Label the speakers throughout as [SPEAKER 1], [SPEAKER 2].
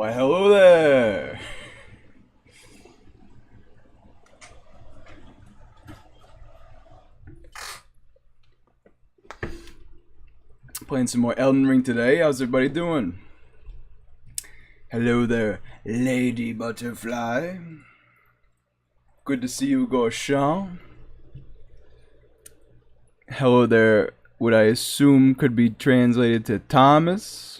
[SPEAKER 1] Why, hello there! Playing some more Elden Ring today. How's everybody doing? Hello there, Lady Butterfly. Good to see you, Gorshon. Hello there, what I assume could be translated to Thomas.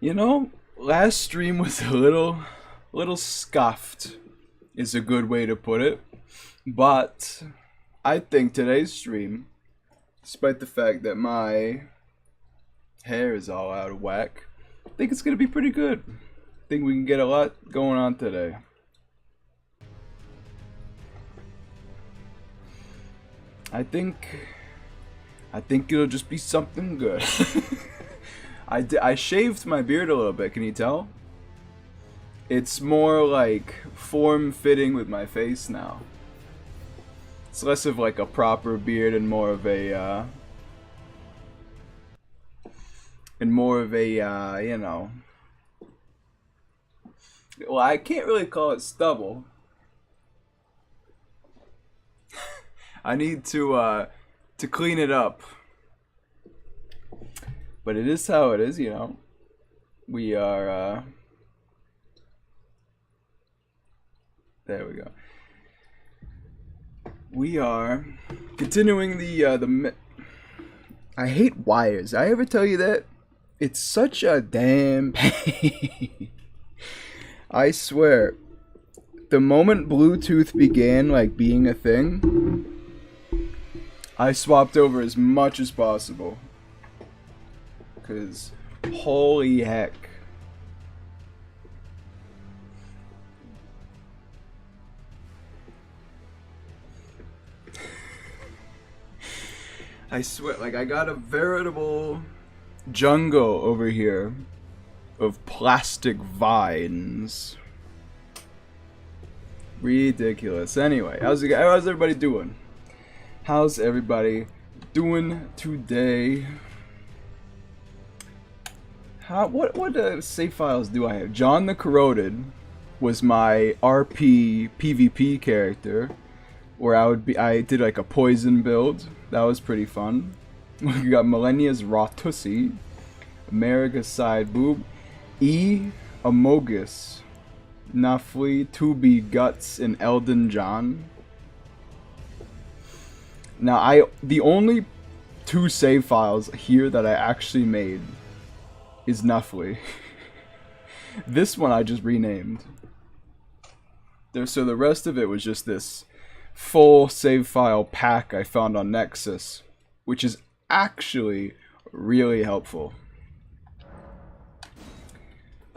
[SPEAKER 1] You know, last stream was a little scuffed, is a good way to put it. But I think today's stream, despite the fact that my hair is all out of whack, I think it's gonna be pretty good. I think we can get a lot going on today. I think it'll just be something good. I shaved my beard a little bit, can you tell? It's more like form-fitting with my face now. It's less of like a proper beard and more of a, you know. Well, I can't really call it stubble. I need to clean it up. But it is how it is, you know. We are, there we go. We are continuing the I hate wires. I ever tell you that? It's such a damn pain. I swear. The moment Bluetooth began, like, being a thing, I swapped over as much as possible. Because, holy heck. I swear, like, I got a veritable jungle over here of plastic vines. Ridiculous. Anyway, how's everybody doing? How's everybody doing today? What save files do I have? John the Corroded was my RP PvP character, where I did like a poison build. That was pretty fun. We got Millennia's Rotussi, America's Side Boob, E Amogus, Nafli, Tubi Guts, and Elden John. Now the only two save files here that I actually made is Nuffly. This one I just renamed. So the rest of it was just this full save file pack I found on Nexus, which is actually really helpful.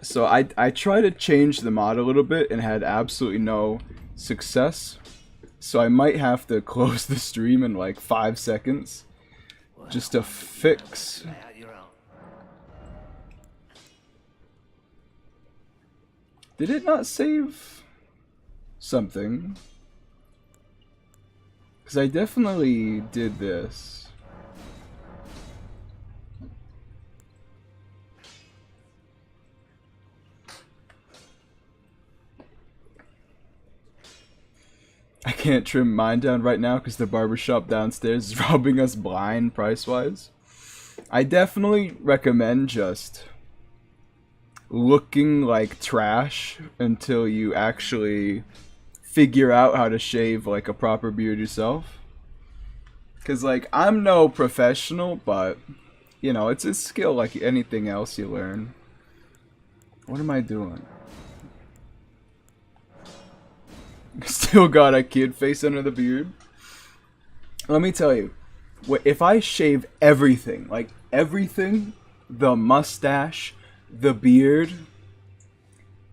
[SPEAKER 1] So I tried to change the mod a little bit and had absolutely no success. So I might have to close the stream in like 5 seconds just to fix. Did it not save something? Because I definitely did this. I can't trim mine down right now because the barbershop downstairs is robbing us blind price-wise. I definitely recommend just looking like trash until you actually figure out how to shave like a proper beard yourself. Cause like I'm no professional, but you know, it's a skill like anything else you learn. What am I doing? Still got a kid face under the beard. Let me tell you, if I shave everything, like everything, the mustache, the beard,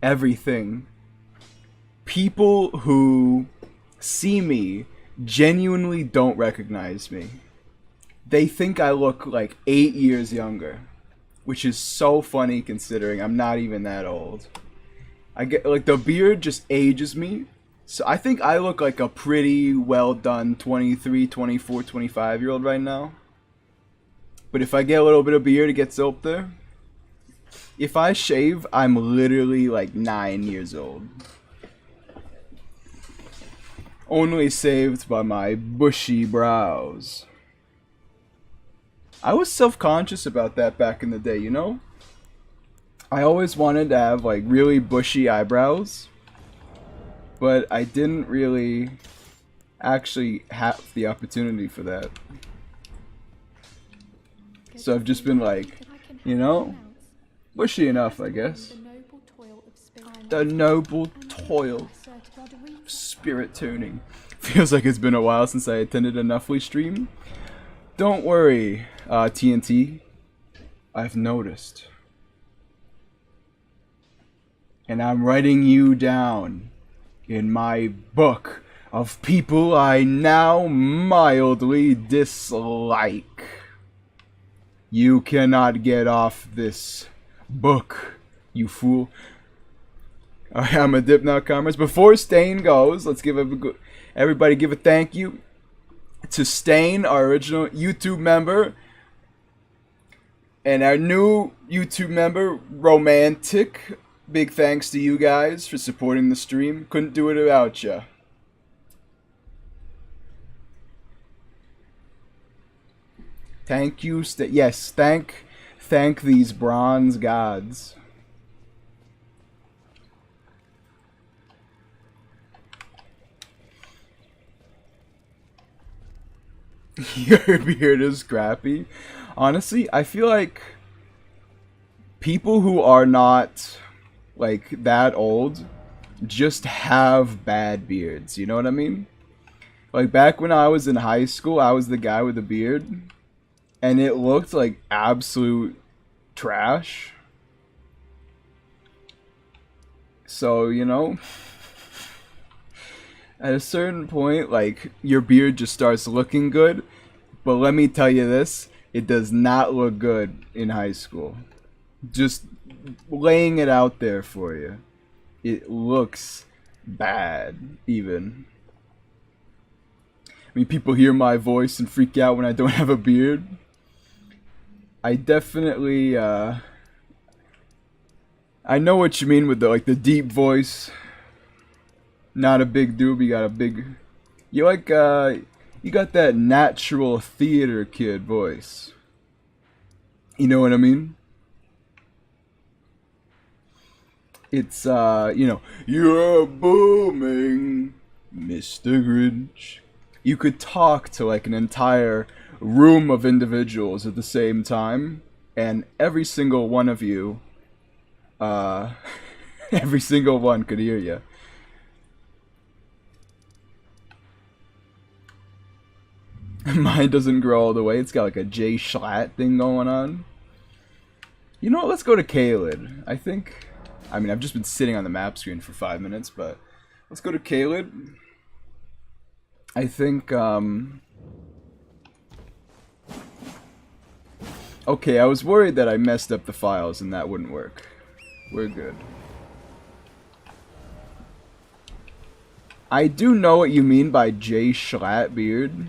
[SPEAKER 1] everything, people who see me genuinely don't recognize me. They think I look like 8 years younger, which is so funny considering I'm not even that old. I get like the beard just ages me. So I think I look like a pretty well done 23, 24, 25-year-old right now. But if I get a little bit of beard, it gets up there. If I shave, I'm literally like 9 years old. Only saved by my bushy brows. I was self-conscious about that back in the day, you know? I always wanted to have like really bushy eyebrows, but I didn't really actually have the opportunity for that. So I've just been like, you know, bushy enough, I guess. The noble toil of spirit tuning. Feels like it's been a while since I attended a Nuffly stream. Don't worry, TNT. I've noticed. And I'm writing you down in my book of people I now mildly dislike. You cannot get off this book, you fool. I'm a dip now, comrades. Before Stain goes, let's give everybody give a thank you to Stain, our original YouTube member, and our new YouTube member, Romantic. Big thanks to you guys for supporting the stream. Couldn't do it without ya. Thank you, yes, thank these bronze gods. Your beard is crappy. Honestly, I feel like people who are not like that old just have bad beards, you know what I mean? Like back when I was in high school, I was the guy with the beard, and it looked like absolute trash. So, you know, at a certain point, like, your beard just starts looking good, but let me tell you this, it does not look good in high school. Just laying it out there for you. It looks bad, even. I mean, people hear my voice and freak out when I don't have a beard. I definitely, I know what you mean with the deep voice. Not a big dude, you got a big... You like, you got that natural theater kid voice. You know what I mean? It's, you know, you're booming, Mr. Grinch. You could talk to like an entire room of individuals at the same time, and every single one of you, every single one could hear you. Mine doesn't grow all the way. It's got like a J Schlatt thing going on. You know what? Let's go to Caelid. I mean, I've just been sitting on the map screen for 5 minutes, but let's go to Caelid. I think, okay, I was worried that I messed up the files and that wouldn't work. We're good. I do know what you mean by J Schlatt beard.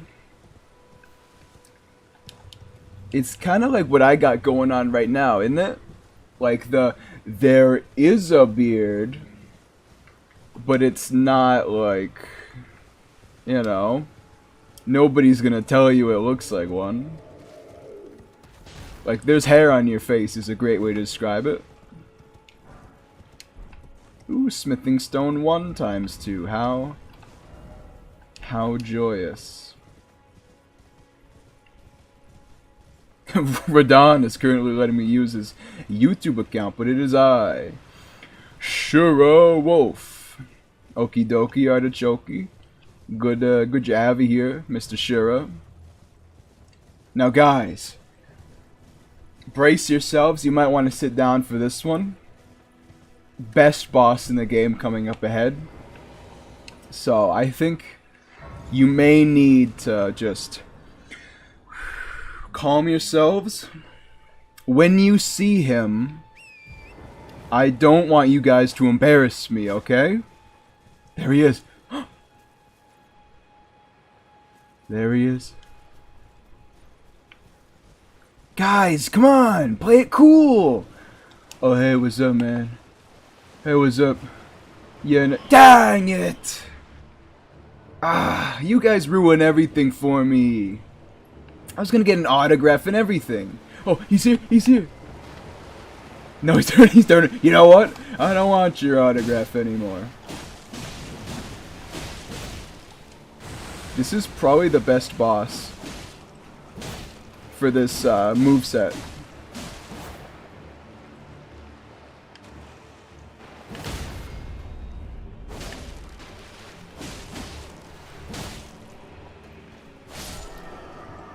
[SPEAKER 1] It's kind of like what I got going on right now, isn't it? Like there is a beard, but it's not like, you know, nobody's gonna tell you it looks like one. Like, there's hair on your face is a great way to describe it. Ooh, smithing stone 1 times 2. How joyous. Radahn is currently letting me use his YouTube account, but it is I, Shura Wolf. Okie dokie, artichoke. Good to have you here, Mr. Shura. Now, guys, brace yourselves. You might want to sit down for this one. Best boss in the game coming up ahead. So, I think you may need to just calm yourselves. When you see him, I don't want you guys to embarrass me, okay? There he is. There he is. Guys, come on! Play it cool! Oh, hey, what's up, man? Hey, what's up? Yeah, dang it! Ah, you guys ruin everything for me. I was gonna get an autograph and everything. Oh, he's here, he's here. No, he's turning. You know what? I don't want your autograph anymore. This is probably the best boss for this moveset.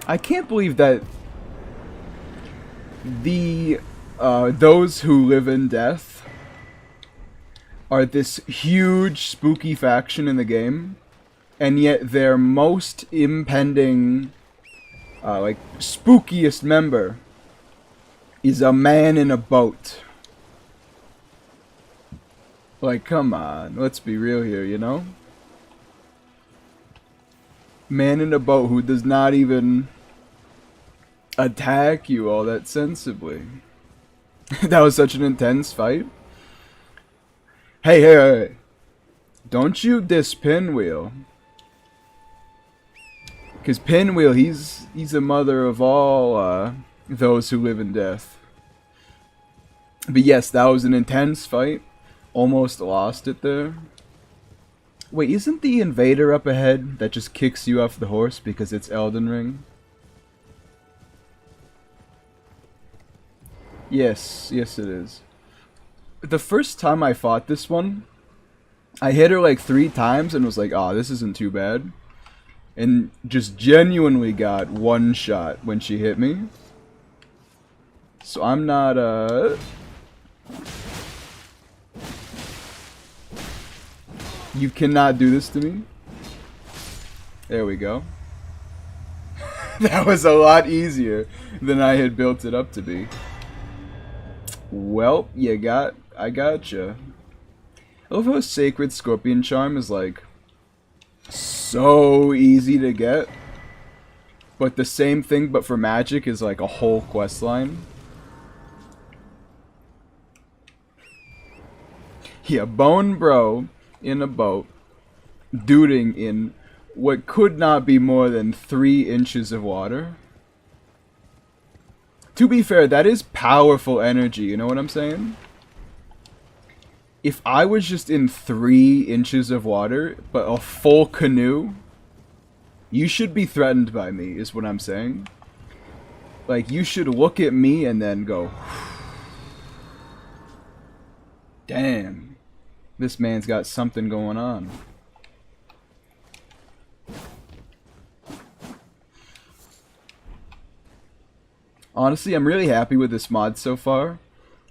[SPEAKER 1] I can't believe that the those who live in death are this huge spooky faction in the game, and yet their most impending like spookiest member is a man in a boat. Like, come on, let's be real here, you know? Man in a boat who does not even attack you all that sensibly. That was such an intense fight. Hey, hey, hey. Don't you diss Pinwheel. Because Pinwheel, he's the mother of all those who live in death. But yes, that was an intense fight. Almost lost it there. Wait, isn't the invader up ahead that just kicks you off the horse because it's Elden Ring? Yes, yes it is. The first time I fought this one, I hit her like 3 times and was like, oh, this isn't too bad. And just genuinely got one shot when she hit me. So I'm not, You cannot do this to me. There we go. That was a lot easier than I had built it up to be. Well, I gotcha. I love how Sacred Scorpion Charm is like so easy to get, but the same thing but for magic is like a whole quest line. Yeah, Bone Bro in a boat, duding in what could not be more than 3 inches of water. To be fair, that is powerful energy, you know what I'm saying? If I was just in 3 inches of water, but a full canoe, you should be threatened by me, is what I'm saying. Like, you should look at me and then go, damn, this man's got something going on. Honestly, I'm really happy with this mod so far.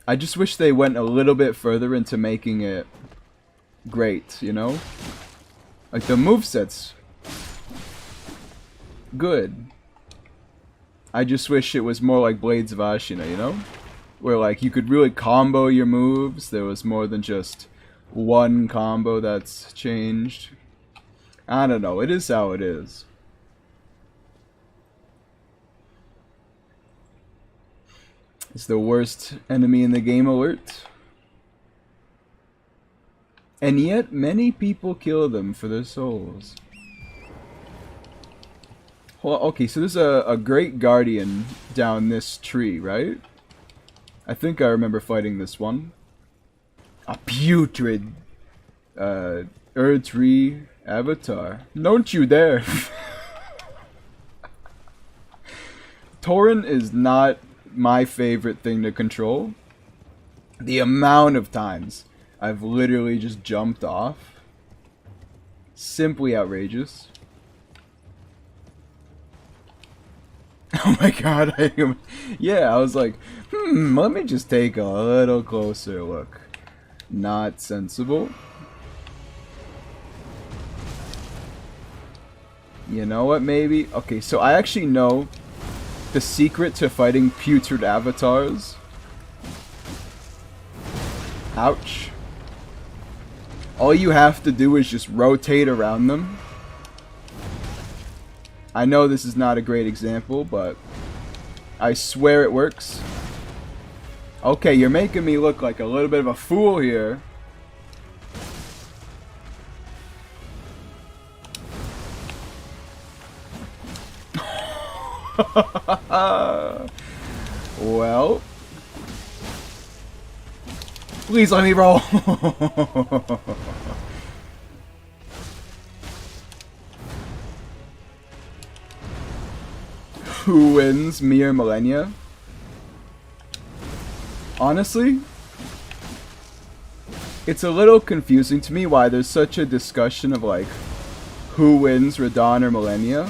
[SPEAKER 1] I just wish they went a little bit further into making it great, you know? Like, the moveset's good. I just wish it was more like Blades of Ashina, you know? Where, like, you could really combo your moves. There was more than just one combo that's changed. I don't know. It is how it is. It's the worst enemy in the game alert. And yet, many people kill them for their souls. Well, okay, so there's a great guardian down this tree, right? I think I remember fighting this one. A putrid Putrid Avatar. Don't you dare! Tauren is not my favorite thing to control. The amount of times I've literally just jumped off. Simply outrageous. Oh my god, yeah, I was like, let me just take a little closer look. Not sensible. You know what, maybe? Okay, so I actually know the secret to fighting putrid avatars. Ouch. All you have to do is just rotate around them. I know this is not a great example, but I swear it works. Okay, you're making me look like a little bit of a fool here. Well, please let me roll. Who wins, me or Millennia? Honestly, it's a little confusing to me why there's such a discussion of like who wins, Radahn or Millennia,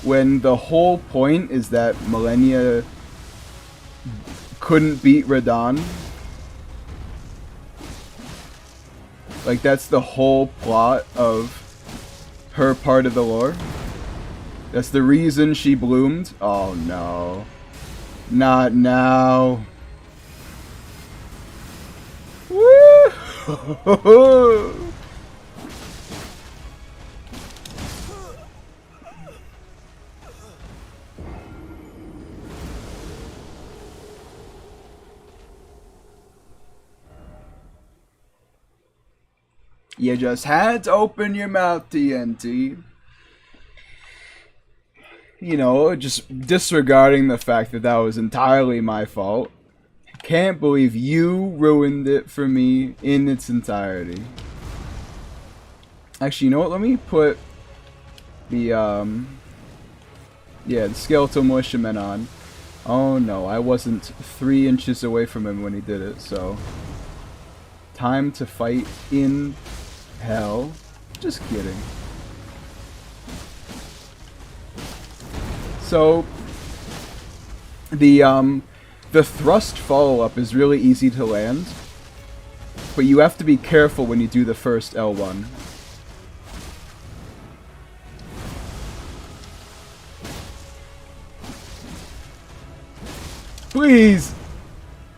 [SPEAKER 1] when the whole point is that Millennia couldn't beat Radahn. Like, that's the whole plot of her part of the lore. That's the reason she bloomed. Oh no. Not now. Woo! You just had to open your mouth, TNT. You know, just disregarding the fact that that was entirely my fault. Can't believe you ruined it for me in its entirety. Actually, you know what? Let me put the, the skeletal militiamen on. Oh no, I wasn't 3 inches away from him when he did it, so... Time to fight in hell. Just kidding. So, the thrust follow-up is really easy to land, but you have to be careful when you do the first L1. Please!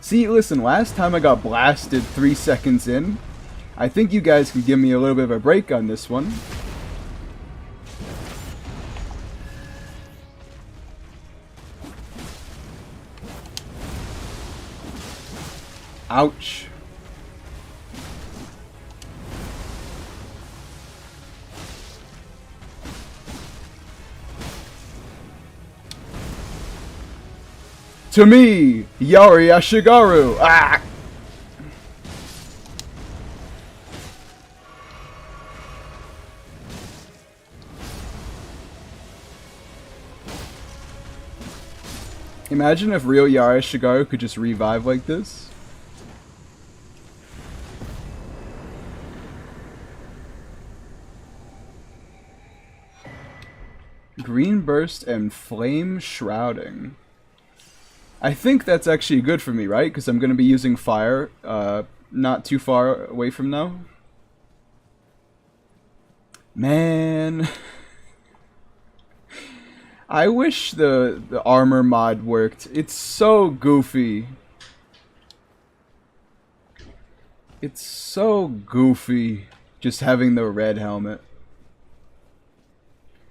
[SPEAKER 1] See, listen, last time I got blasted 3 seconds in. I think you guys can give me a little bit of a break on this one. Ouch. To me, Yari Ashigaru. Ah! Imagine if real Yari Ashigaru could just revive like this. Green Burst and Flame Shrouding. I think that's actually good for me, right? Because I'm going to be using fire not too far away from now. Man. I wish the armor mod worked. It's so goofy. It's so goofy just having the red helmet.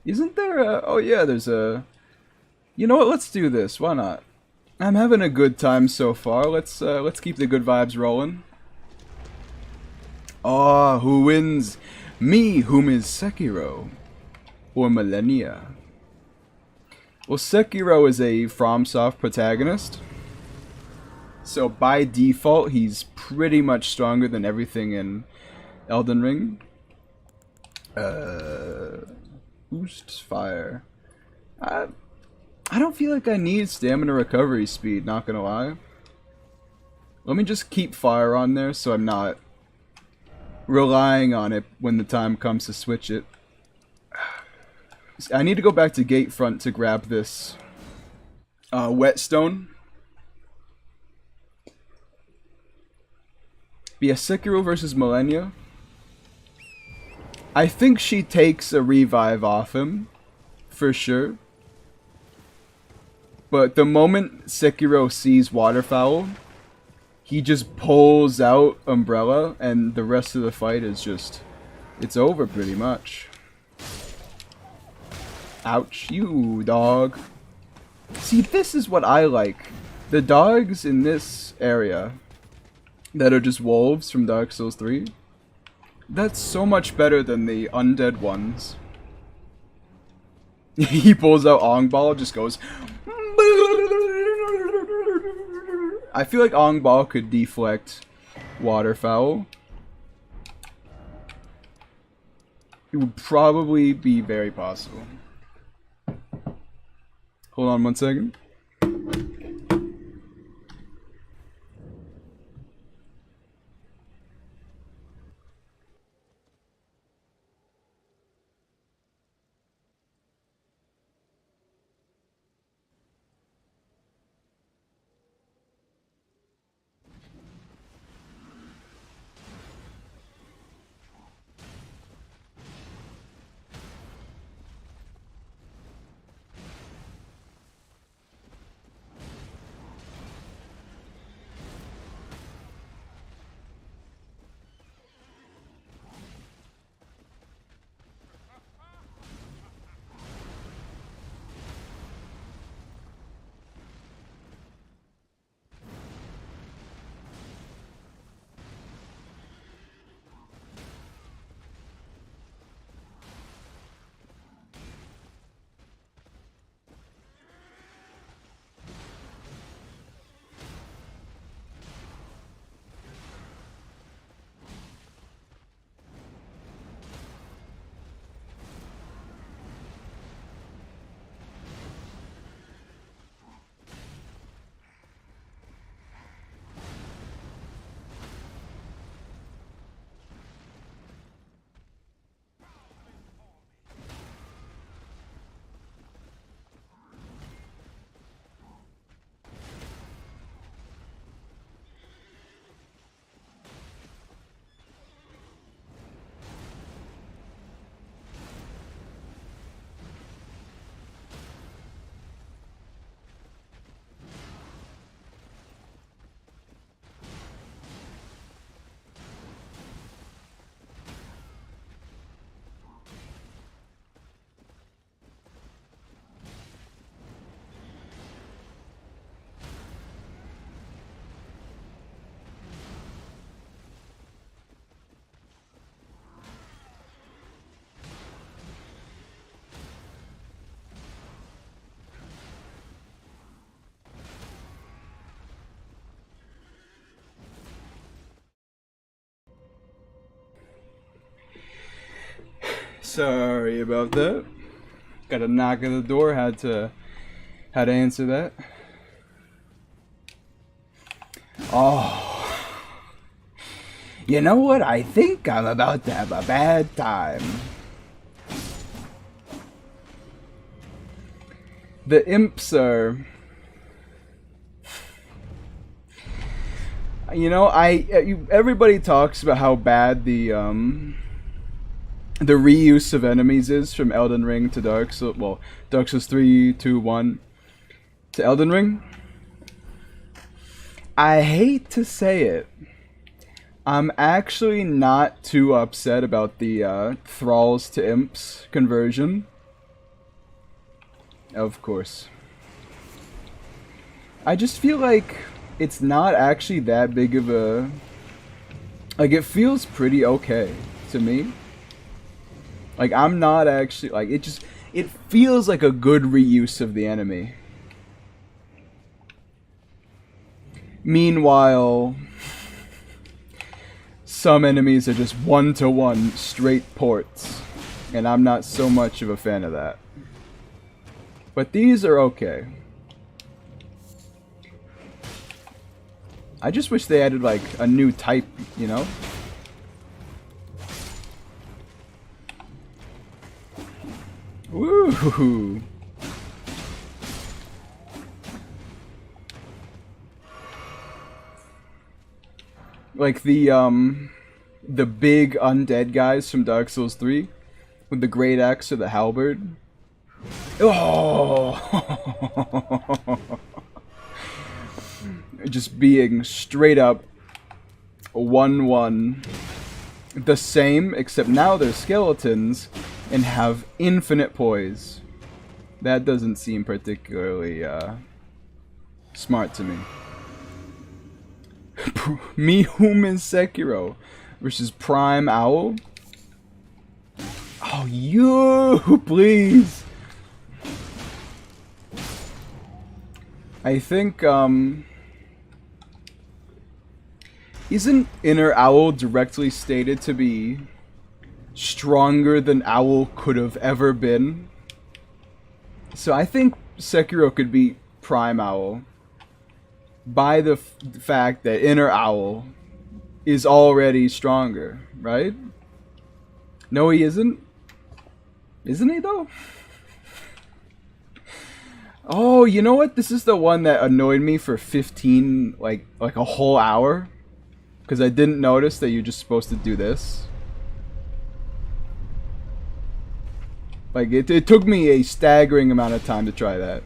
[SPEAKER 1] Isn't there a... Oh yeah, there's a... You know what, let's do this. Why not? I'm having a good time so far. Let's keep the good vibes rolling. Ah, who wins? Me, whom is Sekiro. Or Millennia. Well, Sekiro is a FromSoft protagonist. So by default, he's pretty much stronger than everything in Elden Ring. Boost fire. I don't feel like I need stamina recovery speed, not gonna lie. Let me just keep fire on there so I'm not relying on it when the time comes to switch it. I need to go back to Gatefront to grab this whetstone. Be a Sekiro versus Millennia. I think she takes a revive off him, for sure. But the moment Sekiro sees Waterfowl, he just pulls out Umbrella, and the rest of the fight is just... It's over, pretty much. Ouch, you dog. See, this is what I like. The dogs in this area that are just wolves from Dark Souls 3, that's so much better than the undead ones. He pulls out Ong Ball, just goes... I feel like Ong Ball could deflect waterfowl. It would probably be very possible. Hold on 1 second. Sorry about that. Got a knock at the door. Had to answer that. Oh, you know what? I think I'm about to have a bad time. The imps are... You know, everybody talks about how bad the reuse of enemies is from Elden Ring to Dark Souls. Well, Dark Souls 3, 2, 1 to Elden Ring. I hate to say it, I'm actually not too upset about the thralls to imps conversion. Of course. I just feel like it's not actually that big of a... Like, it feels pretty okay to me. Like, I'm not actually... Like, it feels like a good reuse of the enemy. Meanwhile, some enemies are just one-to-one straight ports. And I'm not so much of a fan of that. But these are okay. I just wish they added, like, a new type, you know? Woo! Like the big undead guys from Dark Souls 3 with the great axe or the halberd. Oh! Just being straight up 1-1 the same, except now they're skeletons and have infinite poise. That doesn't seem particularly smart to me. Omen Sekiro versus Prime Owl. Oh, you please. I think isn't Inner Owl directly stated to be stronger than Owl could have ever been? So I think Sekiro could beat Prime Owl by the fact that Inner Owl is already stronger, right? No, he isn't. Isn't he though? Oh, you know what? This is the one that annoyed me for 15, like a whole hour. Because I didn't notice that you're just supposed to do this. Like, it took me a staggering amount of time to try that.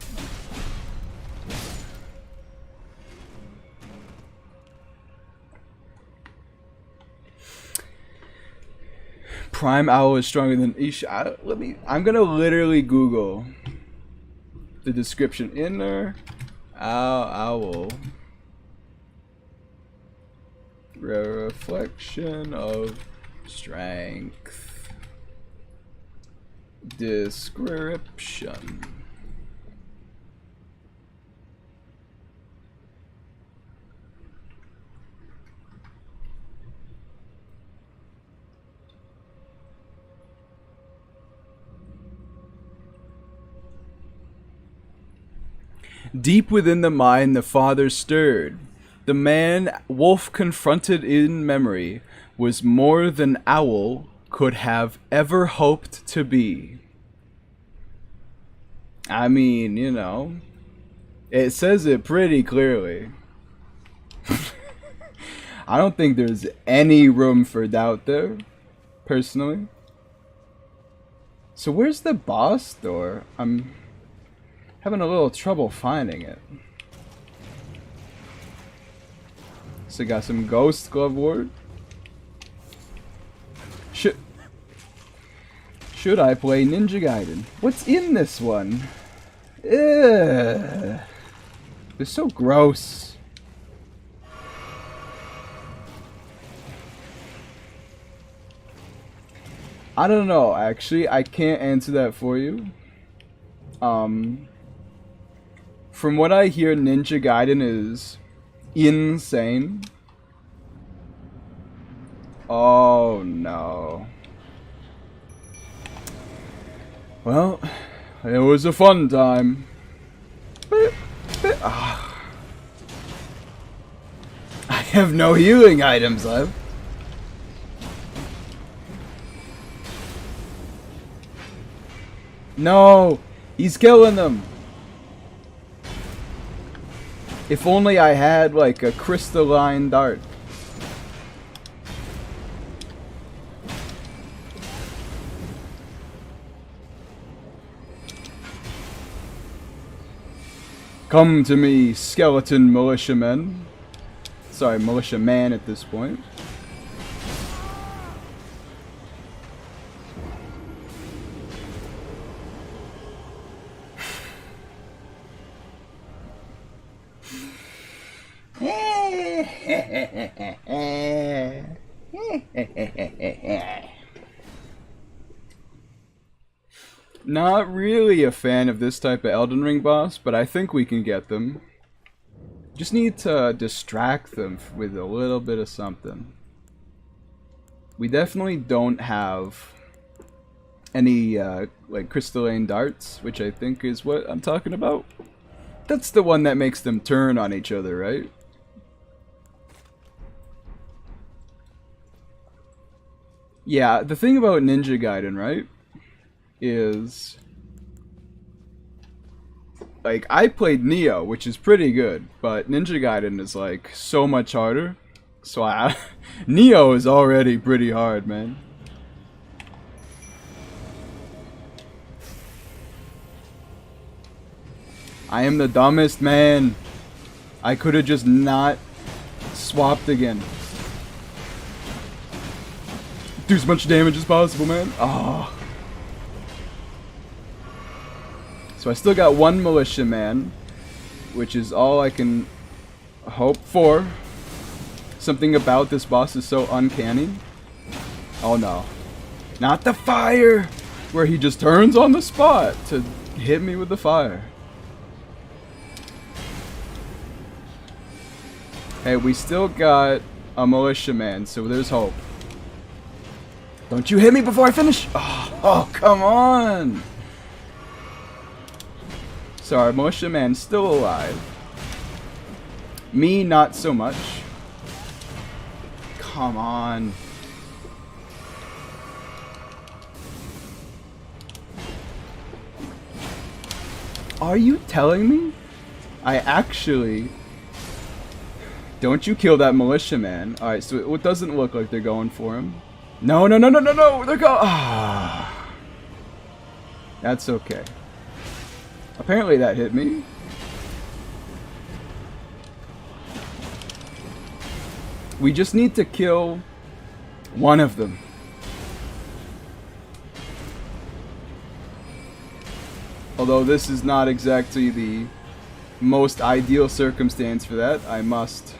[SPEAKER 1] Prime Owl is stronger than Isha. I'm gonna literally Google the description. Inner Owl. Reflection of strength. Description. Deep within the mind, the father stirred. The man Wolf confronted in memory was more than Owl could have ever hoped to be. I mean, you know, it says it pretty clearly. I don't think there's any room for doubt there, personally. So where's the boss door? I'm having a little trouble finding it. So got some Ghost Glove Ward. Should I play Ninja Gaiden? What's in this one? Ugh. They're so gross. I don't know, actually. I can't answer that for you. From what I hear, Ninja Gaiden is insane. Oh no. Well, it was a fun time. I have no healing items left. No, he's killing them. If only I had like a crystalline dart. Come to me, skeleton militiamen. Sorry, militiaman at this point. Not really a fan of this type of Elden Ring boss, but I think we can get them. Just need to distract them with a little bit of something. We definitely don't have any like crystalline darts, which I think is what I'm talking about. That's the one that makes them turn on each other, right? Yeah, the thing about Ninja Gaiden, right, is like I played Neo, which is pretty good, but Ninja Gaiden is like so much harder. So Neo is already pretty hard, man. I am the dumbest man. I could have just not swapped again. Do as much damage as possible, man. Oh. So I still got one militiaman, which is all I can hope for. Something about this boss is so uncanny. Oh no. Not the fire! Where he just turns on the spot to hit me with the fire. Hey, we still got a militiaman, so there's hope. Don't you hit me before I finish! Oh, come on! So our militiaman's still alive. Me, not so much. Come on. Are you telling me? I actually... Don't you kill that militiaman. Alright, so it doesn't look like they're going for him. No, no, no, no, no, no! They're going... Ah. That's okay. Apparently that hit me. We just need to kill one of them. Although this is not exactly the most ideal circumstance for that, I must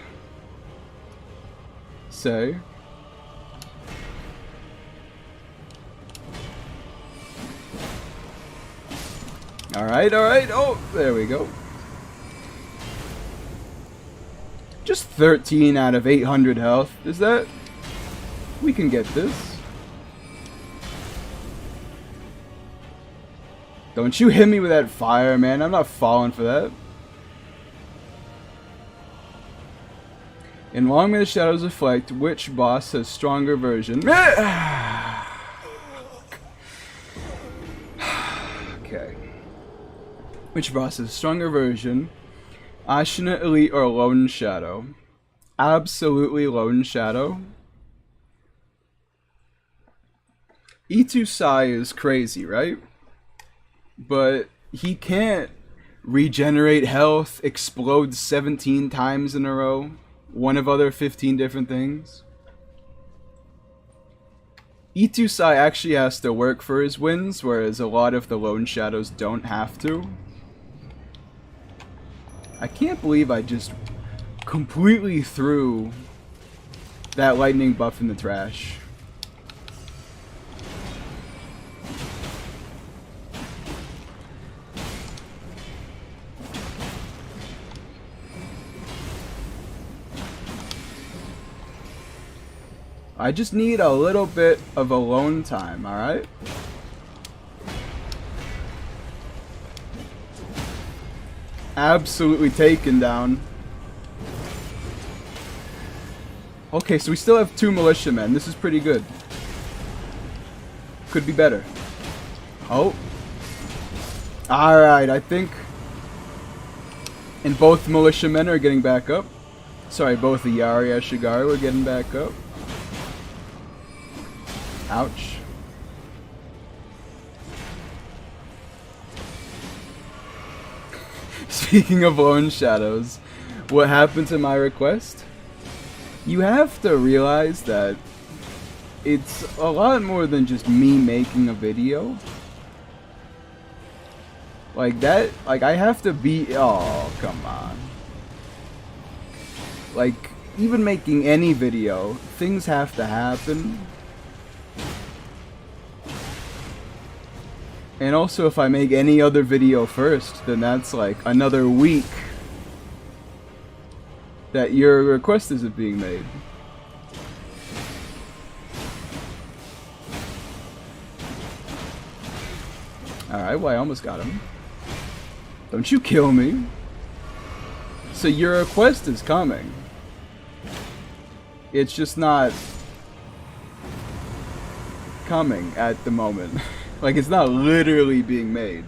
[SPEAKER 1] say. Alright, alright. Oh, there we go. Just 13 out of 800 health. Is that... We can get this. Don't you hit me with that fire, man. I'm not falling for that. In Long May the Shadows Reflect, which boss has stronger version? Okay. Which boss has stronger version? Ashina, Elite, or Lone Shadow? Absolutely Lone Shadow. Itusai is crazy, right? But he can't regenerate health, explode 17 times in a row, one of other 15 different things. Itusai actually has to work for his wins, whereas a lot of the Lone Shadows don't have to. I can't believe I just completely threw that lightning buff in the trash. I just need a little bit of alone time, alright? Absolutely taken down. Okay, so we still have 2 militiamen. This is pretty good. Could be better. Oh. Alright, I think... And both militiamen are getting back up. Sorry, both the Yari and Shigaru are getting back up. Ouch. Speaking of Lone Shadows, what happened to my request? You have to realize that it's a lot more than just me making a video. Like that, like I have to be, oh, come on. Like, even making any video, things have to happen. And also, if I make any other video first, then that's like another week that your request isn't being made. Alright, well I almost got him. Don't you kill me. So your request is coming. It's just not coming at the moment. Like, it's not literally being made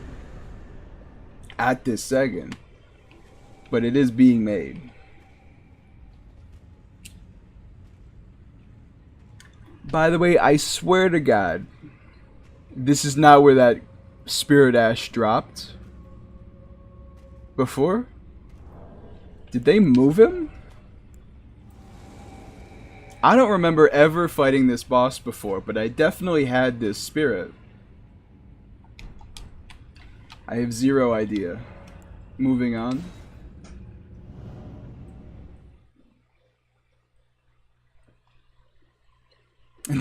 [SPEAKER 1] at this second, but it is being made. By the way, I swear to God, this is not where that Spirit Ash dropped before. Did they move him? I don't remember ever fighting this boss before, but I definitely had this spirit. I have zero idea. Moving on.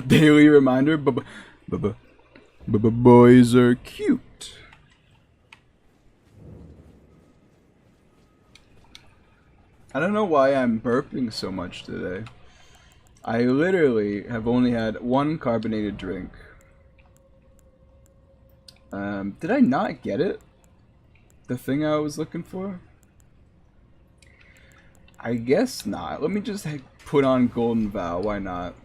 [SPEAKER 1] Daily reminder, boys are cute. I don't know why I'm burping so much today. I literally have only had one carbonated drink. Did I not get it? The thing I was looking for? I guess not. Let me just put on Golden Vow, why not?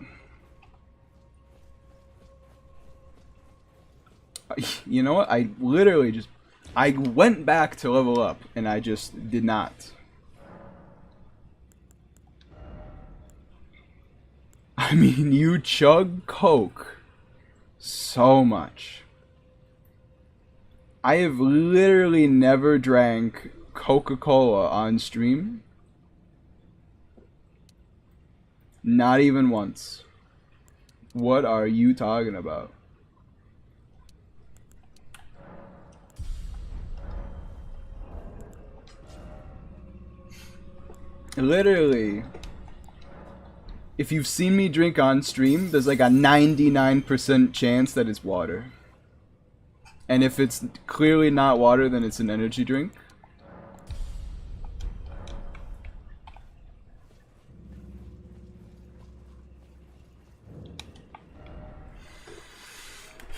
[SPEAKER 1] You know what? I literally just... I went back to level up, and I just did not. I mean, you chug Coke so much. I have literally never drank Coca-Cola on stream. Not even once. What are you talking about? Literally, if you've seen me drink on stream, there's like a 99% chance that it's water. And if it's clearly not water, then it's an energy drink.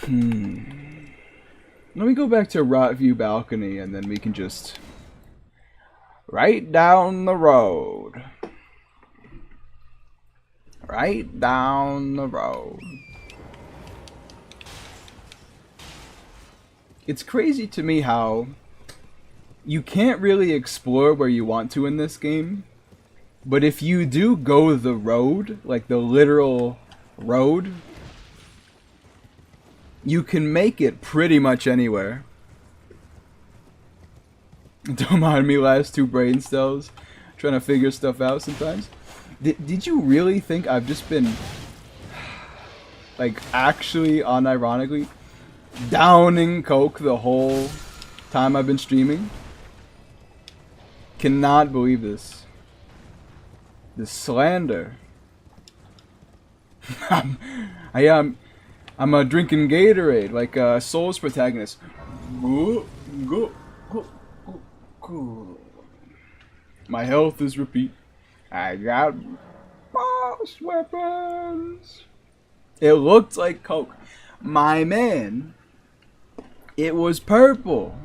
[SPEAKER 1] Let me go back to Rotview Balcony and then we can just... Right down the road. Right down the road. It's crazy to me how you can't really explore where you want to in this game. But if you do go the road, like the literal road, you can make it pretty much anywhere. Don't mind me, last two brain cells. Trying to figure stuff out sometimes. Did you really think I've just been, like, actually, unironically, downing Coke the whole time I've been streaming? Cannot believe this. This slander. I'm drinking Gatorade, like Soul's protagonist. My health is repeat. I got boss weapons. It looked like Coke. My man, it was purple.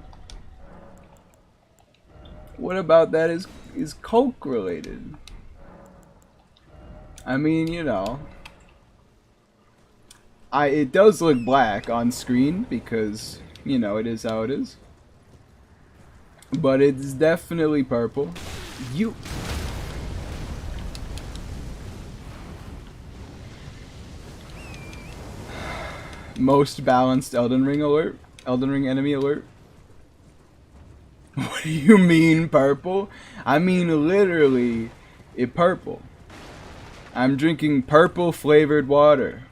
[SPEAKER 1] What about that is Coke related? I mean, you know, it does look black on screen because, you know, it is how it is. But it's definitely purple. You... Most balanced Elden Ring alert? Elden Ring enemy alert? What do you mean purple? I mean literally purple. I'm drinking purple flavored water.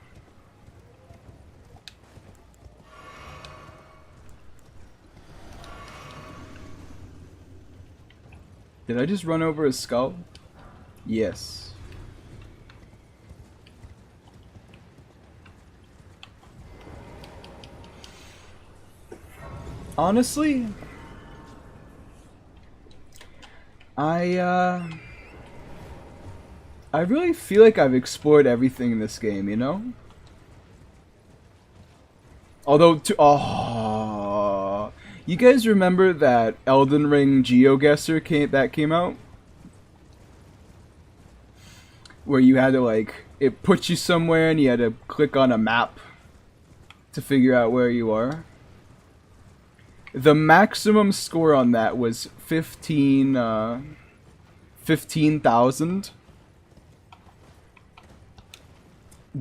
[SPEAKER 1] Did I just run over a skull? Yes. Honestly, I really feel like I've explored everything in this game, you know? Although, you guys remember that Elden Ring GeoGuessr came out? Where you had to, like, it put you somewhere and you had to click on a map to figure out where you are. The maximum score on that was 15,000.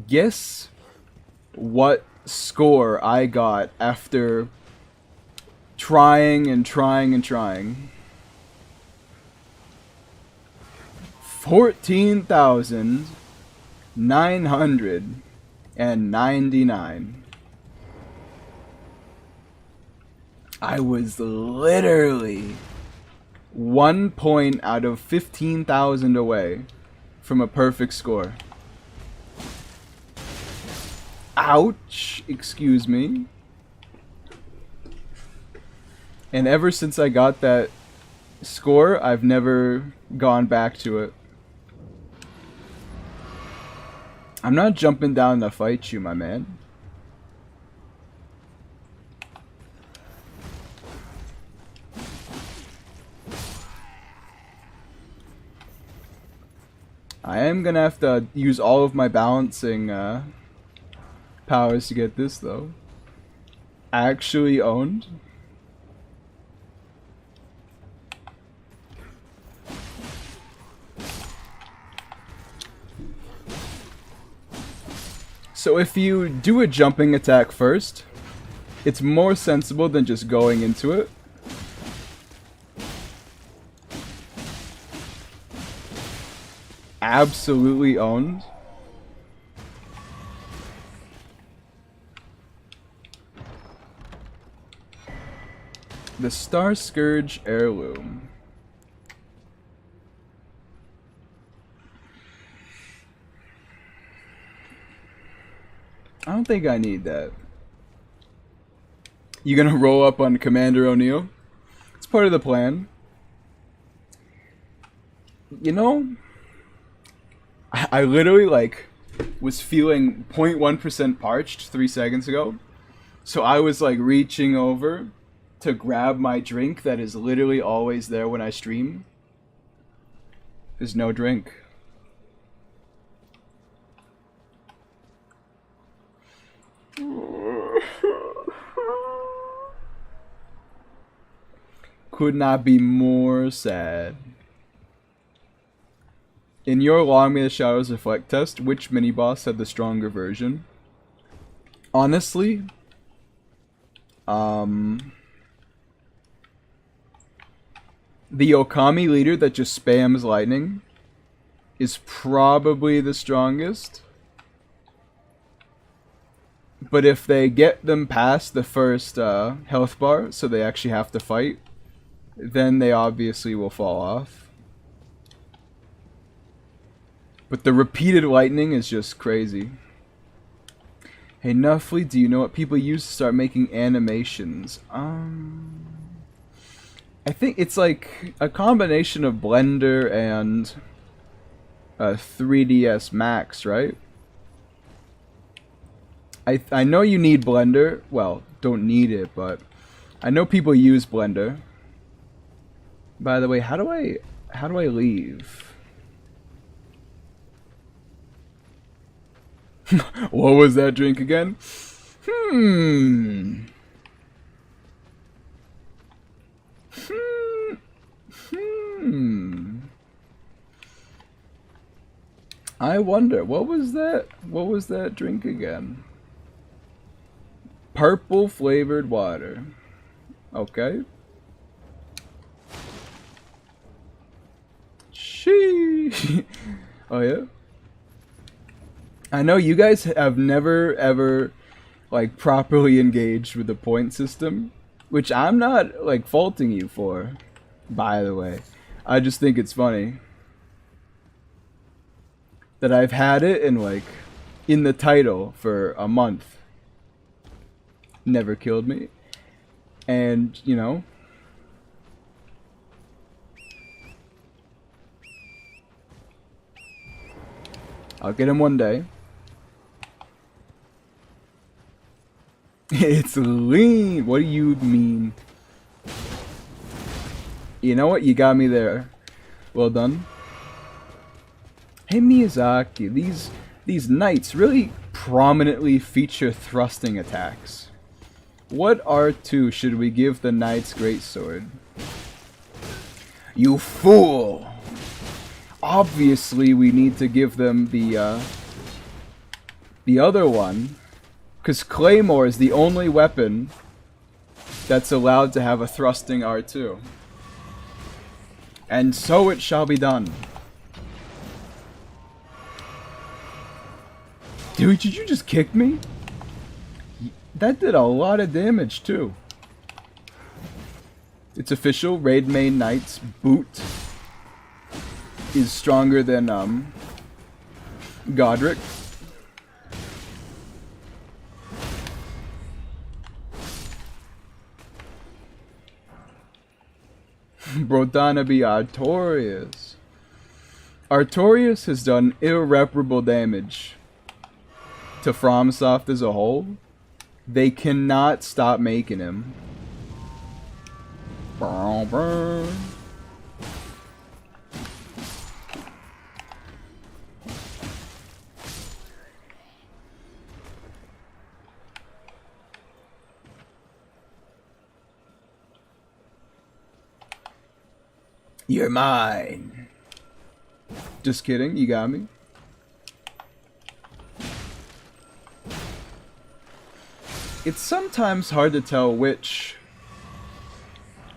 [SPEAKER 1] Guess what score I got after trying and trying and trying. 14,999. I was literally 1 point out of 15,000 away from a perfect score. Ouch! Excuse me. And ever since I got that score, I've never gone back to it. I'm not jumping down to fight you, my man. I am gonna have to use all of my balancing powers to get this, though. Actually owned. So if you do a jumping attack first, it's more sensible than just going into it. Absolutely owned. The Starscourge heirloom. I don't think I need that. You gonna roll up on Commander O'Neill? It's part of the plan. You know, I literally like was feeling 0.1% parched 3 seconds ago. So I was like reaching over to grab my drink that is literally always there when I stream. There's no drink. Could not be more sad. In your Long May the Shadows Reflect test, which mini-boss had the stronger version? Honestly, the Okami leader that just spams lightning is probably the strongest. But if they get them past the first health bar, so they actually have to fight, then they obviously will fall off. But the repeated lightning is just crazy. Hey Nuffly, do you know what people use to start making animations? I think it's like a combination of Blender and 3ds Max, right? I know you need Blender. Well, don't need it, but I know people use Blender. By the way, how do I leave? What was that drink again? I wonder, what was that? What was that drink again? Purple flavored water. Okay. Sheesh. Oh yeah. I know you guys have never ever like properly engaged with the point system, which I'm not like faulting you for, by the way. I just think it's funny that I've had it in like in the title for a month. Never killed me. And, you know, I'll get him one day. It's lean. What do you mean? You know what? You got me there. Well done. Hey Miyazaki, these knights really prominently feature thrusting attacks. What R2 should we give the knight's greatsword? You fool! Obviously we need to give them the other one, because Claymore is the only weapon that's allowed to have a thrusting R2. And so it shall be done. Dude, did you just kick me? That did a lot of damage too. It's official. Raid main Knight's boot is stronger than Godric. Brodana be Artorias. Artorias has done irreparable damage to FromSoft as a whole. They cannot stop making him. You're mine. Just kidding, you got me. It's sometimes hard to tell which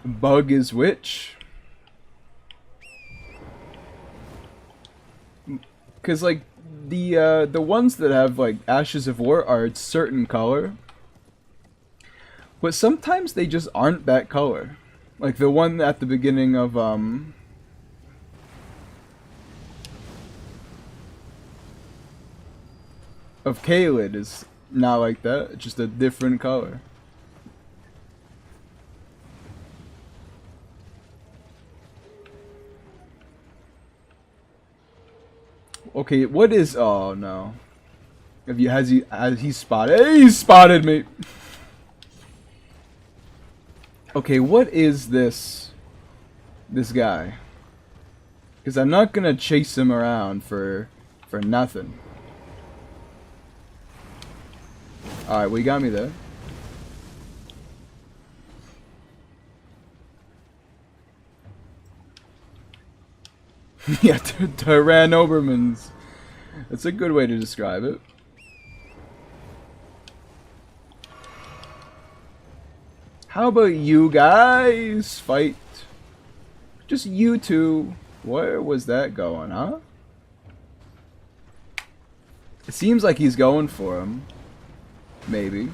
[SPEAKER 1] bug is which. Cause like the ones that have like Ashes of War are a certain color. But sometimes they just aren't that color. Like the one at the beginning of Caelid is not like that. It's just a different color. Okay, what is? Oh no! Has he spotted? Hey, he spotted me. Okay, what is this guy? Because I'm not gonna chase him around for nothing. Alright, well, you got me there. Yeah, Tyrann Obermans. That's a good way to describe it. How about you guys fight? Just you two. Where was that going, huh? It seems like he's going for him. Maybe.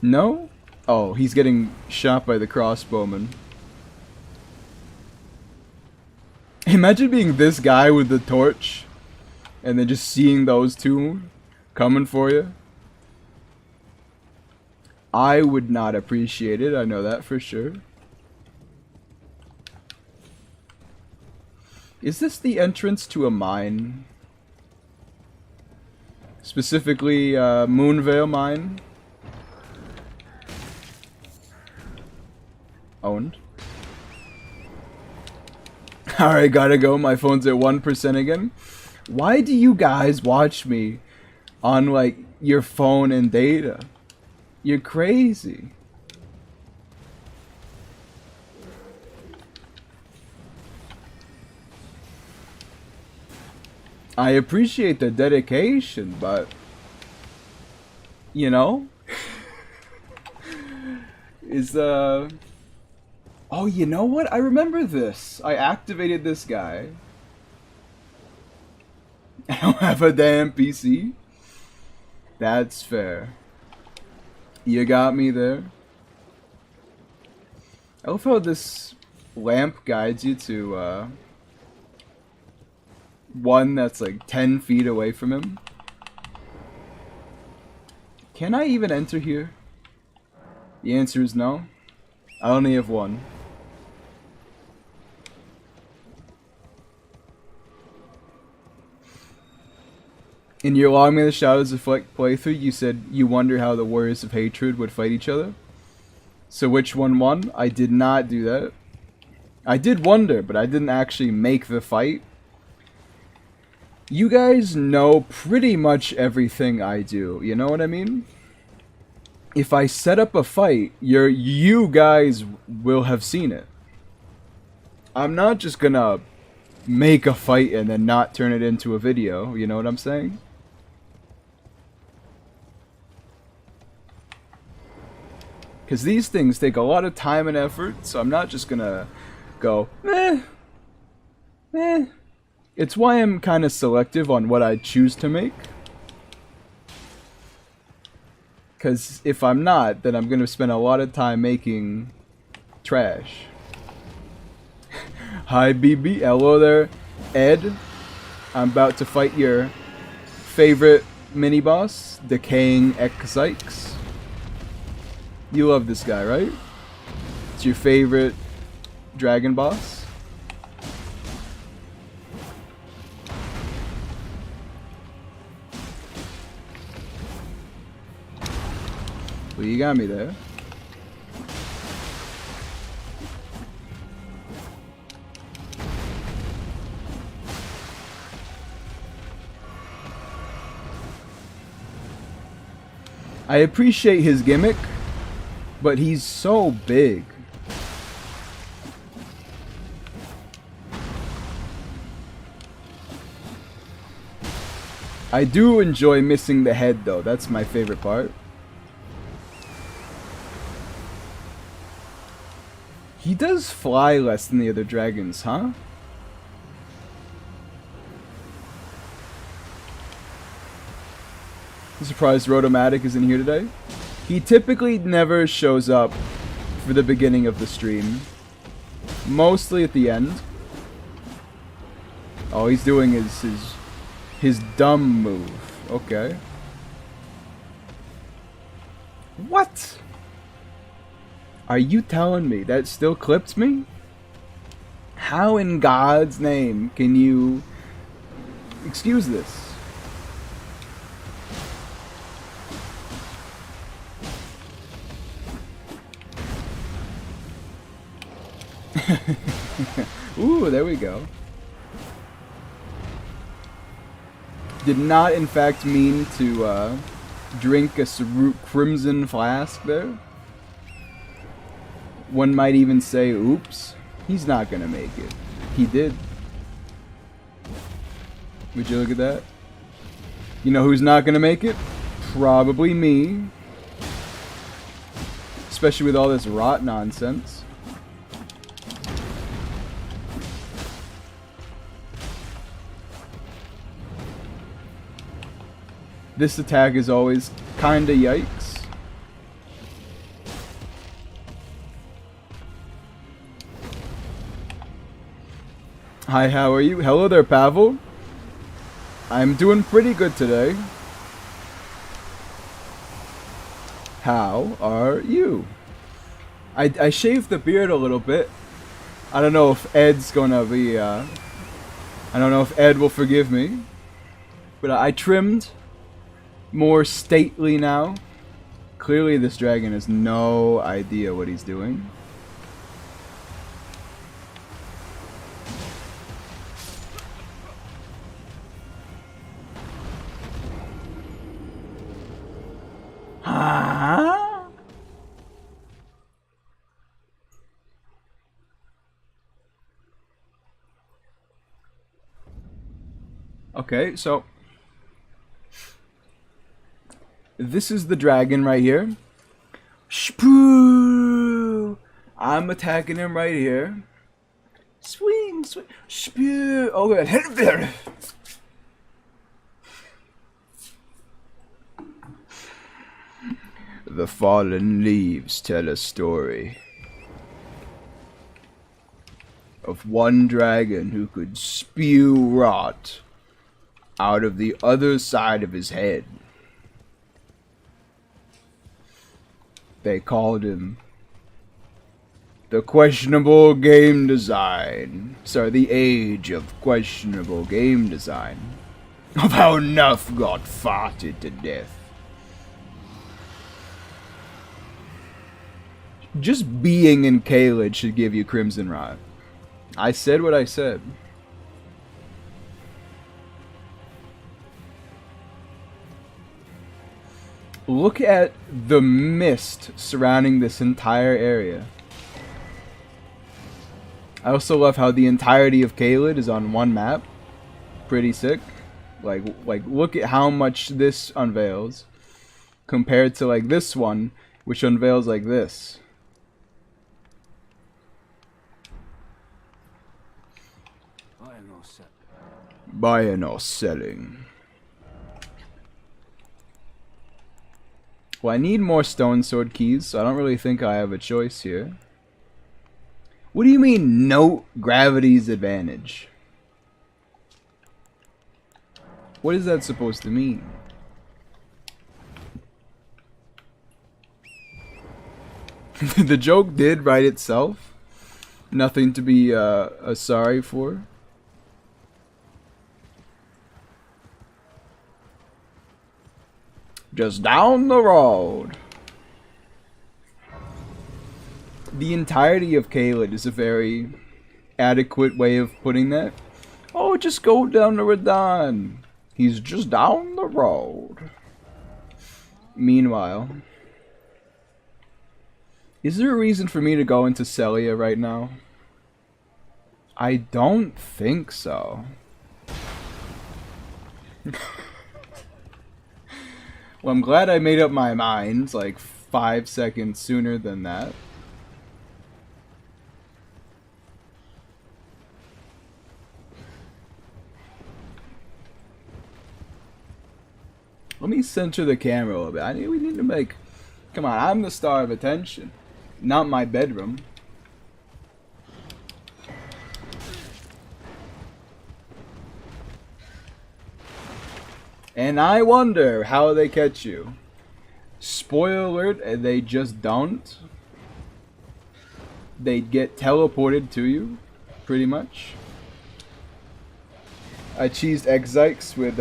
[SPEAKER 1] No? Oh, he's getting shot by the crossbowman. Imagine being this guy with the torch and then just seeing those two coming for you. I would not appreciate it, I know that for sure. Is this the entrance to a mine? Specifically, Moonvale Mine? Owned. Alright, gotta go. My phone's at 1% again. Why do you guys watch me on, like, your phone and data? You're crazy. I appreciate the dedication, but you know, oh, you know what? I remember this. I activated this guy. I don't have a damn PC. That's fair. You got me there. I love how this lamp guides you to one that's like 10 feet away from him. Can I even enter here? The answer is no. I only have one. In your Long May the Shadows Reflect playthrough, you said you wonder how the Warriors of Hatred would fight each other. So which one won? I did not do that. I did wonder, but I didn't actually make the fight. You guys know pretty much everything I do, you know what I mean? If I set up a fight, you guys will have seen it. I'm not just gonna make a fight and then not turn it into a video, you know what I'm saying? Because these things take a lot of time and effort, so I'm not just gonna go, eh. It's why I'm kind of selective on what I choose to make. Because if I'm not, then I'm going to spend a lot of time making trash. Hi, BB. Hello there, Ed. I'm about to fight your favorite mini-boss, Decaying Ekzykes. You love this guy, right? It's your favorite dragon boss? Well, you got me there. I appreciate his gimmick, but he's so big. I do enjoy missing the head though, that's my favorite part. He does fly less than the other dragons, huh? I'm surprised Rotomatic isn't here today. He typically never shows up for the beginning of the stream. Mostly at the end. All he's doing is his dumb move. Okay. What? Are you telling me that still clips me? How in God's name can you excuse this? Ooh, there we go. Did not, in fact, mean to drink a crimson flask there. One might even say, oops, he's not gonna make it. He did. Would you look at that? You know who's not gonna make it? Probably me. Especially with all this rot nonsense. This attack is always kinda yikes. Hi, how are you? Hello there, Pavel. I'm doing pretty good today. How are you? I shaved the beard a little bit. I don't know if Ed's gonna be, I don't know if Ed will forgive me. But I trimmed more stately now. Clearly this dragon has no idea what he's doing. Huh? Okay, so this is the dragon right here. Spoo! I'm attacking him right here. Swing, swing, spew. Oh god, hit there. The fallen leaves tell a story of one dragon who could spew rot out of the other side of his head. They called him the questionable game design. Sorry, the age of questionable game design. Of how Nuff got farted to death. Just being in Caelid should give you Crimson Rot. I said what I said. Look at the mist surrounding this entire area. I also love how the entirety of Caelid is on one map. Pretty sick. Like look at how much this unveils compared to like this one, which unveils like this. Buying or selling. Well, I need more stone sword keys, so I don't really think I have a choice here. What do you mean, no gravity's advantage? What is that supposed to mean? The joke did write itself. Nothing to be sorry for. Just down the road. The entirety of Caelid is a very adequate way of putting that. Oh, just go down to Radahn. He's just down the road. Meanwhile, is there a reason for me to go into Celia right now? I don't think so. Well, I'm glad I made up my mind like 5 seconds sooner than that. Let me center the camera a little bit. We need to make... Come on, I'm the star of attention. Not my bedroom. And I wonder how they catch you. Spoiler alert, they just don't. They get teleported to you, pretty much. I cheesed Ekzykes with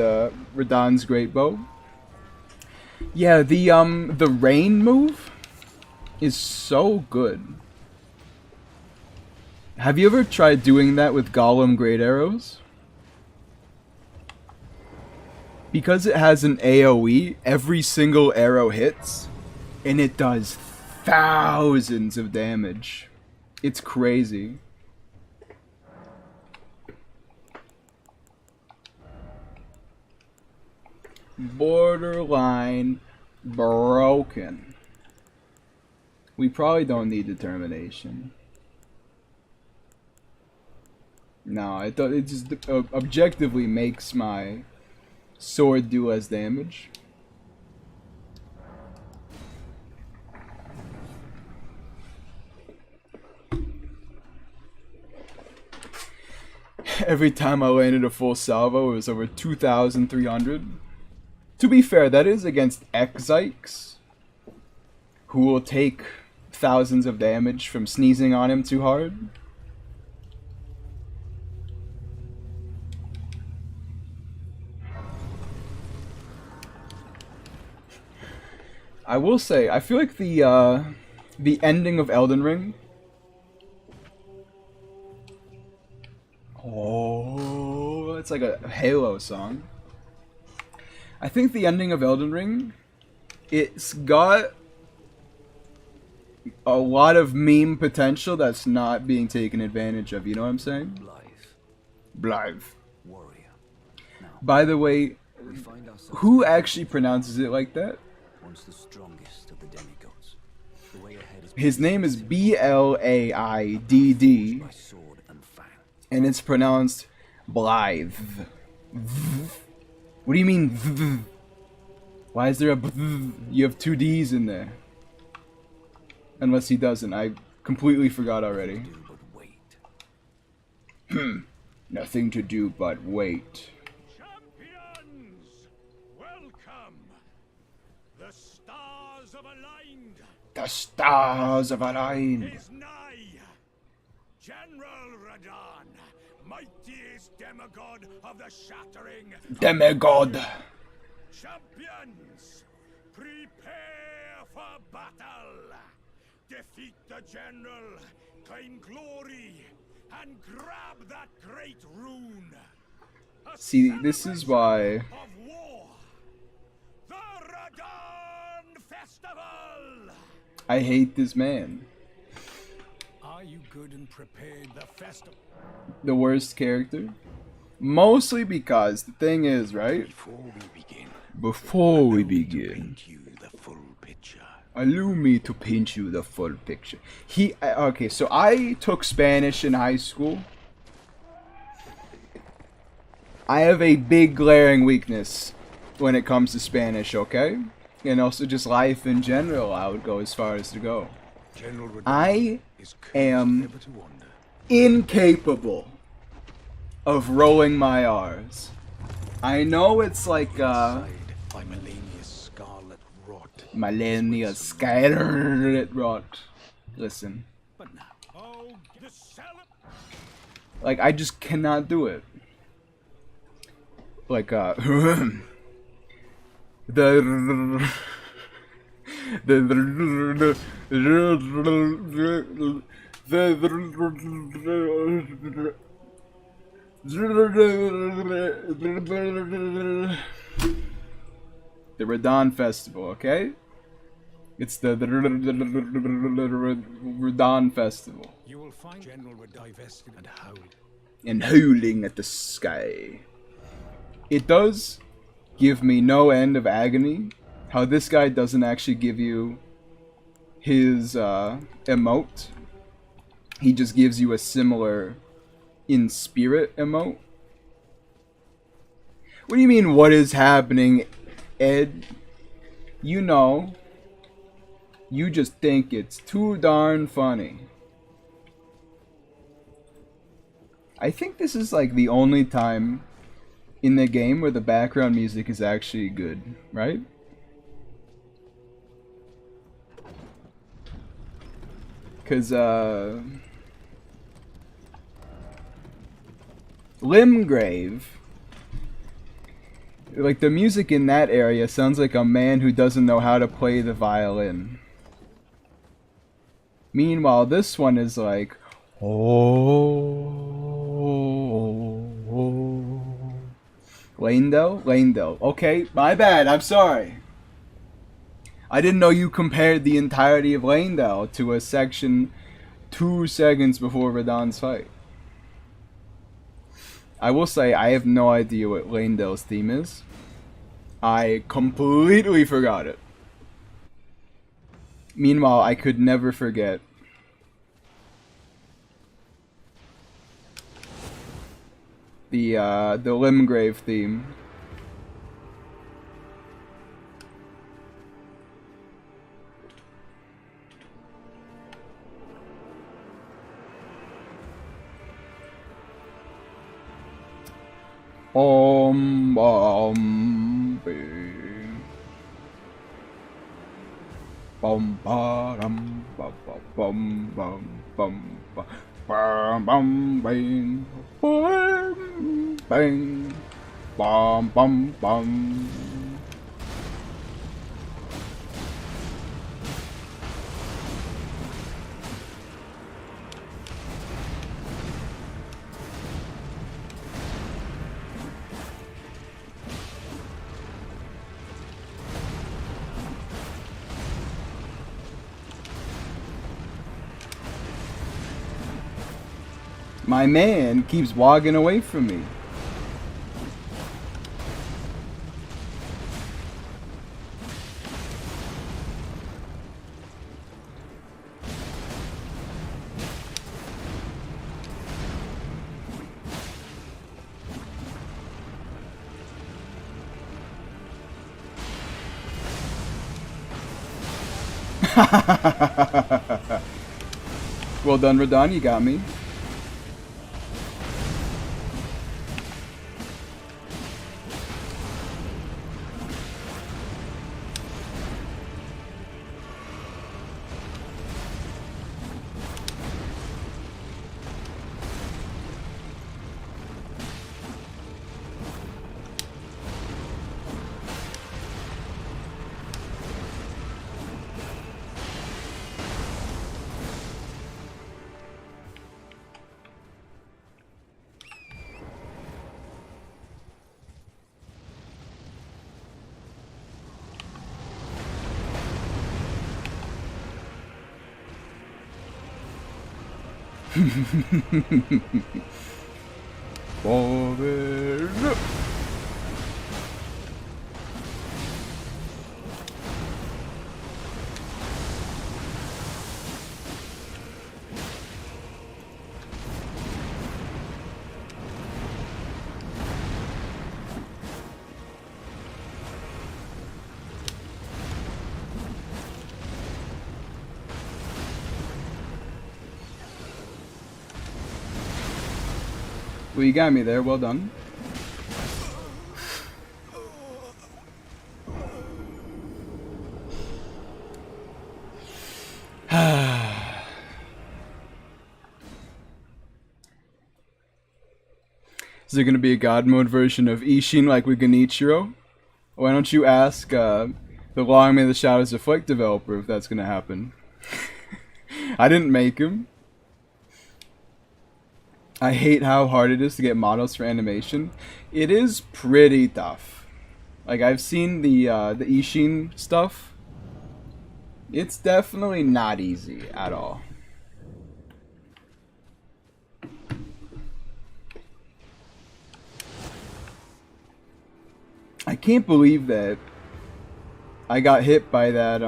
[SPEAKER 1] Radahn's Great Bow. Yeah, the rain move is so good. Have you ever tried doing that with Golem Great Arrows? Because it has an AoE, every single arrow hits, and it does thousands of damage. It's crazy. Borderline broken. We probably don't need determination. No, it just objectively makes my sword do less damage. Every time I landed a full salvo, it was over 2,300. To be fair, that is against Ekzykes, who will take thousands of damage from sneezing on him too hard. I will say, I feel like the ending of Elden Ring. Oh, it's like a Halo song. I think the ending of Elden Ring, it's got a lot of meme potential that's not being taken advantage of. You know what I'm saying? Blythe. Warrior. By the way, who actually pronounces it like that? The strongest of the demigods. The way ahead is his name is Blaidd, and it's pronounced Blythe. What do you mean? Why is there a? You have 2 D's in there. Unless he doesn't, I completely forgot already. Nothing to do but wait. The stars have aligned.
[SPEAKER 2] General Radahn, mightiest demigod of the shattering.
[SPEAKER 1] Demigod.
[SPEAKER 2] Champions, prepare for battle. Defeat the general, claim glory, and grab that great rune.
[SPEAKER 1] See, this is why.
[SPEAKER 2] Of war. The Radahn Festival.
[SPEAKER 1] I hate this man.
[SPEAKER 2] Are you good and prepared the festival?
[SPEAKER 1] The worst character? Mostly because the thing is, right? Before we begin, allow me to paint you the full picture. Okay, so I took Spanish in high school. I have a big glaring weakness when it comes to Spanish, okay? and also just life in general, I would go as far as to go.
[SPEAKER 2] General Radahn
[SPEAKER 1] I
[SPEAKER 2] is cursed
[SPEAKER 1] am
[SPEAKER 2] never to wander.
[SPEAKER 1] incapable of rolling my R's. I know it's like,
[SPEAKER 2] Inside by Millennia's scarlet rot.
[SPEAKER 1] Millennia Scarlet Rot. Listen.
[SPEAKER 2] But now, oh, the salad.
[SPEAKER 1] Like, I just cannot do it. Like, the Radahn Festival, okay? It's the Radahn Festival.
[SPEAKER 2] You will find General Radahn divested and howled.
[SPEAKER 1] And howling at the sky. It does give me no end of agony how this guy doesn't actually give you his emote. He just gives you a similar in spirit emote. What do you mean, what is happening, Ed? You know, you just think it's too darn funny. I think this is like the only time in the game where the background music is actually good, right? Cause Limgrave, like the music in that area sounds like a man who doesn't know how to play the violin. Meanwhile, this one is like, Lanedale? Lanedale. Okay, my bad, I'm sorry. I didn't know you compared the entirety of Lanedale to a section 2 seconds before Radahn's fight. I will say, I have no idea what Lanedale's theme is. I completely forgot it. Meanwhile, I could never forget the Limgrave theme. Bum bing. Bum ba dum ba ba bum bum bum ba bum bum bing bum bing bum bum bum. My man keeps walking away from me. Well done, Radahn, you got me. Forward. Well, you got me there. Well done. Is there going to be a God mode version of Ishin like with Genichiro? Why don't you ask the Long May the Shadows Afflict developer if that's going to happen? I didn't make him. I hate how hard it is to get models for animation. It is pretty tough. Like, I've seen the Ishin stuff. It's definitely not easy at all. I can't believe that I got hit by that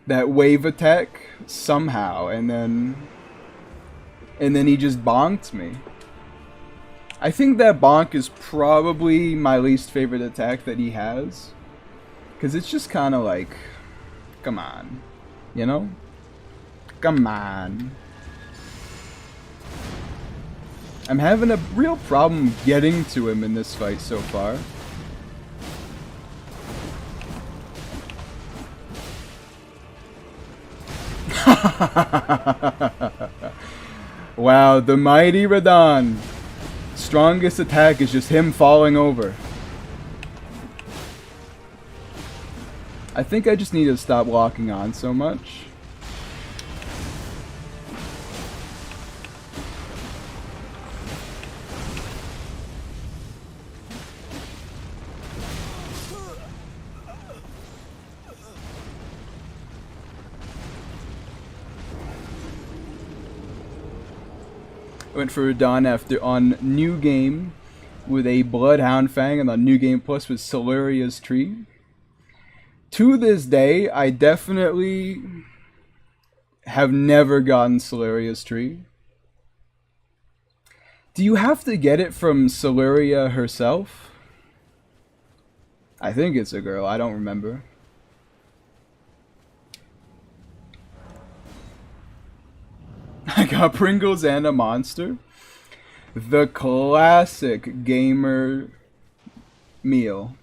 [SPEAKER 1] that wave attack somehow, and then he just bonked me. I think that bonk is probably my least favorite attack that he has, because it's just kind of like, come on, you know? Come on. I'm having a real problem getting to him in this fight so far. Wow, the mighty Radahn. Strongest attack is just him falling over. I think I just need to stop locking on so much. Went for Radahn after on New Game with a Bloodhound Fang, and on New Game Plus with Solaria's Tree. To this day, I definitely have never gotten Solaria's Tree. Do you have to get it from Solaria herself? I think it's a girl, I don't remember. I got Pringles and a monster. The classic gamer meal.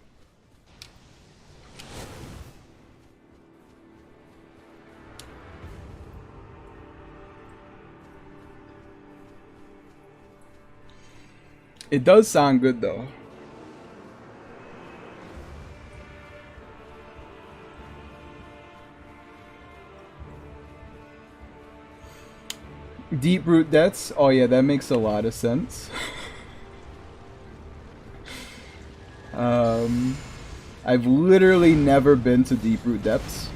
[SPEAKER 1] It does sound good though. Deep root debts? Oh yeah, that makes a lot of sense. I've literally never been to deep root depths.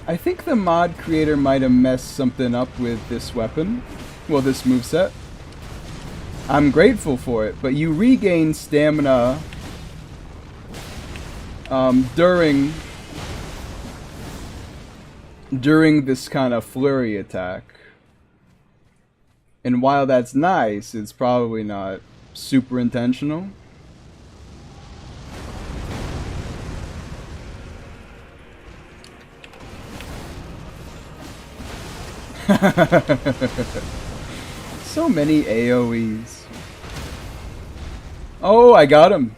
[SPEAKER 1] I think the mod creator might have messed something up with this weapon. Well, this moveset. I'm grateful for it, but you regain stamina during this kind of flurry attack. And while that's nice, it's probably not super intentional. So many AoEs. Oh, I got him.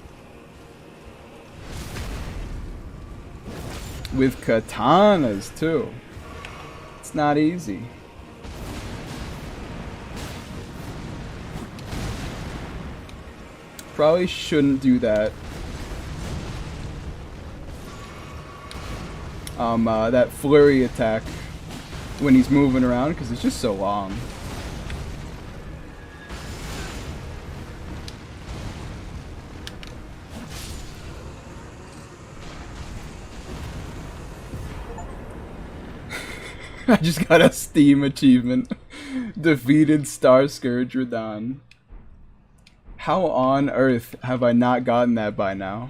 [SPEAKER 1] With katanas too. It's not easy. Probably shouldn't do that. That flurry attack when he's moving around, because it's just so long. I just got a Steam achievement. Defeated Starscourge Radahn. How on earth have I not gotten that by now?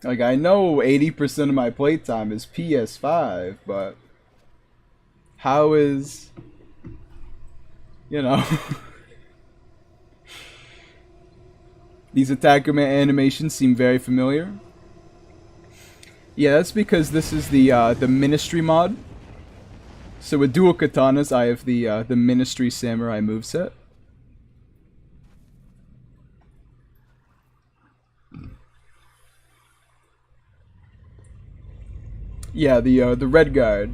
[SPEAKER 1] Like, I know 80% of my playtime is PS5, but how is, you know, these attacker animations seem very familiar. Yeah, that's because this is the Ministry mod. So with dual katanas, I have the Ministry Samurai moveset. Yeah, the red guard.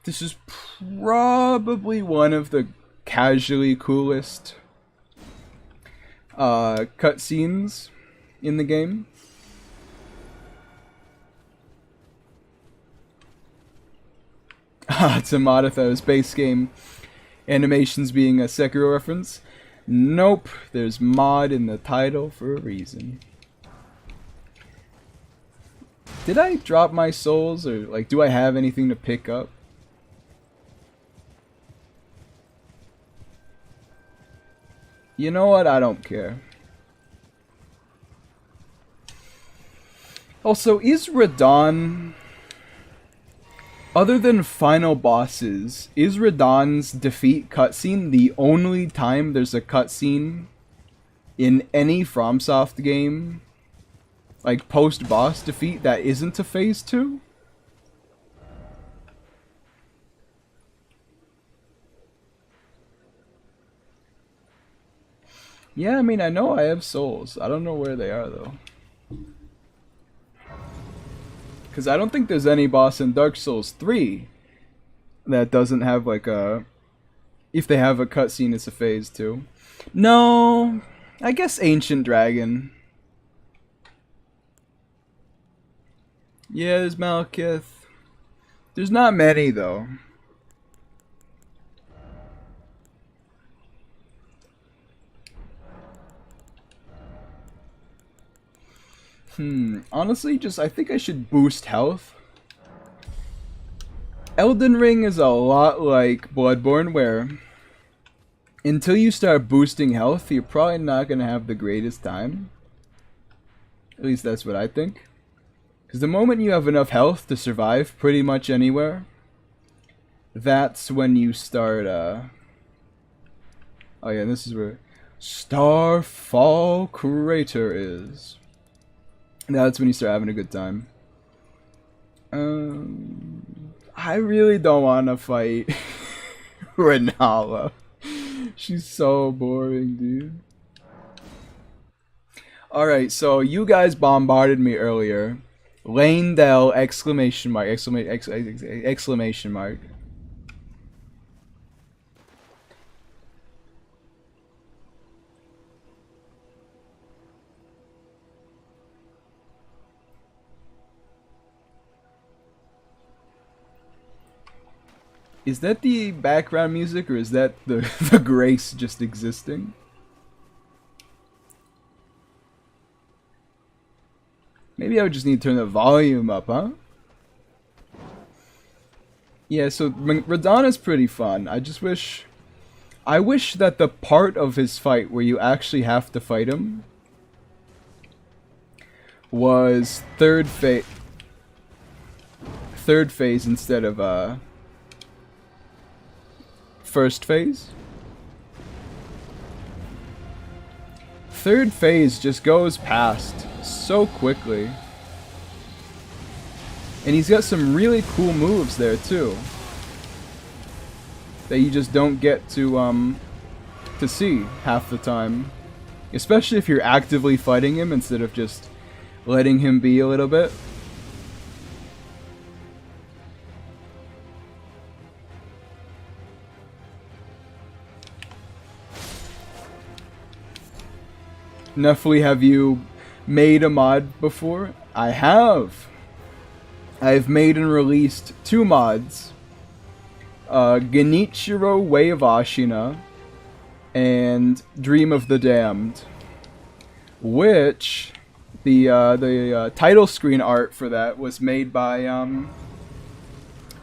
[SPEAKER 1] This is probably one of the casually coolest cutscenes in the game. To Modathos base game animations being a Sekiro reference. Nope, there's mod in the title for a reason. Did I drop my souls, or like, do I have anything to pick up? You know what? I don't care. Also, is Radahn, other than final bosses, is Radahn's defeat cutscene the only time there's a cutscene in any FromSoft game, like post-boss defeat, that isn't a Phase 2? Yeah, I mean, I know I have souls. I don't know where they are, though. Because I don't think there's any boss in Dark Souls 3 that doesn't have, like, a... If they have a cutscene, it's a Phase 2. No, I guess Ancient Dragon. Yeah, there's Malekith. There's not many, though. Honestly, I think I should boost health. Elden Ring is a lot like Bloodborne, where until you start boosting health, you're probably not going to have the greatest time. At least that's what I think. Because the moment you have enough health to survive pretty much anywhere, that's when you start, Oh yeah, this is where Starfall Crater is. That's when you start having a good time. I really don't want to fight Renala. She's so boring, dude. Alright, so you guys bombarded me earlier. Lane-Del, exclamation mark, exclamation mark. Is that the background music, or is that the grace just existing? Maybe I would just need to turn the volume up, huh? Yeah, so Radahn is pretty fun. I wish that the part of his fight where you actually have to fight him was third phase instead of first phase. Third phase just goes past so quickly. And he's got some really cool moves there too, that you just don't get to see half the time. Especially if you're actively fighting him instead of just letting him be a little bit. Nephilim, have you made a mod before? I have. I've made and released 2 mods. Genichiro Way of Ashina and Dream of the Damned. Which The title screen art for that was made by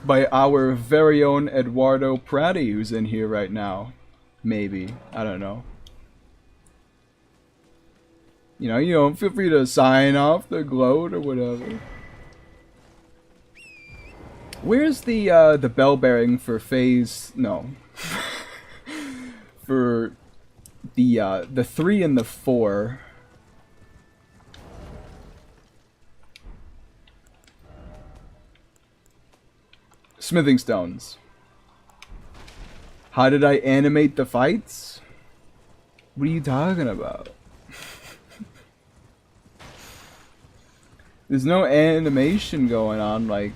[SPEAKER 1] our very own Eduardo Prati, who's in here right now. Maybe, I don't know. You know, feel free to sign off the gloat or whatever. Where's the bell bearing for phase? No, for the 3 and the 4. Smithing stones. How did I animate the fights? What are you talking about? There's no animation going on, like,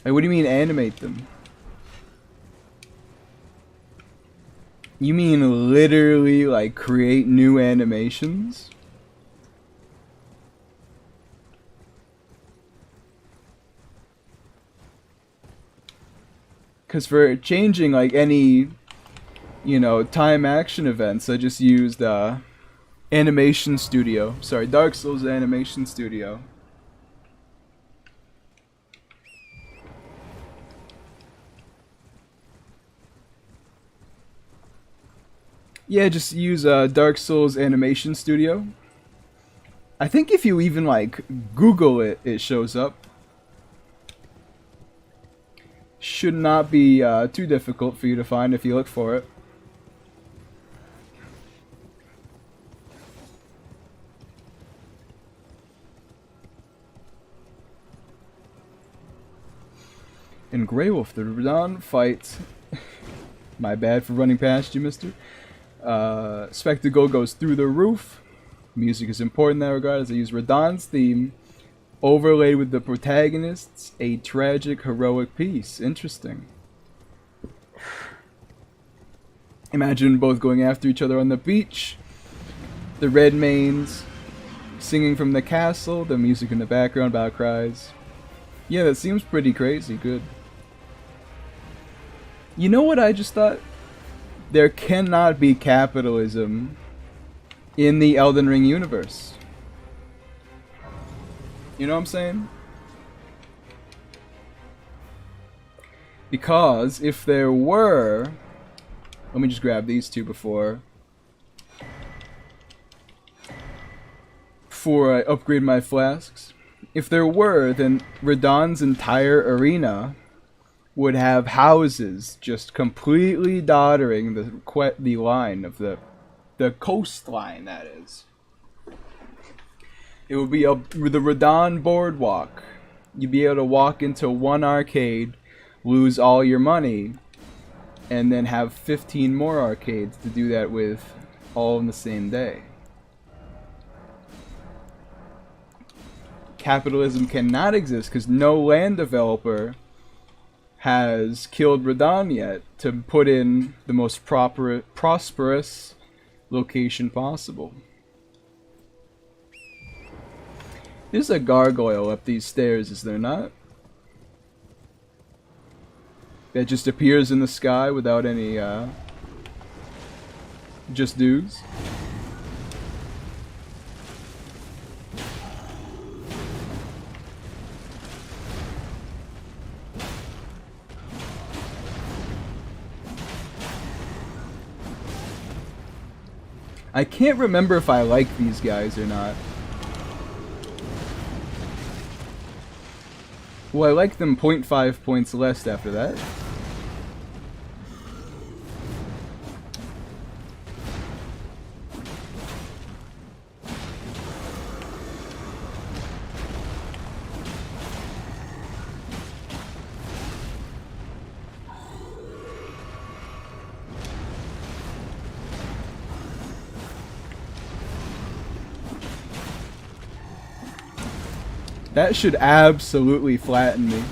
[SPEAKER 1] what do you mean animate them? You mean literally, like, create new animations? Because for changing, like, any, you know, time action events, I just used, Animation Studio. Sorry, Darksouls Animation Studio. Yeah, just use Dark Souls Animation Studio. I think if you even like Google it, it shows up. Should not be too difficult for you to find if you look for it. In Grey Wolf, the Radahn fight. My bad for running past you, mister. Spectacle goes through the roof. Music is important in that regard as they use Radahn's theme overlaid with the protagonists, a tragic, heroic piece. Interesting. Imagine both going after each other on the beach. The red mains singing from the castle, the music in the background, battle cries. Yeah, that seems pretty crazy. Good. You know what I just thought? There cannot be capitalism in the Elden Ring universe. You know what I'm saying? Because if there were... Let me just grab these two before I upgrade my flasks. If there were, then Radahn's entire arena would have houses just completely dottering the line of the coastline, that is. It would be the Radahn boardwalk. You'd be able to walk into one arcade, lose all your money, and then have 15 more arcades to do that with all in the same day. Capitalism cannot exist because no land developer has killed Radahn yet to put in the most prosperous location possible. There's a gargoyle up these stairs, is there not? That just appears in the sky without any just dues. I can't remember if I like these guys or not. Well, I like them 0.5 points less after that. That should absolutely flatten me.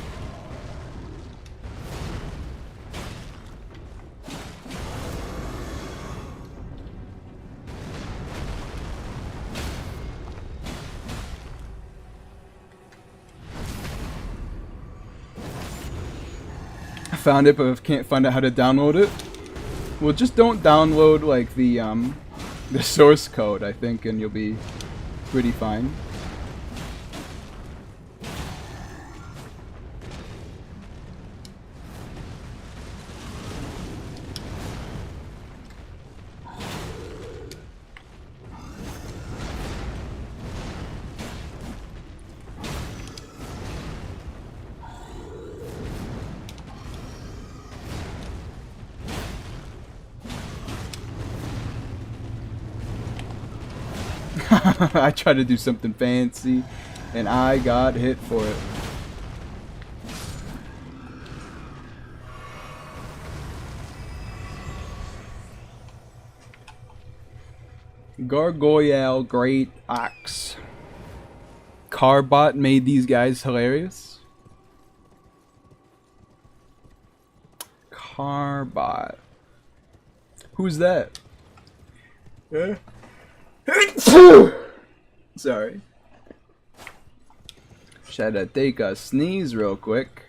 [SPEAKER 1] I found it, but I can't find out how to download it. Well, just don't download like the the source code, I think, and you'll be pretty fine. I tried to do something fancy, and I got hit for it. Gargoyle Great Axe. Carbot made these guys hilarious. Carbot. Who's that? Yeah. Sorry. Should I take a sneeze real quick?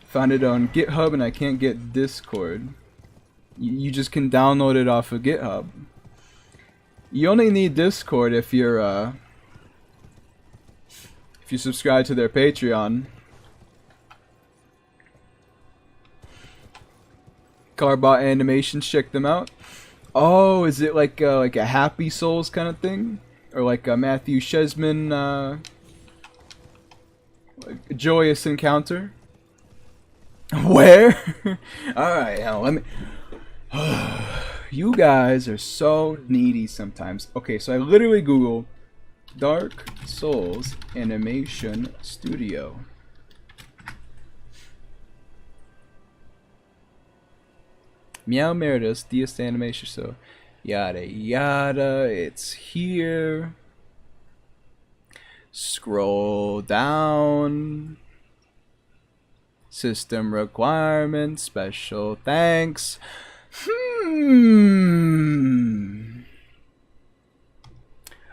[SPEAKER 1] Found it on GitHub and I can't get Discord. You just can download it off of GitHub. You only need Discord if you subscribe to their Patreon. Carbot Animations, check them out. Oh, is it like a Happy Souls kind of thing, or like a Matthew Chesman like Joyous Encounter? Where? All right, let me. You guys are so needy sometimes. Okay, so I literally Google Dark Souls Animation Studio. Meow Meritus, DS Animation, so yada yada, it's here. Scroll down. System requirements, special thanks.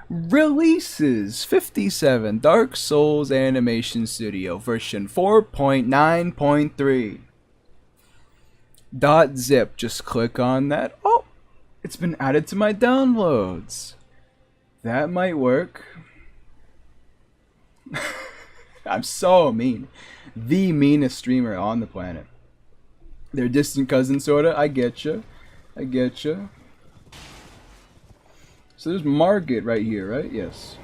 [SPEAKER 1] Releases 57 Dark Souls Animation Studio version 4.9.3. .zip, just click on that. Oh, it's been added to my downloads. That might work. I'm so mean. The meanest streamer on the planet. They're distant cousins, sorta. I getcha. I getcha. So there's Margit right here, right? Yes.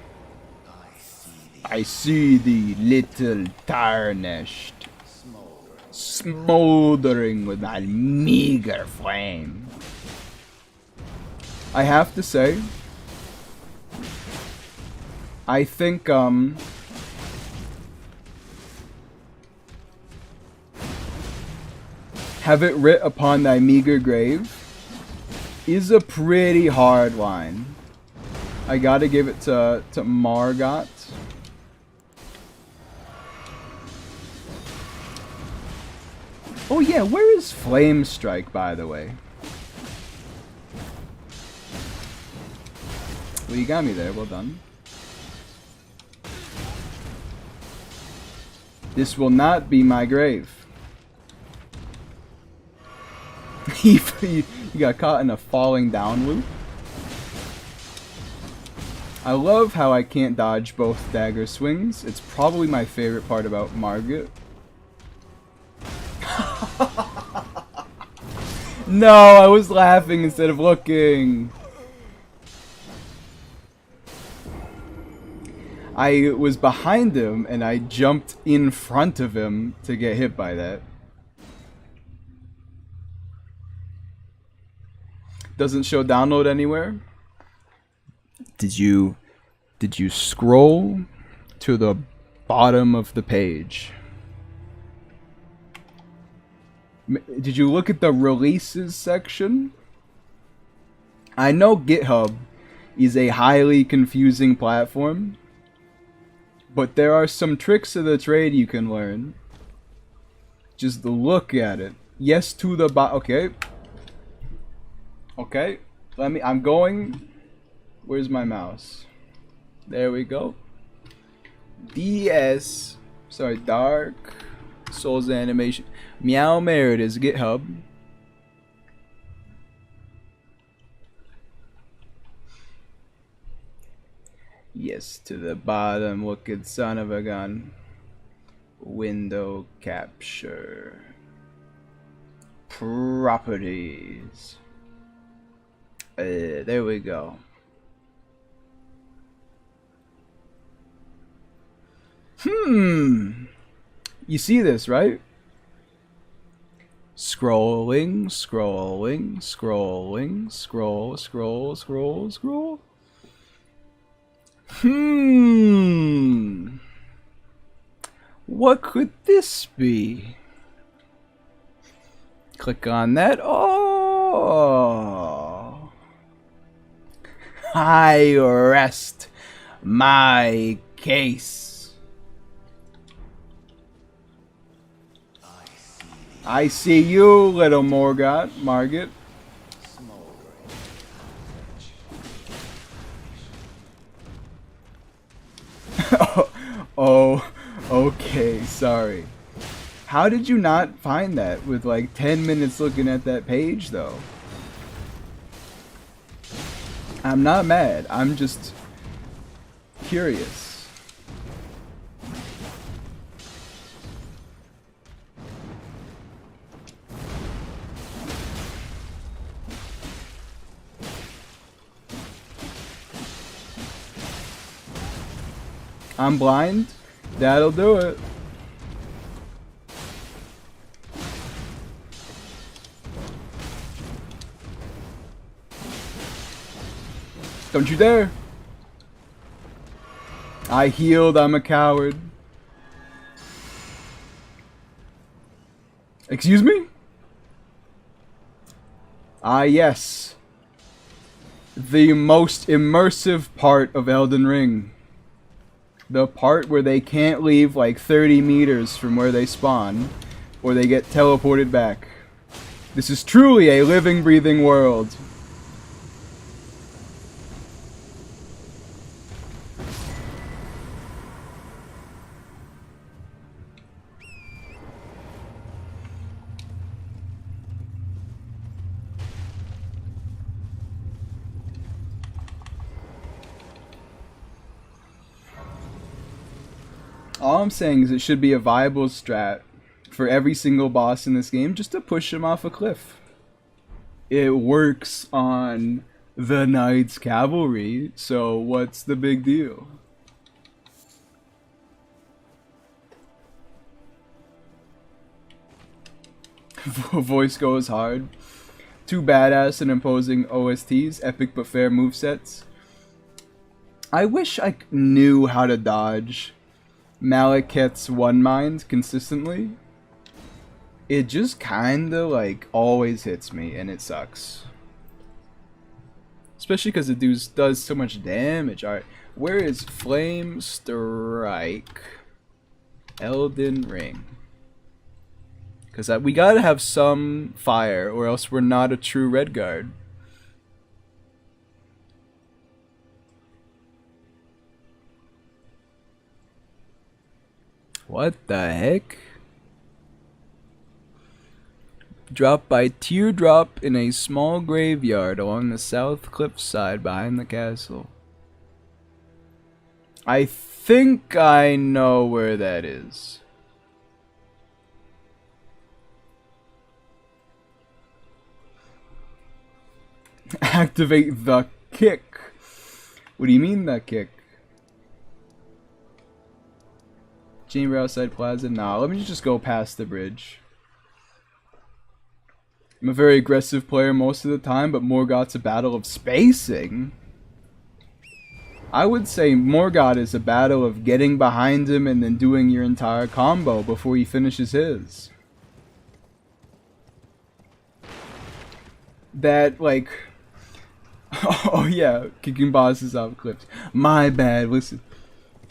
[SPEAKER 1] I see the little tarnished. Smoldering with my meager flame. I have to say, I think have it writ upon thy meager grave is a pretty hard line. I gotta give it to Margit. Oh yeah, where is Flame Strike, by the way? Well, you got me there, well done. This will not be my grave. You got caught in a falling down loop. I love how I can't dodge both dagger swings. It's probably my favorite part about Margit. No, I was laughing instead of looking. I was behind him and I jumped in front of him to get hit by that. Doesn't show download anywhere. Did you scroll to the bottom of the page? Did you look at the releases section? I know GitHub is a highly confusing platform, but there are some tricks of the trade you can learn. Just look at it. Yes to the okay. Okay. I'm going. Where's my mouse? There we go. Dark Souls Animation. Meow Merit is GitHub. Yes, to the bottom, wicked son of a gun. Window capture. Properties. There we go. You see this, right? Scrolling, scrolling, scrolling, scroll, scroll, scroll, scroll. What could this be? Click on that. Oh. I rest my case. I see you, little Margit. Oh, okay, sorry. How did you not find that with like 10 minutes looking at that page, though? I'm not mad, I'm just curious. I'm blind. That'll do it. Don't you dare. I healed. I'm a coward. Excuse me? Ah, yes. The most immersive part of Elden Ring. The part where they can't leave like 30 meters from where they spawn, or they get teleported back. This is truly a living, breathing world. All I'm saying is it should be a viable strat for every single boss in this game just to push him off a cliff. It works on the Knight's Cavalry, so what's the big deal? Voice goes hard. Two badass and imposing OSTs, epic but fair movesets. I wish I knew how to dodge Malekith's one mind consistently. It just kinda like always hits me and it sucks. Especially because the dude does so much damage. Alright, where is Flame Strike? Elden Ring. Because we gotta have some fire or else we're not a true Redguard. What the heck? Drop by teardrop in a small graveyard along the south cliffside behind the castle. I think I know where that is. Activate the kick. What do you mean the kick? Chamber outside plaza? Nah, let me just go past the bridge. I'm a very aggressive player most of the time, but Morgoth's a battle of spacing. I would say Morgoth is a battle of getting behind him and then doing your entire combo before he finishes his. That, like... oh yeah, kicking bosses off cliffs. My bad, listen.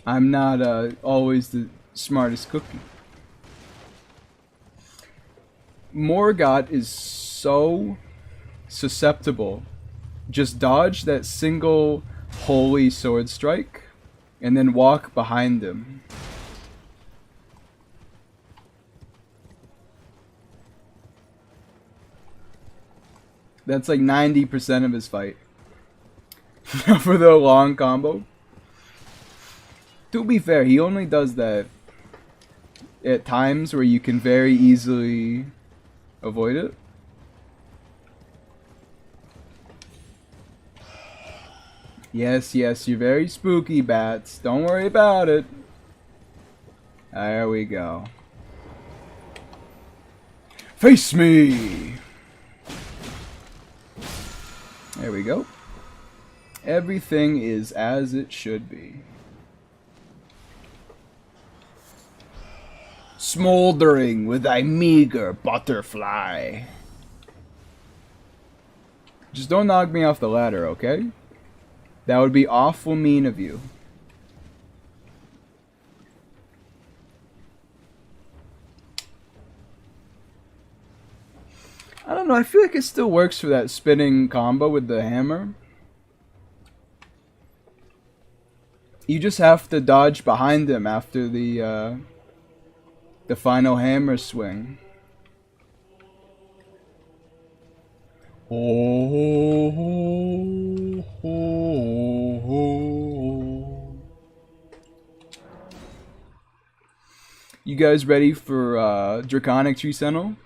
[SPEAKER 1] I'm not always the smartest cookie. Morgoth is so susceptible. Just dodge that single holy sword strike and then walk behind him. That's like 90% of his fight. For the long combo. To be fair, he only does that at times where you can very easily avoid it. Yes, yes, you're very spooky, bats. Don't worry about it. There we go. Face me! There we go. Everything is as it should be. Smoldering with thy meager butterfly. Just don't knock me off the ladder, okay? That would be awful mean of you. I don't know, I feel like it still works for that spinning combo with the hammer. You just have to dodge behind him after the final hammer swing. Oh, oh, oh. You guys ready for Draconic Sentinel?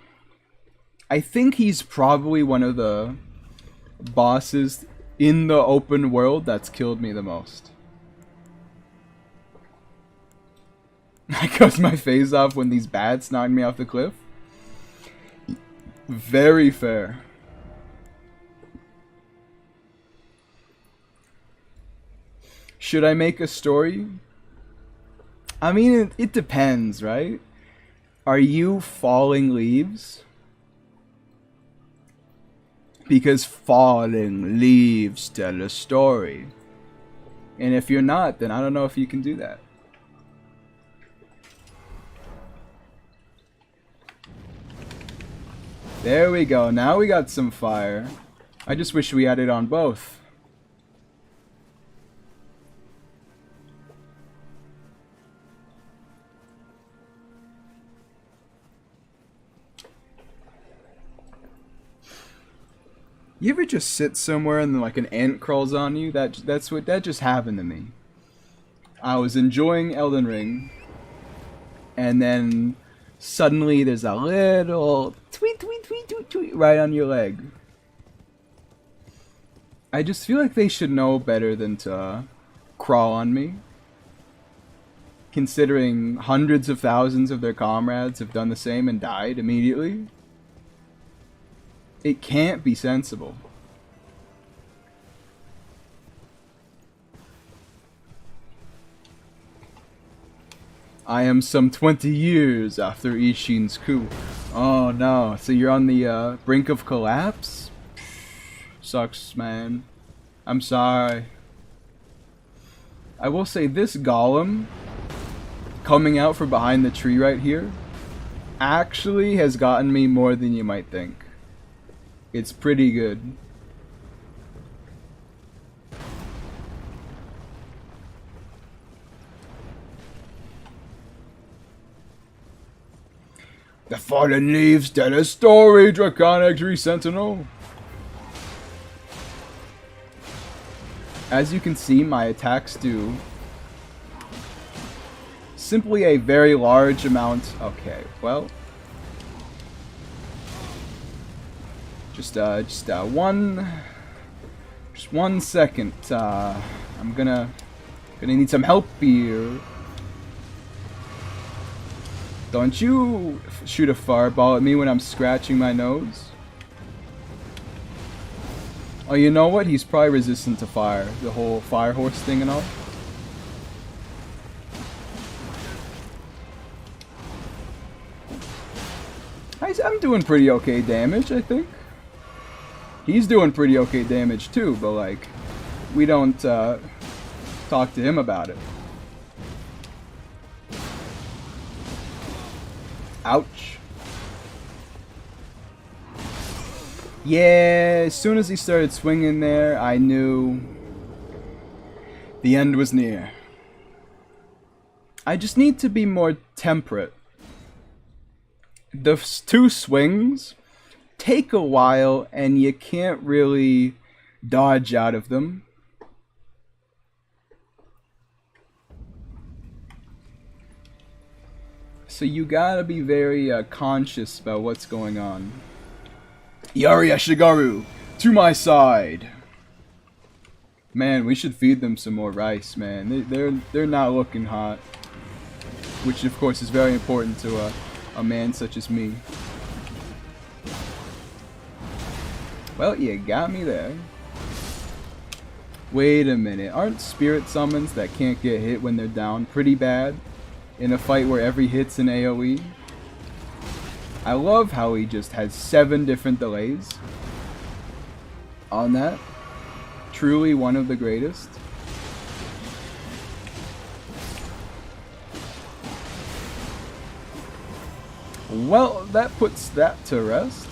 [SPEAKER 1] I think he's probably one of the bosses in the open world that's killed me the most. I cut my face off when these bats knocked me off the cliff. Very fair. Should I make a story? I mean, it depends, right? Are you falling leaves? Because falling leaves tell a story. And if you're not, then I don't know if you can do that. There we go. Now we got some fire. I just wish we had it on both. You ever just sit somewhere and then like an ant crawls on you? That just happened to me. I was enjoying Elden Ring, and then suddenly there's a little tweet tweet tweet tweet tweet right on your leg. I just feel like they should know better than to crawl on me, considering hundreds of thousands of their comrades have done the same and died immediately. It can't be sensible. I am some 20 years after Ishin's coup. Oh no, so you're on the brink of collapse? Sucks, man. I'm sorry. I will say this golem coming out from behind the tree right here actually has gotten me more than you might think. It's pretty good. The fallen leaves tell a story, Draconic Sentinel. As you can see, my attacks do simply a very large amount. Okay, well, just one second. I'm gonna need some help here. Don't you shoot a fireball at me when I'm scratching my nose. Oh, you know what? He's probably resistant to fire. The whole fire horse thing and all. I'm doing pretty okay damage, I think. He's doing pretty okay damage too, but like, we don't talk to him about it. Ouch. Yeah, as soon as he started swinging there, I knew the end was near. I just need to be more temperate. The two swings take a while and you can't really dodge out of them. So you gotta be very conscious about what's going on. Yari Ashigaru, to my side. Man, we should feed them some more rice, man. They're not looking hot, which of course is very important to a man such as me. Well, you got me there. Wait a minute, aren't spirit summons that can't get hit when they're down pretty bad in a fight where every hit's an AoE? I love how he just has 7 different delays on that. Truly one of the greatest. Well, that puts that to rest.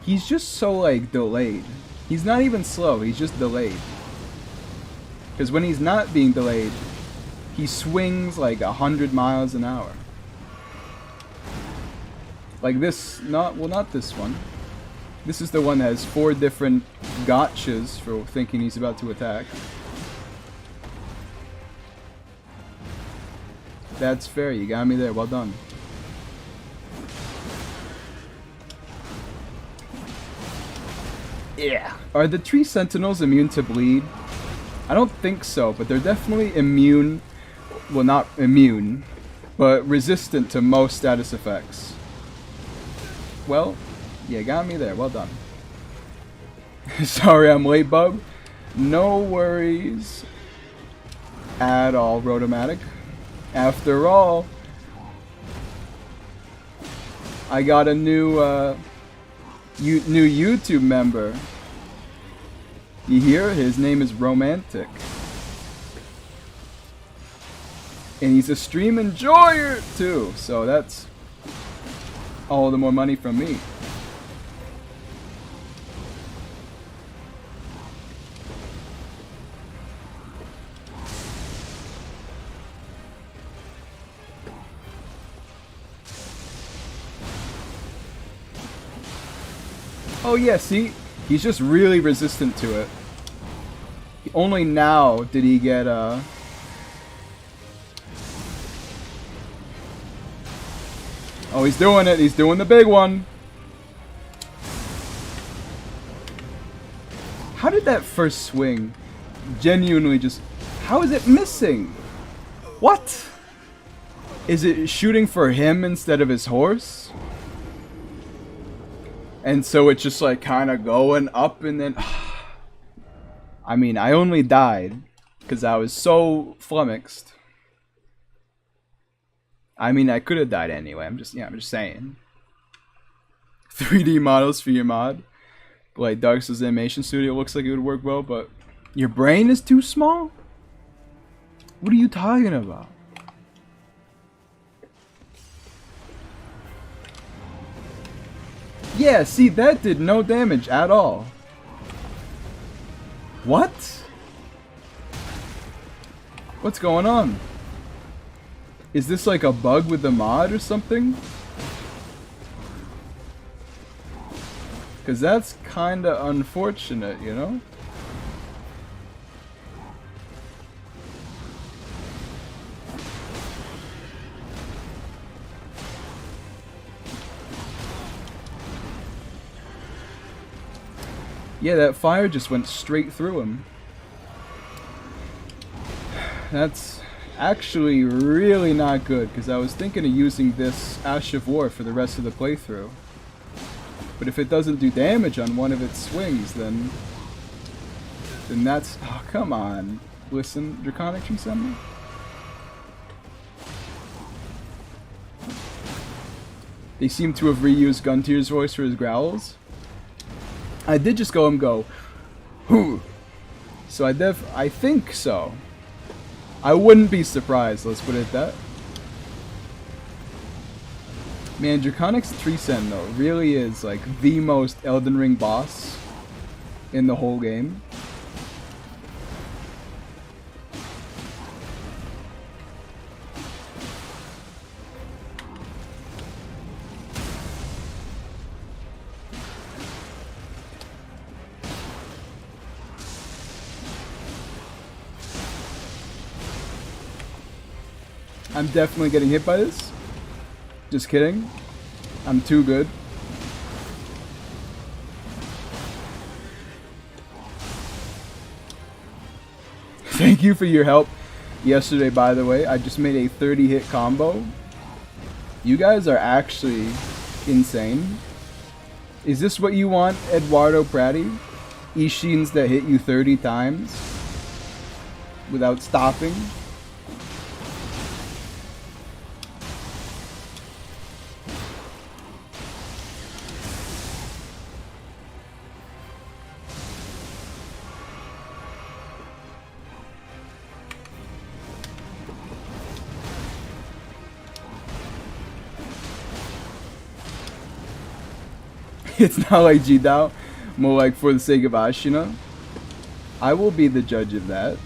[SPEAKER 1] He's just so, like, delayed. He's not even slow, he's just delayed. Because when he's not being delayed, he swings like 100 miles an hour. Like this, not this one. This is the one that has 4 different gotchas for thinking he's about to attack. That's fair, you got me there, well done. Yeah. Are the tree sentinels immune to bleed? I don't think so, but they're definitely immune. Well, not immune, but resistant to most status effects. Well, you got me there. Well done. Sorry I'm late, bub. No worries at all, Rotomatic. After all, I got a new new YouTube member. You hear? His name is Romantic. And he's a stream enjoyer too, so that's all the more money from me. Oh yeah, see? He's just really resistant to it. Only now did he get Oh, he's doing it. He's doing the big one. How did that first swing genuinely just... How is it missing? What? Is it shooting for him instead of his horse? And so it's just like kind of going up and then... I mean, I only died because I was so flummoxed. I mean, I could have died anyway. I'm just saying. 3D models for your mod. Like Darksouls Animation Studio looks like it would work well, but your brain is too small? What are you talking about? Yeah, see, that did no damage at all. What? What's going on? Is this like a bug with the mod or something? Because that's kinda unfortunate, you know? Yeah, that fire just went straight through him. That's actually really not good, because I was thinking of using this Ash of War for the rest of the playthrough. But if it doesn't do damage on one of its swings, then that's... Oh, come on. Listen, Draconic Tree Summoner? They seem to have reused Guntier's voice for his growls. I did just go, "Hoo!" So I think so. I wouldn't be surprised, let's put it that. Man, Draconic's Tree Sentinel really is like the most Elden Ring boss in the whole game. I'm definitely getting hit by this. Just kidding. I'm too good. Thank you for your help yesterday, by the way. I just made a 30-hit combo. You guys are actually insane. Is this what you want, Eduardo Prati? Ishins that hit you 30 times without stopping? It's not like Jidao, more like for the sake of Ashina. I will be the judge of that.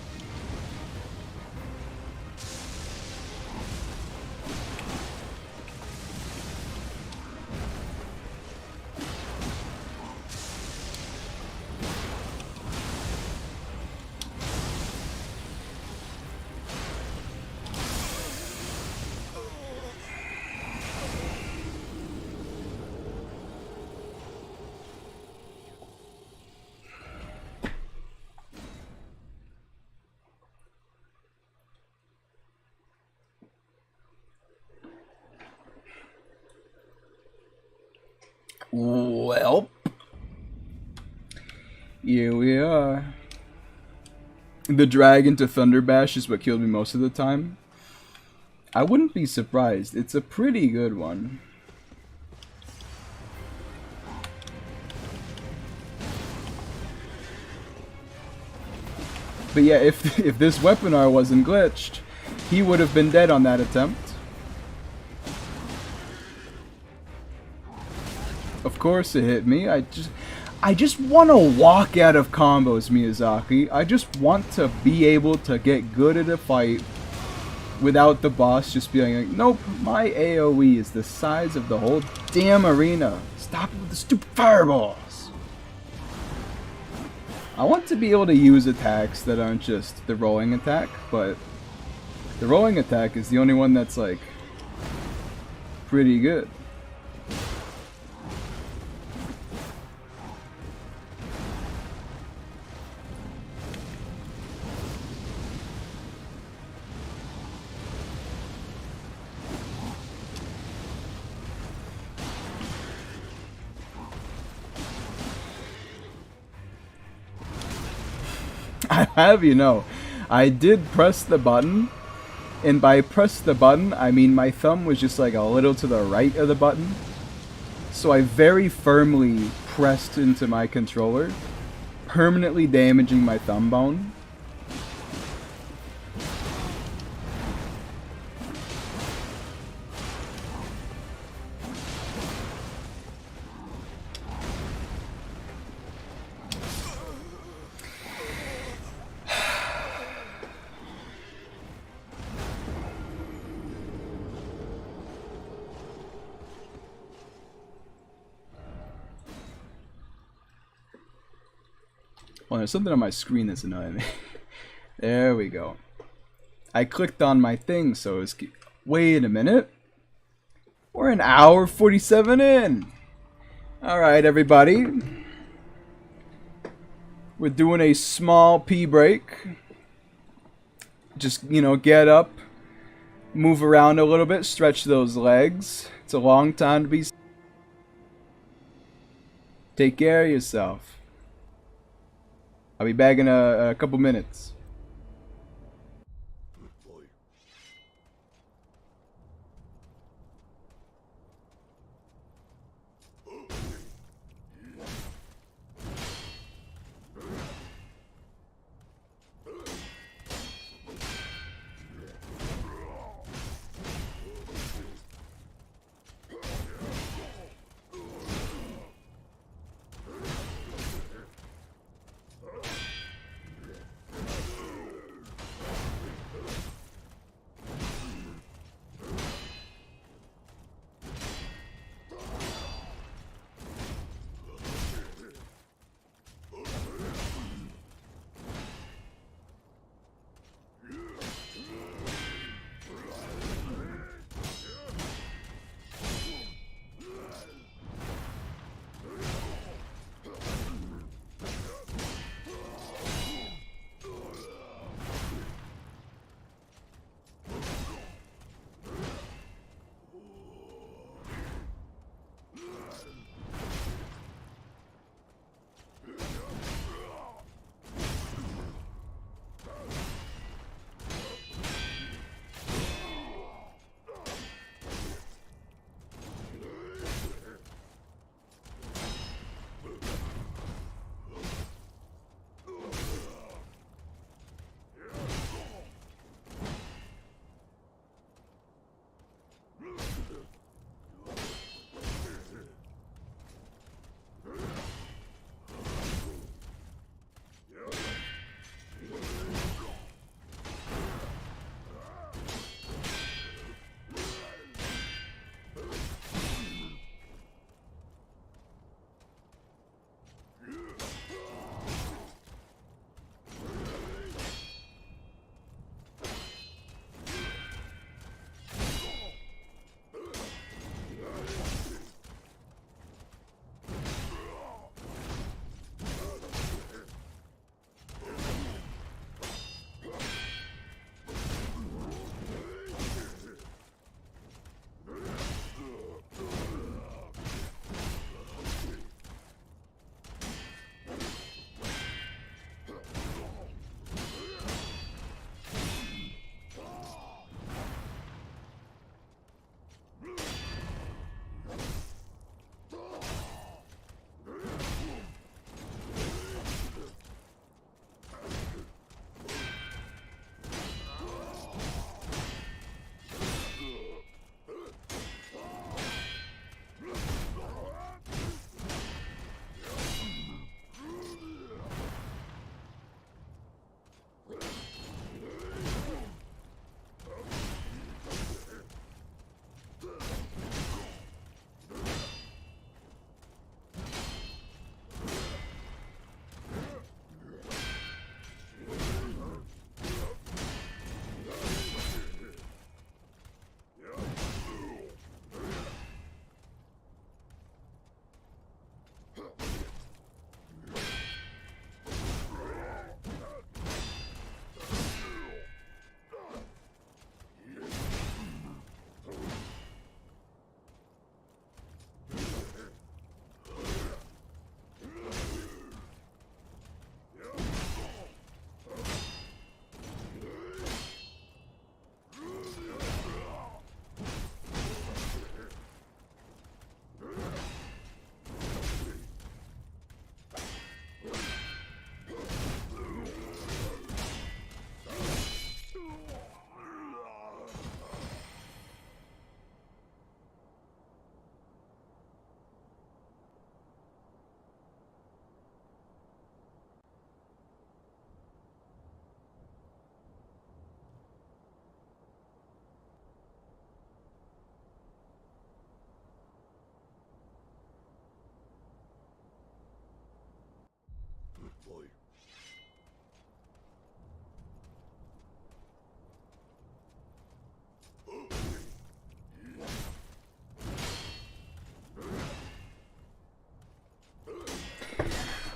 [SPEAKER 1] Well, here we are. The dragon to Thunder Bash is what killed me most of the time. I wouldn't be surprised. It's a pretty good one. But yeah, if this weaponar wasn't glitched, he would have been dead on that attempt. Of course it hit me. I just want to walk out of combos, Miyazaki. I just want to be able to get good at a fight without the boss just being like, nope, my AoE is the size of the whole damn arena. Stop it with the stupid fireballs. I want to be able to use attacks that aren't just the rolling attack, but the rolling attack is the only one that's like pretty good. I have, you know, I did press the button, and by press the button, I mean my thumb was just like a little to the right of the button. So I very firmly pressed into my controller, permanently damaging my thumb bone. Well, there's something on my screen that's annoying me. There we go. I clicked on my thing, so it's... Wait a minute. We're an hour 47 in. Alright, everybody. We're doing a small pee break. Just, you know, get up, move around a little bit, stretch those legs. It's a long time to be... Take care of yourself. I'll be back in a couple minutes.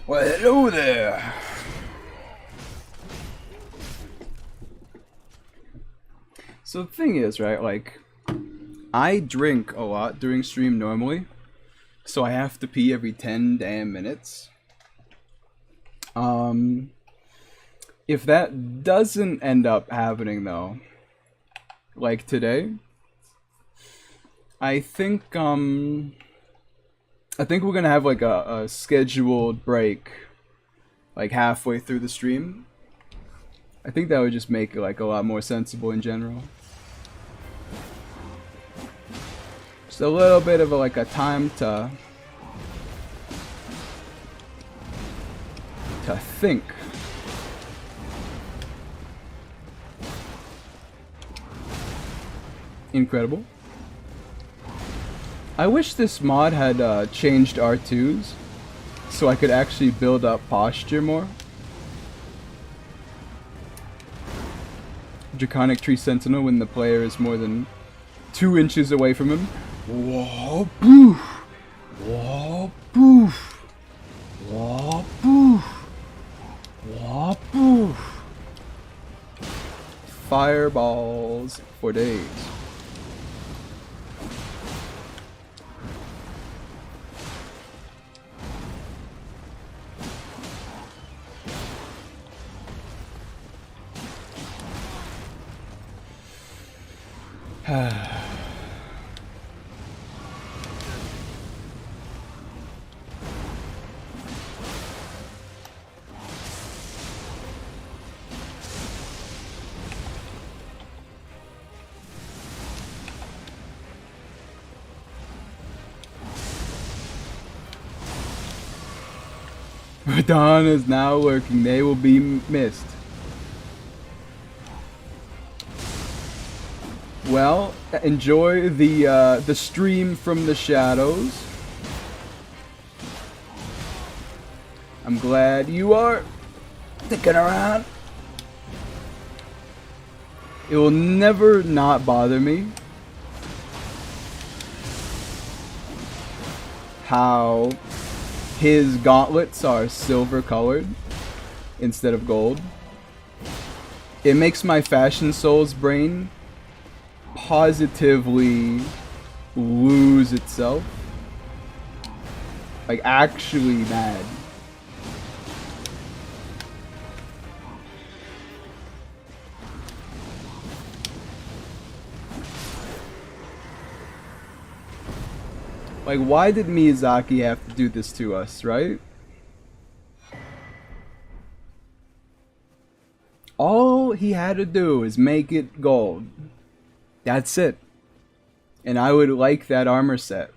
[SPEAKER 1] Well, hello there. So the thing is, right, like, I drink a lot during stream normally, so I have to pee every 10 damn minutes. If that doesn't end up happening though, like today, I think we're gonna have like a scheduled break, like halfway through the stream. I think that would just make it like a lot more sensible in general. Just a little bit of like a time to think. Incredible. I wish this mod had changed R2s so I could actually build up posture more. Draconic Tree Sentinel when the player is more than 2 inches away from him. Whoa, poof! Whoa, poof! Whoa, poof! Whoa, poof! Fireballs for days. Radahn is now lurking. They will be missed. Well, enjoy the stream from the shadows. I'm glad you are sticking around. It will never not bother me how his gauntlets are silver colored instead of gold. It makes my Fashion Souls brain positively lose itself. Like, actually mad. Like, why did Miyazaki have to do this to us, right? All he had to do is make it gold. That's it. And I would like that armor set.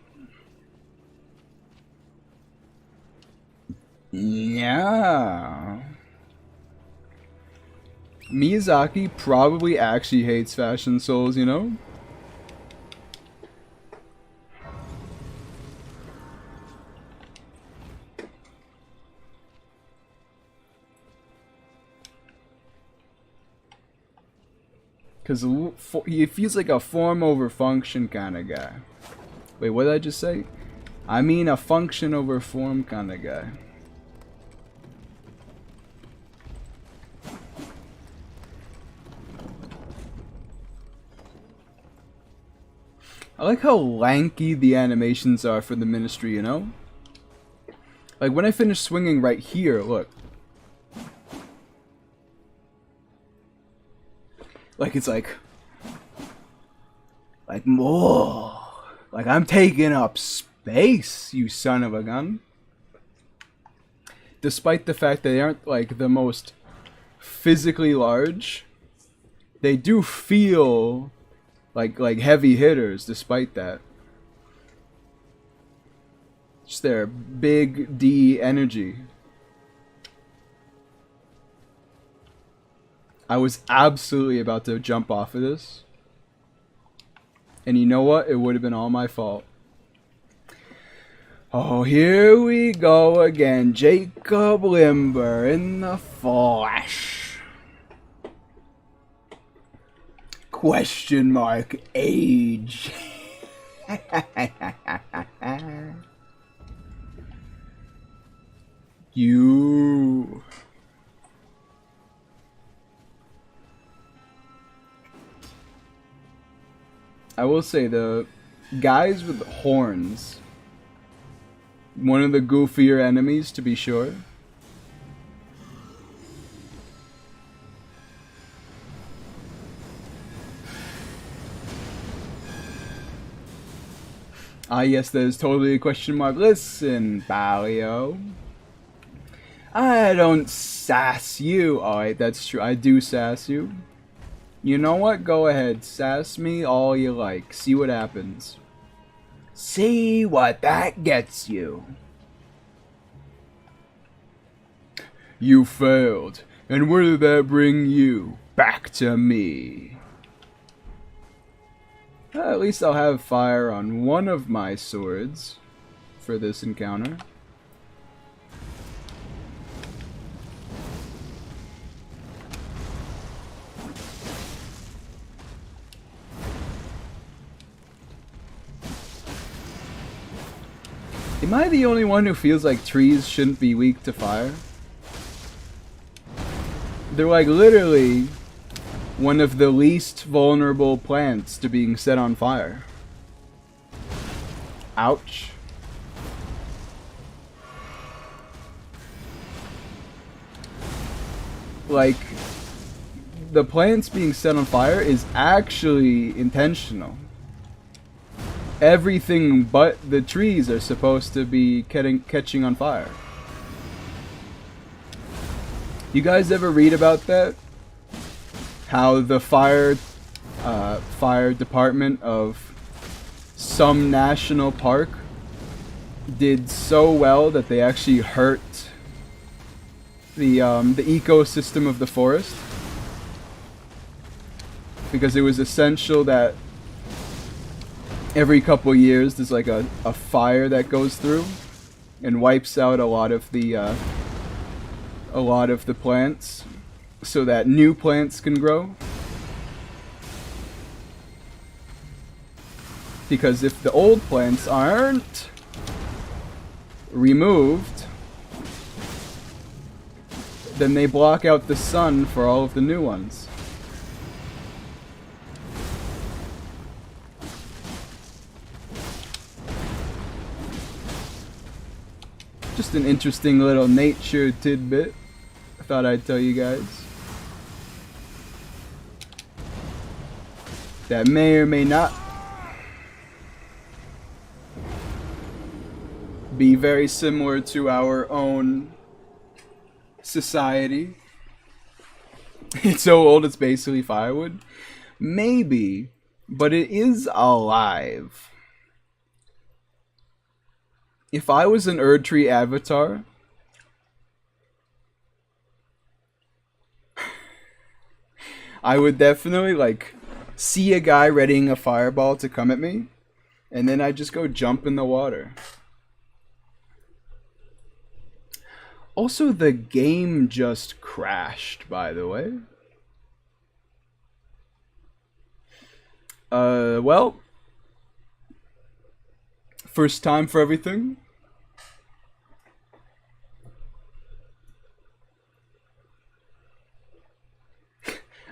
[SPEAKER 1] Yeah. Miyazaki probably actually hates Fashion Souls, you know? Because he feels like a form over function kind of guy. Wait, what did I just say? I mean a function over form kind of guy. I like how lanky the animations are for the Ministry, you know? Like when I finish swinging right here, look. Like it's like more. Like I'm taking up space, you son of a gun. Despite the fact that they aren't like the most physically large, they do feel like heavy hitters despite that. Just their big D energy. I was absolutely about to jump off of this. And you know what? It would have been all my fault. Oh, here we go again. Jacob Limber in the flesh. Question mark age. You. I will say the guys with horns, one of the goofier enemies to be sure. Ah, yes, that is totally a question mark. Listen, Balio. I don't sass you. Alright, that's true. I do sass you. You know what? Go ahead. Sass me all you like. See what happens. See what that gets you. You failed. And where did that bring you? Back to me. At least I'll have fire on one of my swords for this encounter. Am I the only one who feels like trees shouldn't be weak to fire? They're like literally one of the least vulnerable plants to being set on fire. Ouch. Like, the plants being set on fire is actually intentional. Everything but the trees are supposed to be catching on fire. You guys ever read about that? How the fire department of some national park did so well that they actually hurt the ecosystem of the forest, because it was essential that every couple years there's like a fire that goes through and wipes out a lot of the plants, so that new plants can grow. Because if the old plants aren't removed, then they block out the sun for all of the new ones. Just an interesting little nature tidbit I thought I'd tell you guys. That may or may not be very similar to our own society. It's so old it's basically firewood. Maybe, but it is alive. If I was an Erdtree avatar, I would definitely like see a guy readying a fireball to come at me, and then I'd just go jump in the water. Also, the game just crashed, by the way. Well, first time for everything.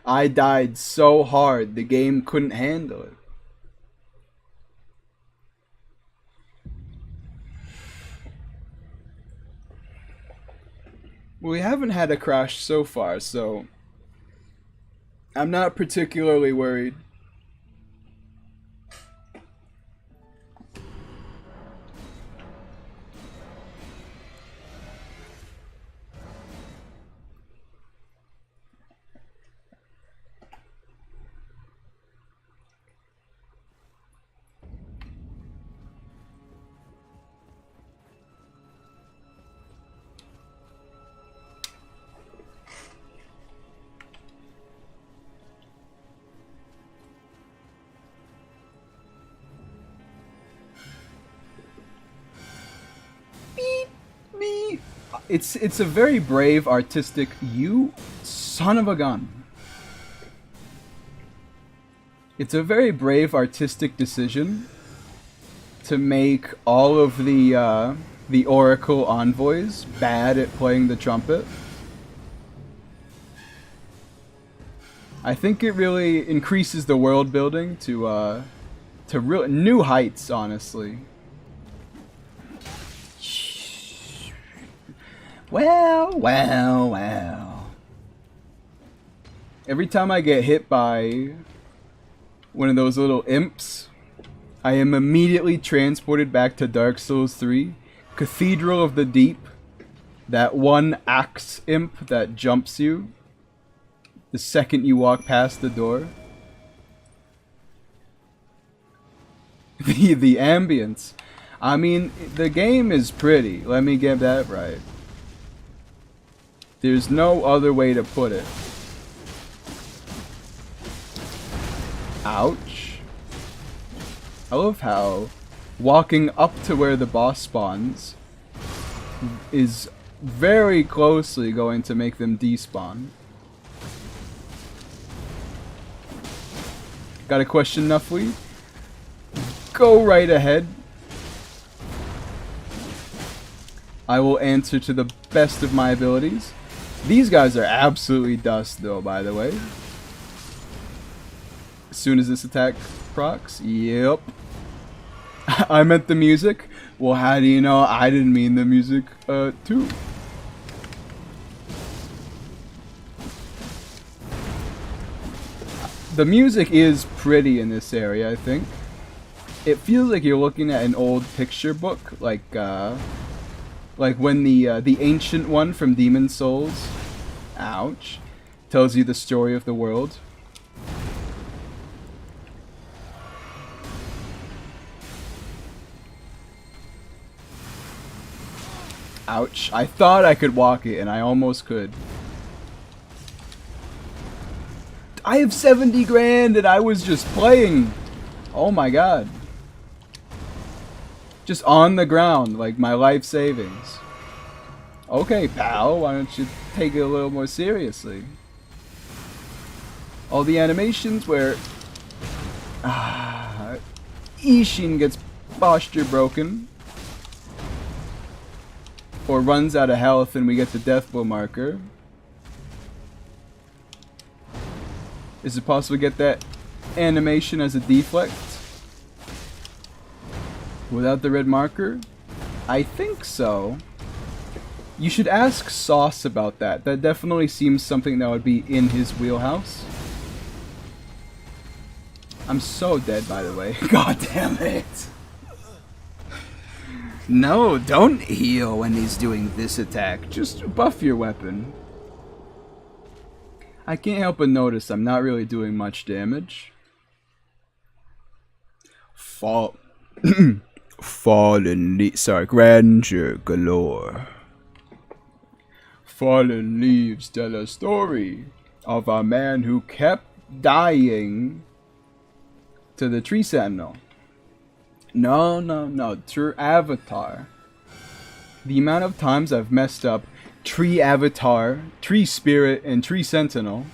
[SPEAKER 1] I died so hard the game couldn't handle it. We haven't had a crash so far, so I'm not particularly worried. It's a very brave, artistic... You son of a gun. It's a very brave, artistic decision to make all of the the Oracle envoys bad at playing the trumpet. I think it really increases the world building to real new heights, honestly. Well. Every time I get hit by one of those little imps, I am immediately transported back to Darksouls 3, Cathedral of the Deep, that one axe imp that jumps you the second you walk past the door. The ambience. I mean, the game is pretty, let me get that right. There's no other way to put it. Ouch. I love how walking up to where the boss spawns is very closely going to make them despawn. Got a question, Nuffly? Go right ahead. I will answer to the best of my abilities. These guys are absolutely dust, though, by the way. As soon as this attack procs, yep. I meant the music. Well, how do you know I didn't mean the music, too? The music is pretty in this area, I think. It feels like you're looking at an old picture book, like when the ancient one from Demon Souls, ouch, tells you the story of the world. Ouch, I thought I could walk it and I almost could. I have 70 grand and I was just playing. Oh my god. Just on the ground, like my life savings. Okay, pal, why don't you take it a little more seriously? All the animations where Ishin gets posture broken or runs out of health and we get the death blow marker. Is it possible to get that animation as a deflect without the red marker? I think so. You should ask Sauce about that. That definitely seems something that would be in his wheelhouse. I'm so dead, by the way. God damn it. No, don't heal when he's doing this attack. Just buff your weapon. I can't help but notice I'm not really doing much damage. Fallen sorry, grandeur galore. Fallen leaves tell a story of a man who kept dying to the tree sentinel. No, true Avatar. The amount of times I've messed up Tree Avatar, Tree Spirit, and Tree Sentinel.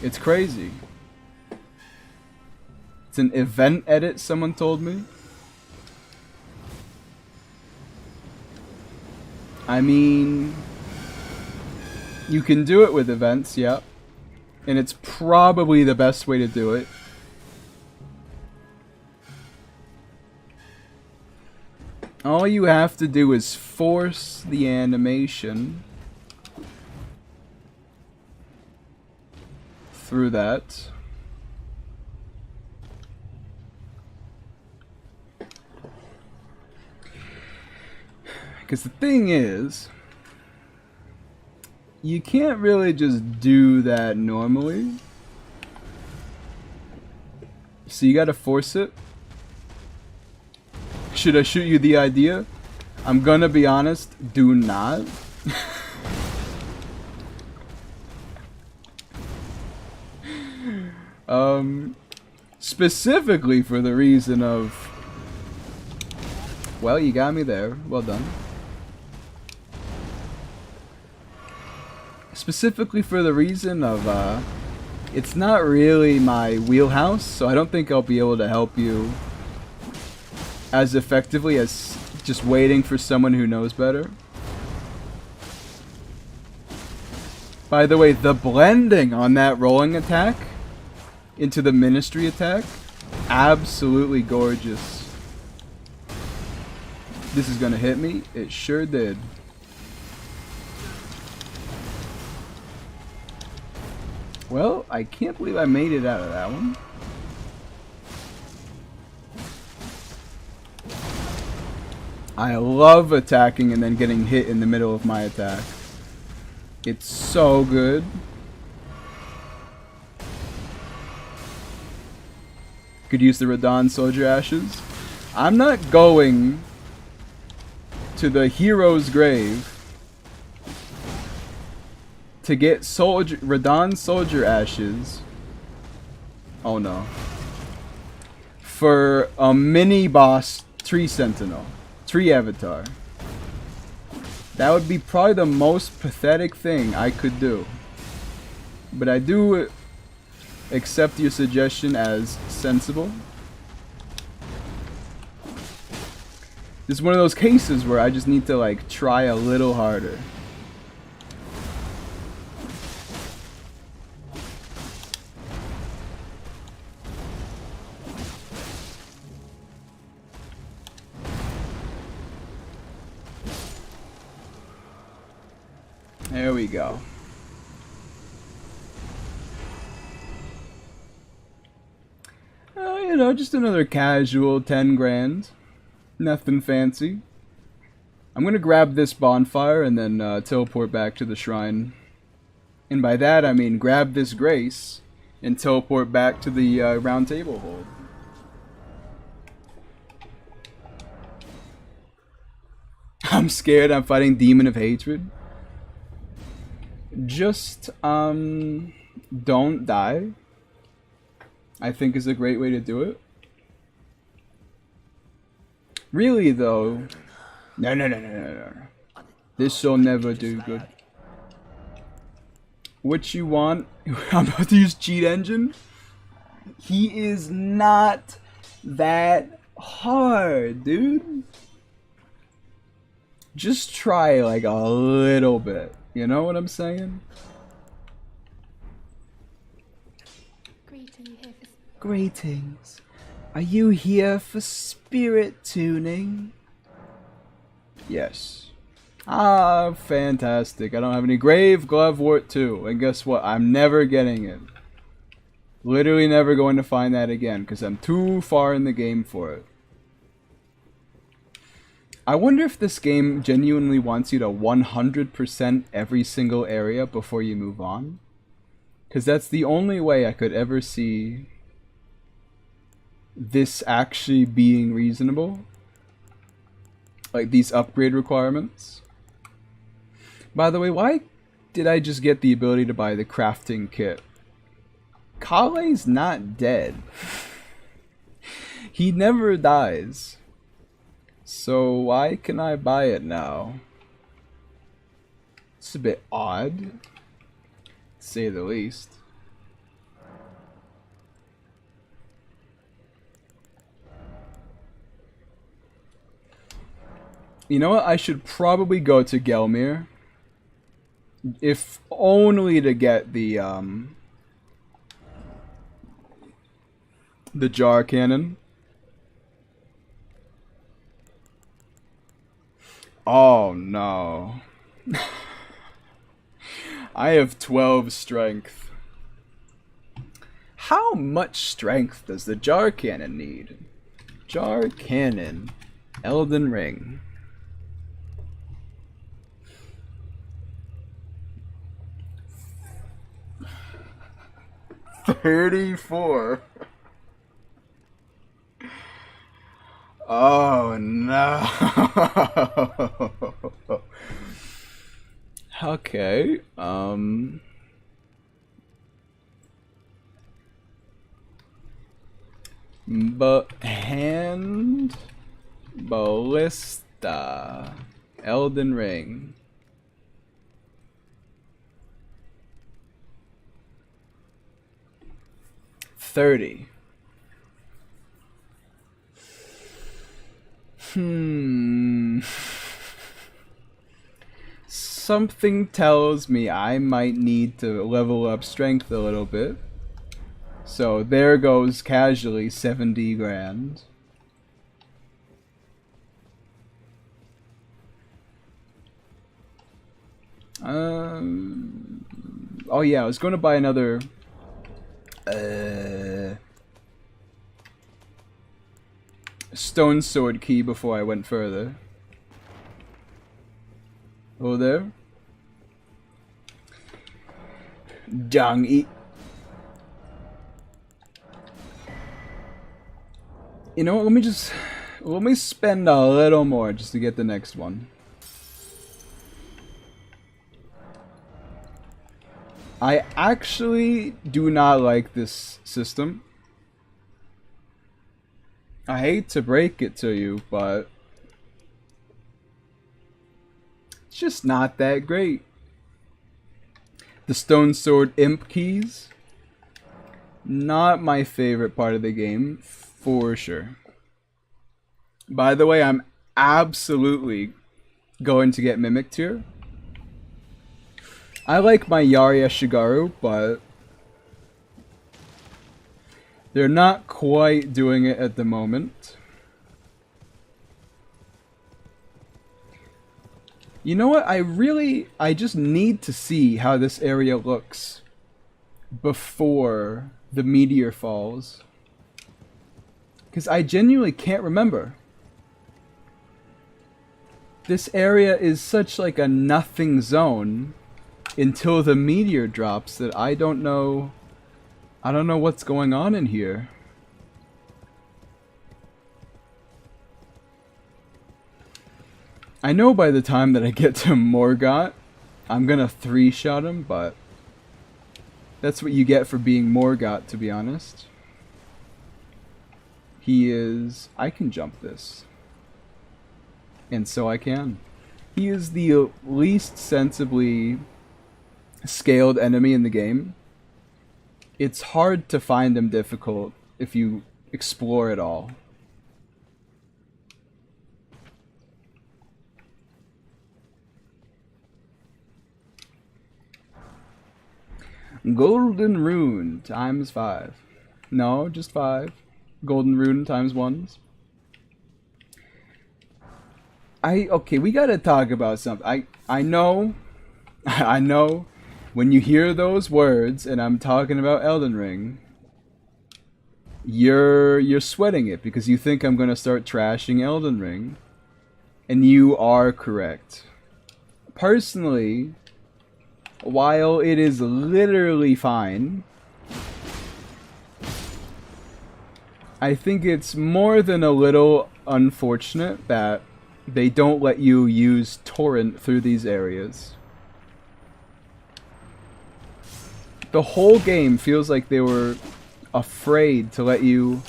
[SPEAKER 1] It's crazy. It's an event edit, someone told me. I mean, you can do it with events, yep. And it's probably the best way to do it. All you have to do is force the animation through that. Because the thing is, you can't really just do that normally. So you gotta force it. Should I shoot you the idea? I'm gonna be honest, do not. Specifically for the reason of... Well, you got me there. Well done. Specifically for the reason of, it's not really my wheelhouse, so I don't think I'll be able to help you as effectively as Just waiting for someone who knows better. By the way, the blending on that rolling attack into the ministry attack, absolutely gorgeous. This is gonna hit me. It sure did. Well, I can't believe I made it out of that one. I love attacking and then getting hit in the middle of my attack. It's so good. Could use the Radahn Soldier Ashes. I'm not going to the hero's grave to get Radahn Soldier Ashes. Oh no. For a mini boss tree Sentinel. Tree Avatar. That would be probably the most pathetic thing I could do. But I do accept your suggestion as sensible. This is one of those cases where I just need to like try a little harder. There we go. You know, just another casual 10 grand. Nothing fancy. I'm gonna grab this bonfire and then teleport back to the shrine. And by that I mean grab this grace and teleport back to the round table hold. I'm scared I'm fighting Demon of Hatred. Just, don't die. I think is a great way to do it. Really, though. No. This shall never do good. What you want? I'm about to use cheat engine. He is not that hard, dude. Just try like a little bit. You know what I'm saying? Greetings. Are you here for spirit tuning? Yes. Ah, fantastic. I don't have any Grave Glovewort 2. And guess what? I'm never getting it. Literally never going to find that again because I'm too far in the game for it. I wonder if this game genuinely wants you to 100% every single area before you move on. Because that's the only way I could ever see this actually being reasonable. Like these upgrade requirements. By the way, why did I just get the ability to buy the crafting kit? Caeled's not dead. He never dies. So why can I buy it now? It's a bit odd, to say the least. You know what? I should probably go to Gelmir. If only to get the jar cannon. Oh no. I have 12 strength. How much strength does the jar cannon need? Jar cannon. Elden Ring. $34. Oh no. Okay. But hand ballista. Elden Ring. $30. Something tells me I might need to level up strength a little bit. So there goes casually 70 grand. Oh yeah, I was going to buy another stone sword key before I went further. Hello there. Dang it. You know what, let me spend a little more just to get the next one. I actually do not like this system. I hate to break it to you, but it's just not that great. The Stone Sword Imp keys, not my favorite part of the game, for sure. By the way, I'm absolutely going to get Mimicked here. I like my Yarya Shigaru, but they're not quite doing it at the moment. You know what? I just need to see how this area looks before the meteor falls. Because I genuinely can't remember. This area is such like a nothing zone until the meteor drops that I don't know what's going on in here. I know by the time that I get to Morgott, I'm gonna 3-shot him, but that's what you get for being Morgott, to be honest. He is... I can jump this. And so I can. He is the least sensibly scaled enemy in the game. It's hard to find him difficult if you explore it all. Golden Rune times 5. No, just 5. Golden Rune times 1s. Okay, we gotta talk about something. I know I know when you hear those words and I'm talking about Elden Ring, you're sweating it because you think I'm gonna start trashing Elden Ring. And you are correct. Personally, while it is literally fine, I think it's more than a little unfortunate that they don't let you use torrent through these areas. The whole game feels like they were afraid to let you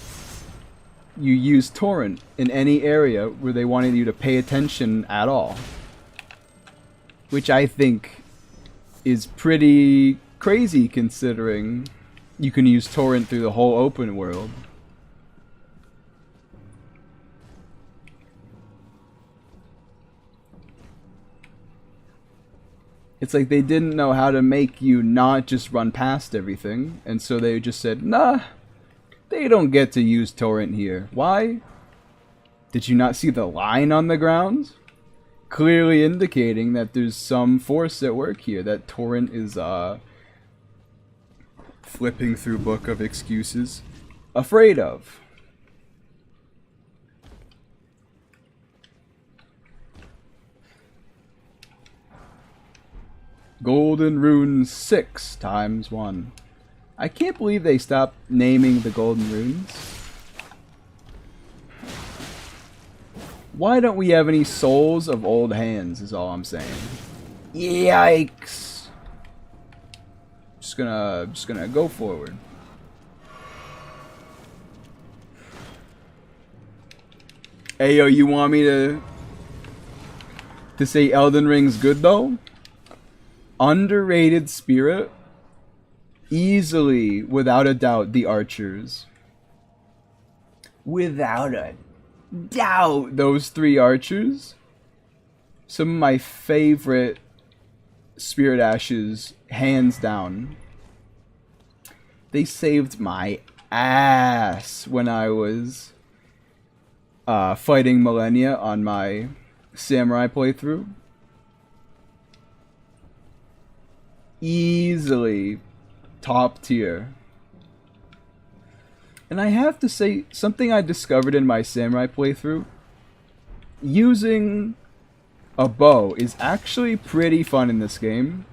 [SPEAKER 1] use torrent in any area where they wanted you to pay attention at all. Which I think is pretty crazy considering you can use torrent through the whole open world. It's like they didn't know how to make you not just run past everything, and so they just said, nah, they don't get to use torrent here. Why? Did you not see the line on the ground? Clearly indicating that there's some force at work here, that torrent is, flipping through Book of Excuses, afraid of. Golden Rune 6 times 1. I can't believe they stopped naming the Golden Runes. Why don't we have any souls of old hands is all I'm saying. Yikes. Just gonna go forward. Hey yo, you want me to say Elden Ring's good though? Underrated spirit, easily, without a doubt, the archers. Without a doubt those 3 archers. Some of my favorite Spirit Ashes, hands down. They saved my ass when I was fighting Millennia on my Samurai playthrough. Easily top tier. And I have to say, something I discovered in my Samurai playthrough, using a bow is actually pretty fun in this game.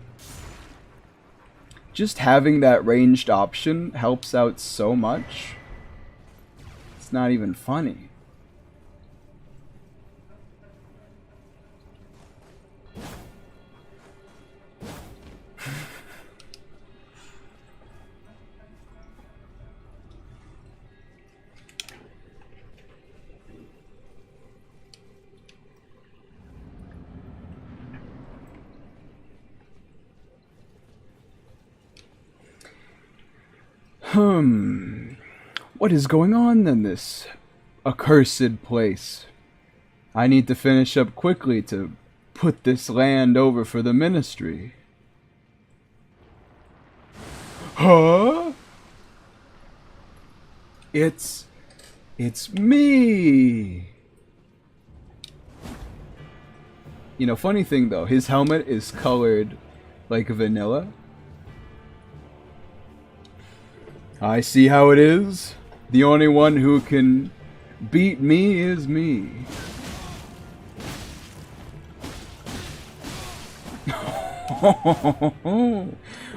[SPEAKER 1] Just having that ranged option helps out so much. It's not even funny. What is going on in this accursed place? I need to finish up quickly to put this land over for the ministry. Huh? It's me. You know, funny thing though, his helmet is colored like vanilla. I see how it is. The only one who can beat me is me.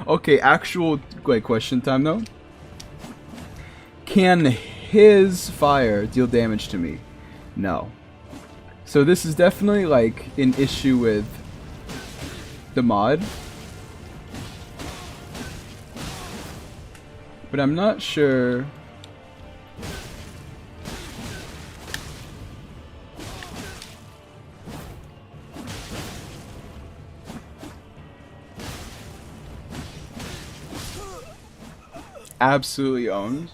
[SPEAKER 1] Okay, actual question time though. Can his fire deal damage to me? No. So this is definitely like an issue with the mod. But I'm not sure. Absolutely owned.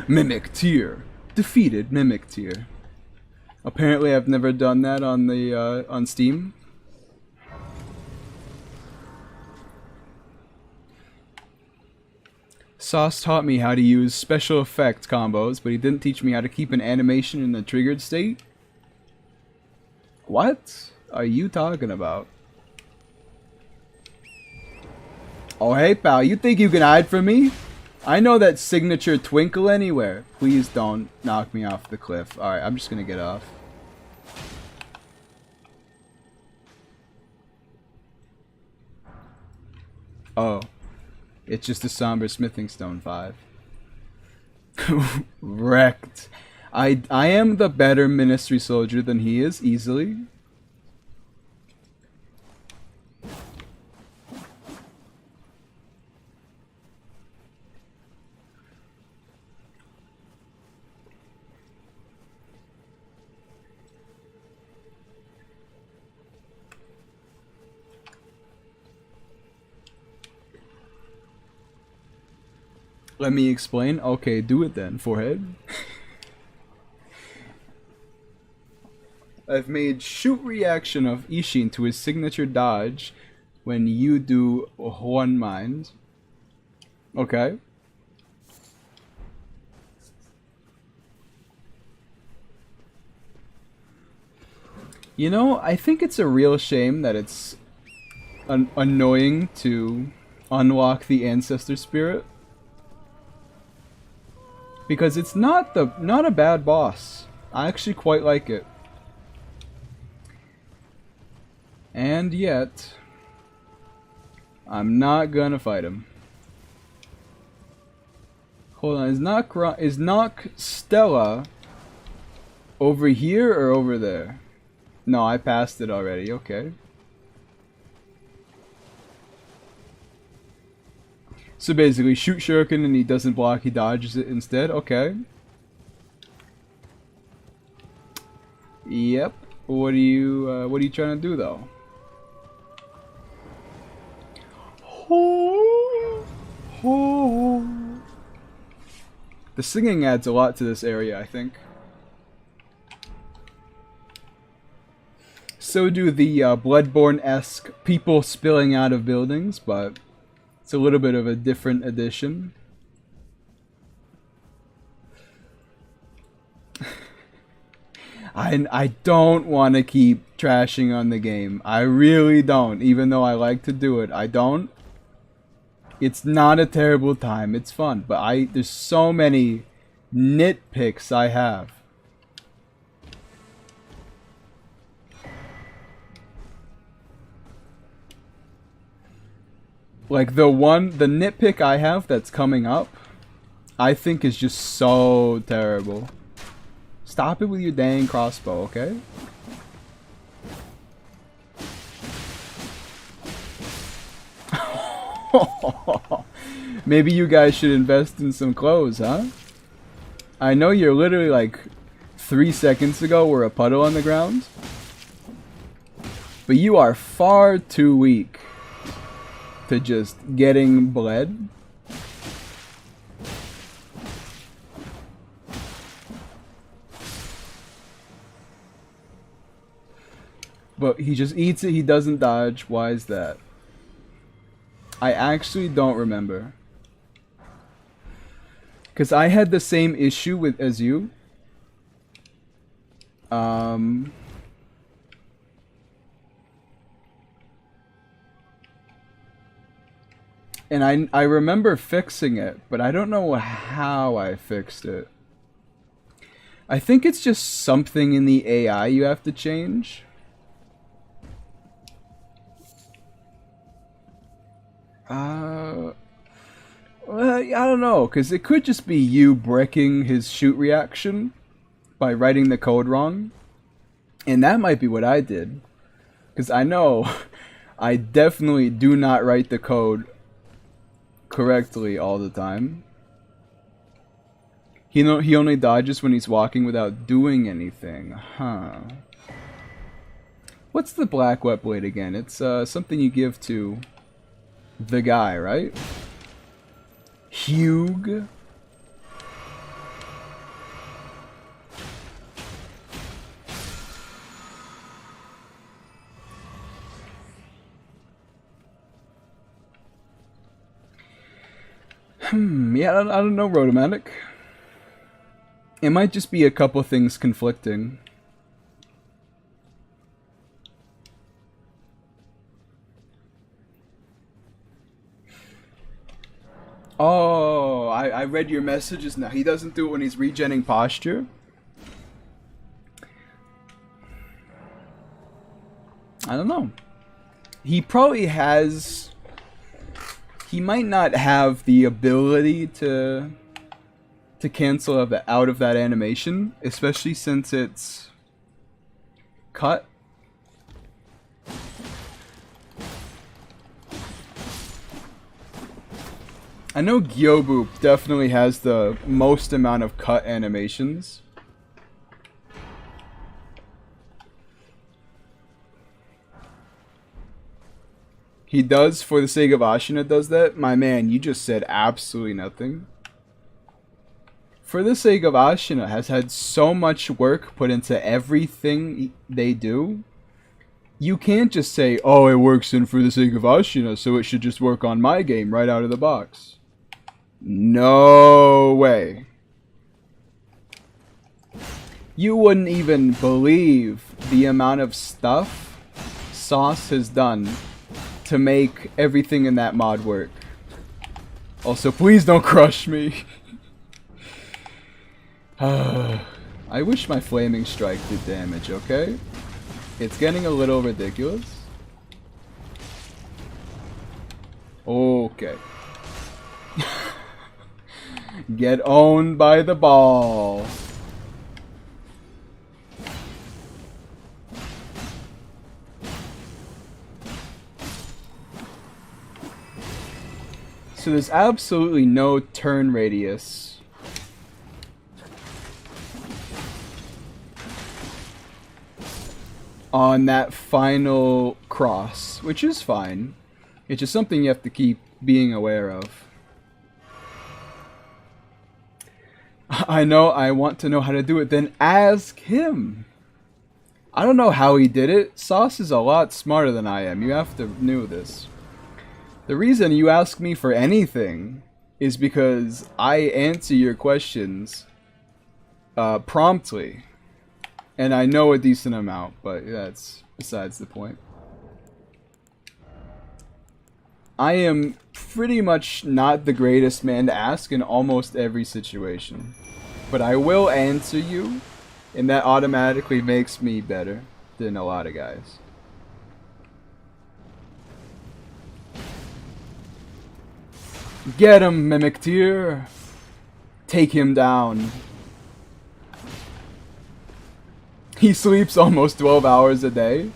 [SPEAKER 1] Mimic tier. Defeated Mimic tier. Apparently I've never done that on the on Steam. Sauce taught me how to use special effect combos, but he didn't teach me how to keep an animation in the triggered state. What are you talking about? Oh hey pal, you think you can hide from me? I know that signature twinkle anywhere. Please don't knock me off the cliff. Alright, I'm just gonna get off. Oh. It's just a somber smithing stone 5. Wrecked. I am the better ministry soldier than he is, easily. Let me explain. Okay, do it then, forehead. I've made shoot reaction of Ishin to his signature dodge when you do one mind. Okay. You know, I think it's a real shame that it's annoying to unlock the ancestor spirit. Because it's not a bad boss. I actually quite like it. And yet, I'm not gonna fight him. Hold on, is Nock Stella over here or over there? No, I passed it already, okay. So basically, shoot shuriken and he doesn't block, he dodges it instead. Okay. Yep. What are you trying to do though? The singing adds a lot to this area, I think. So do the Bloodborne-esque people spilling out of buildings, but it's a little bit of a different edition. I don't want to keep trashing on the game. I really don't. Even though I like to do it, I don't. It's not a terrible time. It's fun. But there's so many nitpicks I have. Like the nitpick I have that's coming up, I think is just so terrible. Stop it with your dang crossbow, okay? Maybe you guys should invest in some clothes, huh? I know you're literally like 3 seconds ago were a puddle on the ground. But you are far too weak to just getting bled. But he just eats it, he doesn't dodge. Why is that? I actually don't remember. Because I had the same issue as you. And I remember fixing it, but I don't know how I fixed it. I think it's just something in the AI you have to change. Well, I don't know, because it could just be you bricking his shoot reaction by writing the code wrong. And that might be what I did. Because I know I definitely do not write the code correctly all the time. He only dodges when he's walking without doing anything. Huh. What's the black wet blade again? It's something you give to the guy, right? Hugh. Yeah, I don't know, Rotomatic. It might just be a couple things conflicting. Oh, I read your messages now. He doesn't do it when he's regenning posture. I don't know. He probably has... He might not have the ability to cancel out of that animation, especially since it's cut. I know Gyobu definitely has the most amount of cut animations. He does, for the sake of Ashina, does that? My man, you just said absolutely nothing. For the sake of Ashina has had so much work put into everything they do. You can't just say, oh, it works in For the Sake of Ashina, so it should just work on my game right out of the box. No way. You wouldn't even believe the amount of stuff Sauce has done to make everything in that mod work. Also, please don't crush me. I wish my Flaming Strike did damage, okay? It's getting a little ridiculous. Okay. Get owned by the ball. So there's absolutely no turn radius. On that final cross, which is fine. It's just something you have to keep being aware of. I know, I want to know how to do it. Then ask him. I don't know how he did it. Sauce is a lot smarter than I am. You have to know this. The reason you ask me for anything is because I answer your questions promptly. And I know a decent amount, but that's besides the point. I am pretty much not the greatest man to ask in almost every situation. But I will answer you, and that automatically makes me better than a lot of guys. Get him, Mimic Tier! Take him down. He sleeps almost 12 hours a day.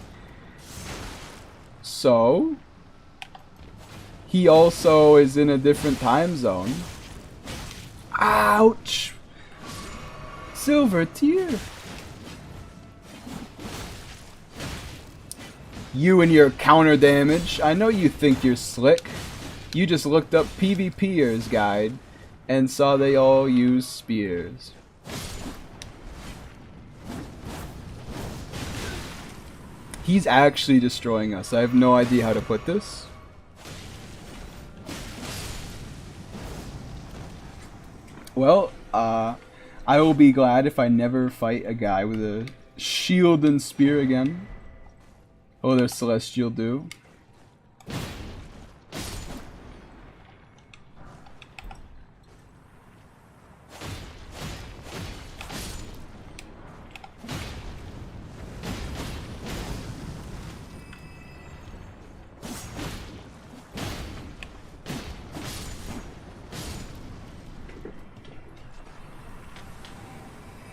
[SPEAKER 1] So he also is in a different time zone. Ouch! Silver Tier. You and your counter damage. I know you think you're slick. You just looked up PvPers guide and saw they all use spears. He's actually destroying us. I have no idea how to put this. Well, I will be glad if I never fight a guy with a shield and spear again. Oh, there's Celestial Dew.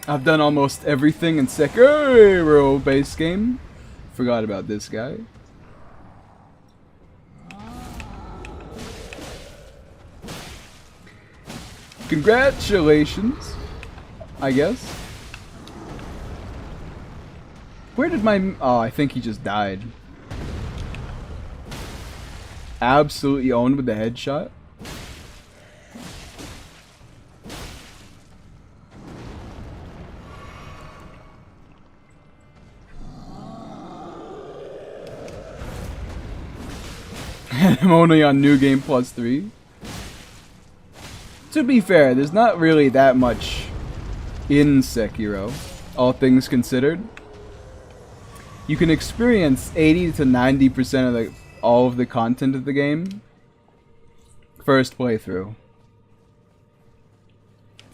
[SPEAKER 1] I've done almost everything in Sekiro base game. Forgot about this guy. Congratulations, I guess. Where did my... Oh, I think he just died. Absolutely owned with the headshot. I'm only on New Game Plus 3. To be fair, there's not really that much in Sekiro, all things considered. You can experience 80 to 90% of all of the content of the game first playthrough.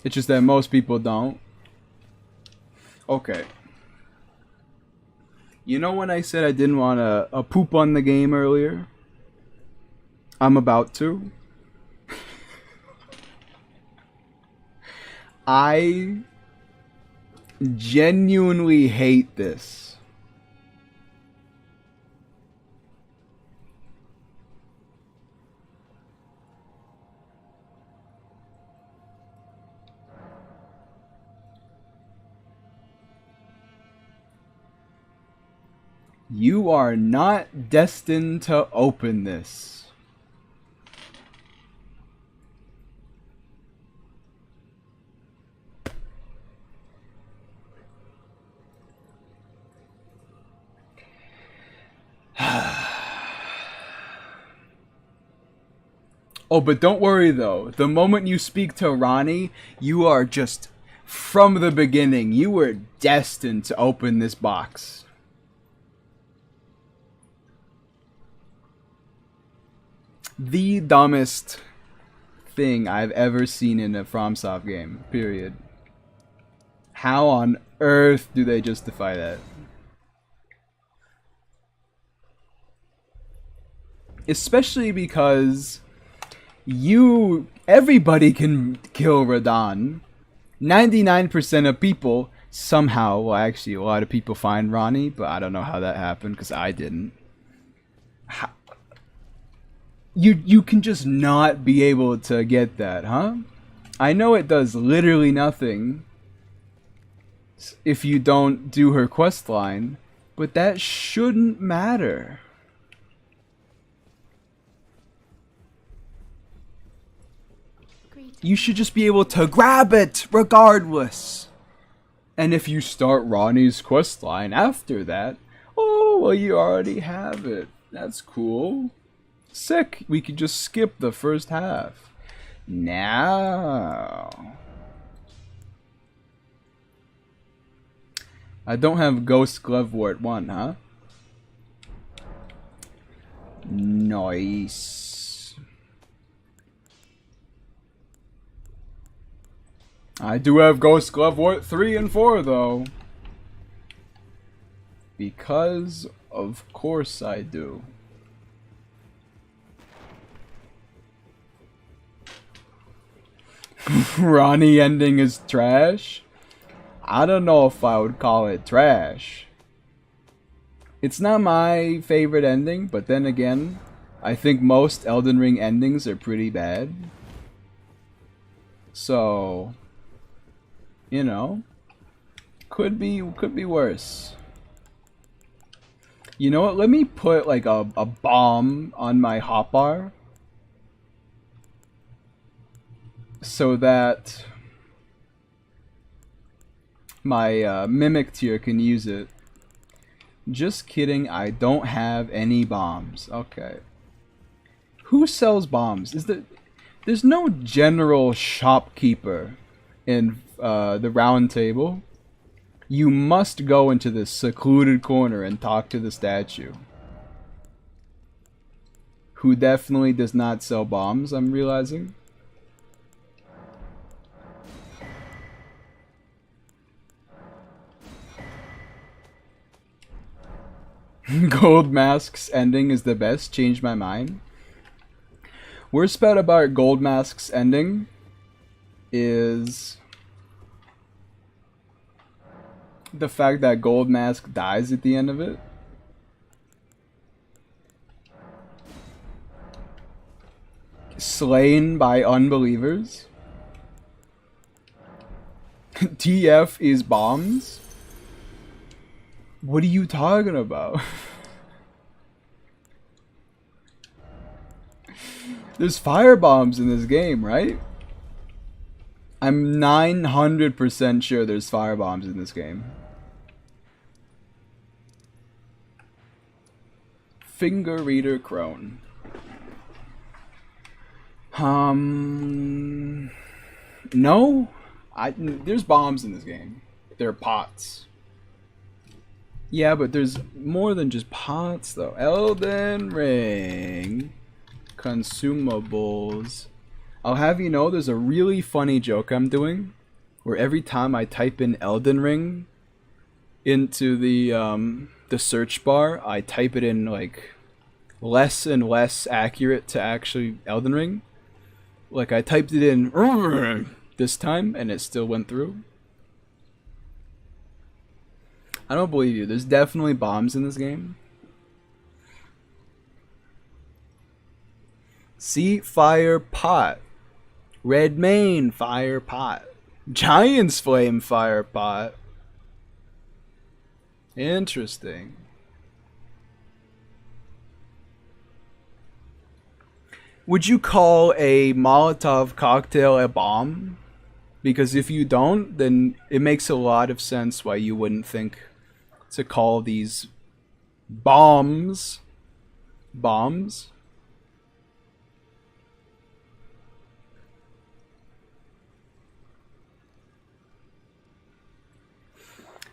[SPEAKER 1] It's just that most people don't. Okay. You know when I said I didn't want to poop on the game earlier? I'm about to. I genuinely hate this. You are not destined to open this. Oh, but don't worry though. The moment you speak to Ronnie, you are just, from the beginning, you were destined to open this box. The dumbest thing I've ever seen in a FromSoft game, period. How on earth do they justify that? Especially because everybody can kill Radahn. 99% of people somehow, well actually a lot of people find Ronnie, but I don't know how that happened because I didn't. You can just not be able to get that, huh? I know it does literally nothing if you don't do her quest line, but that shouldn't matter.
[SPEAKER 3] Greetings.
[SPEAKER 1] You should just be able to grab it regardless. And if you start Ronnie's questline after that, oh, well, you already have it. That's cool. Sick. We could just skip the first half. Now, I don't have Ghost Glovewort 1, huh? Nice. I do have Ghost Glovewort 3 and 4, though. Because, of course I do. Ronnie ending is trash? I don't know if I would call it trash. It's not my favorite ending, but then again, I think most Elden Ring endings are pretty bad. So, you know, could be worse. You know what? Let me put like a bomb on my hotbar so that my mimic tier can use it. Just kidding, I don't have any bombs. Okay. Who sells bombs? There's no general shopkeeper in the round table. You must go into this secluded corner and talk to the statue. Who definitely does not sell bombs, I'm realizing. Gold Mask's ending is the best. Changed my mind. Worst part about Gold Mask's ending is the fact that Gold Mask dies at the end of it. Slain by unbelievers. TF is bombs. What are you talking about? There's fire bombs in this game, right? I'm 900% sure there's fire bombs in this game. Finger Reader Crone. No. There's bombs in this game. They're pots. Yeah, but there's more than just pots, though. Elden Ring. Consumables. I'll have you know, there's a really funny joke I'm doing, where every time I type in Elden Ring into the search bar, I type it in like less and less accurate to actually Elden Ring. Like I typed it in this time, and it still went through. I don't believe you. There's definitely bombs in this game. See, fire pot. Red Mane, fire pot. Giant's Flame, fire pot. Interesting. Would you call a Molotov cocktail a bomb? Because if you don't, then it makes a lot of sense why you wouldn't think to call these bombs bombs.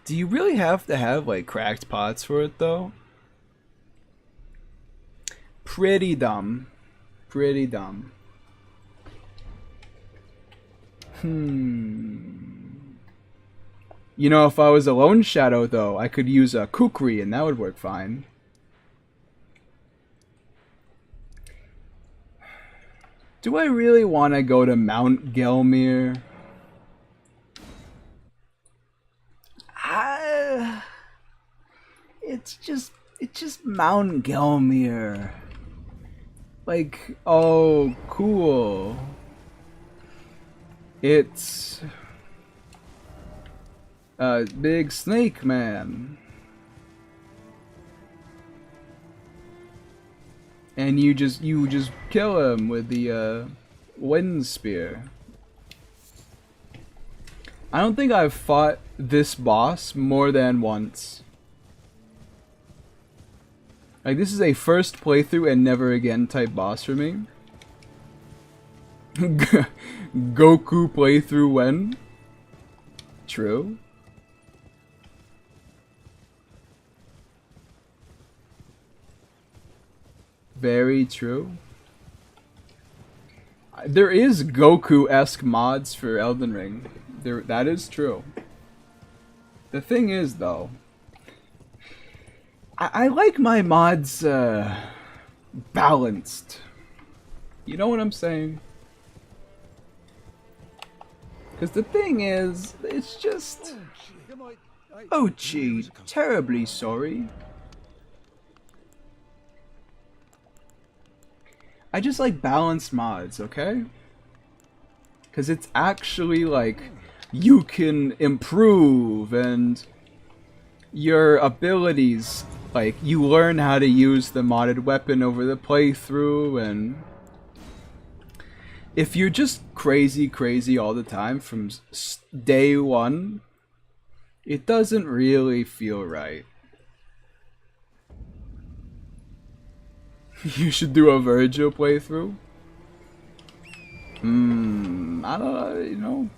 [SPEAKER 1] Do you really have to have like cracked pots for it though? Pretty dumb. Pretty dumb. You know, if I was a lone shadow though, I could use a kukri and that would work fine. Do I really want to go to Mount Gelmir? It's just Mount Gelmir. Like, oh, cool. It's big snake man. And you just kill him with the wind spear. I don't think I've fought this boss more than once. Like, this is a first playthrough and never again type boss for me. Goku playthrough when? True. Very true. There is Goku-esque mods for Elden Ring. That is true. The thing is, though, I like my mods balanced. You know what I'm saying? Because the thing is, it's just... Oh, gee, terribly sorry. I just like balanced mods, okay? Because it's actually like you can improve and your abilities, like you learn how to use the modded weapon over the playthrough, and if you're just crazy all the time from day one, it doesn't really feel right. You should do a Virgil playthrough. I don't know, you know.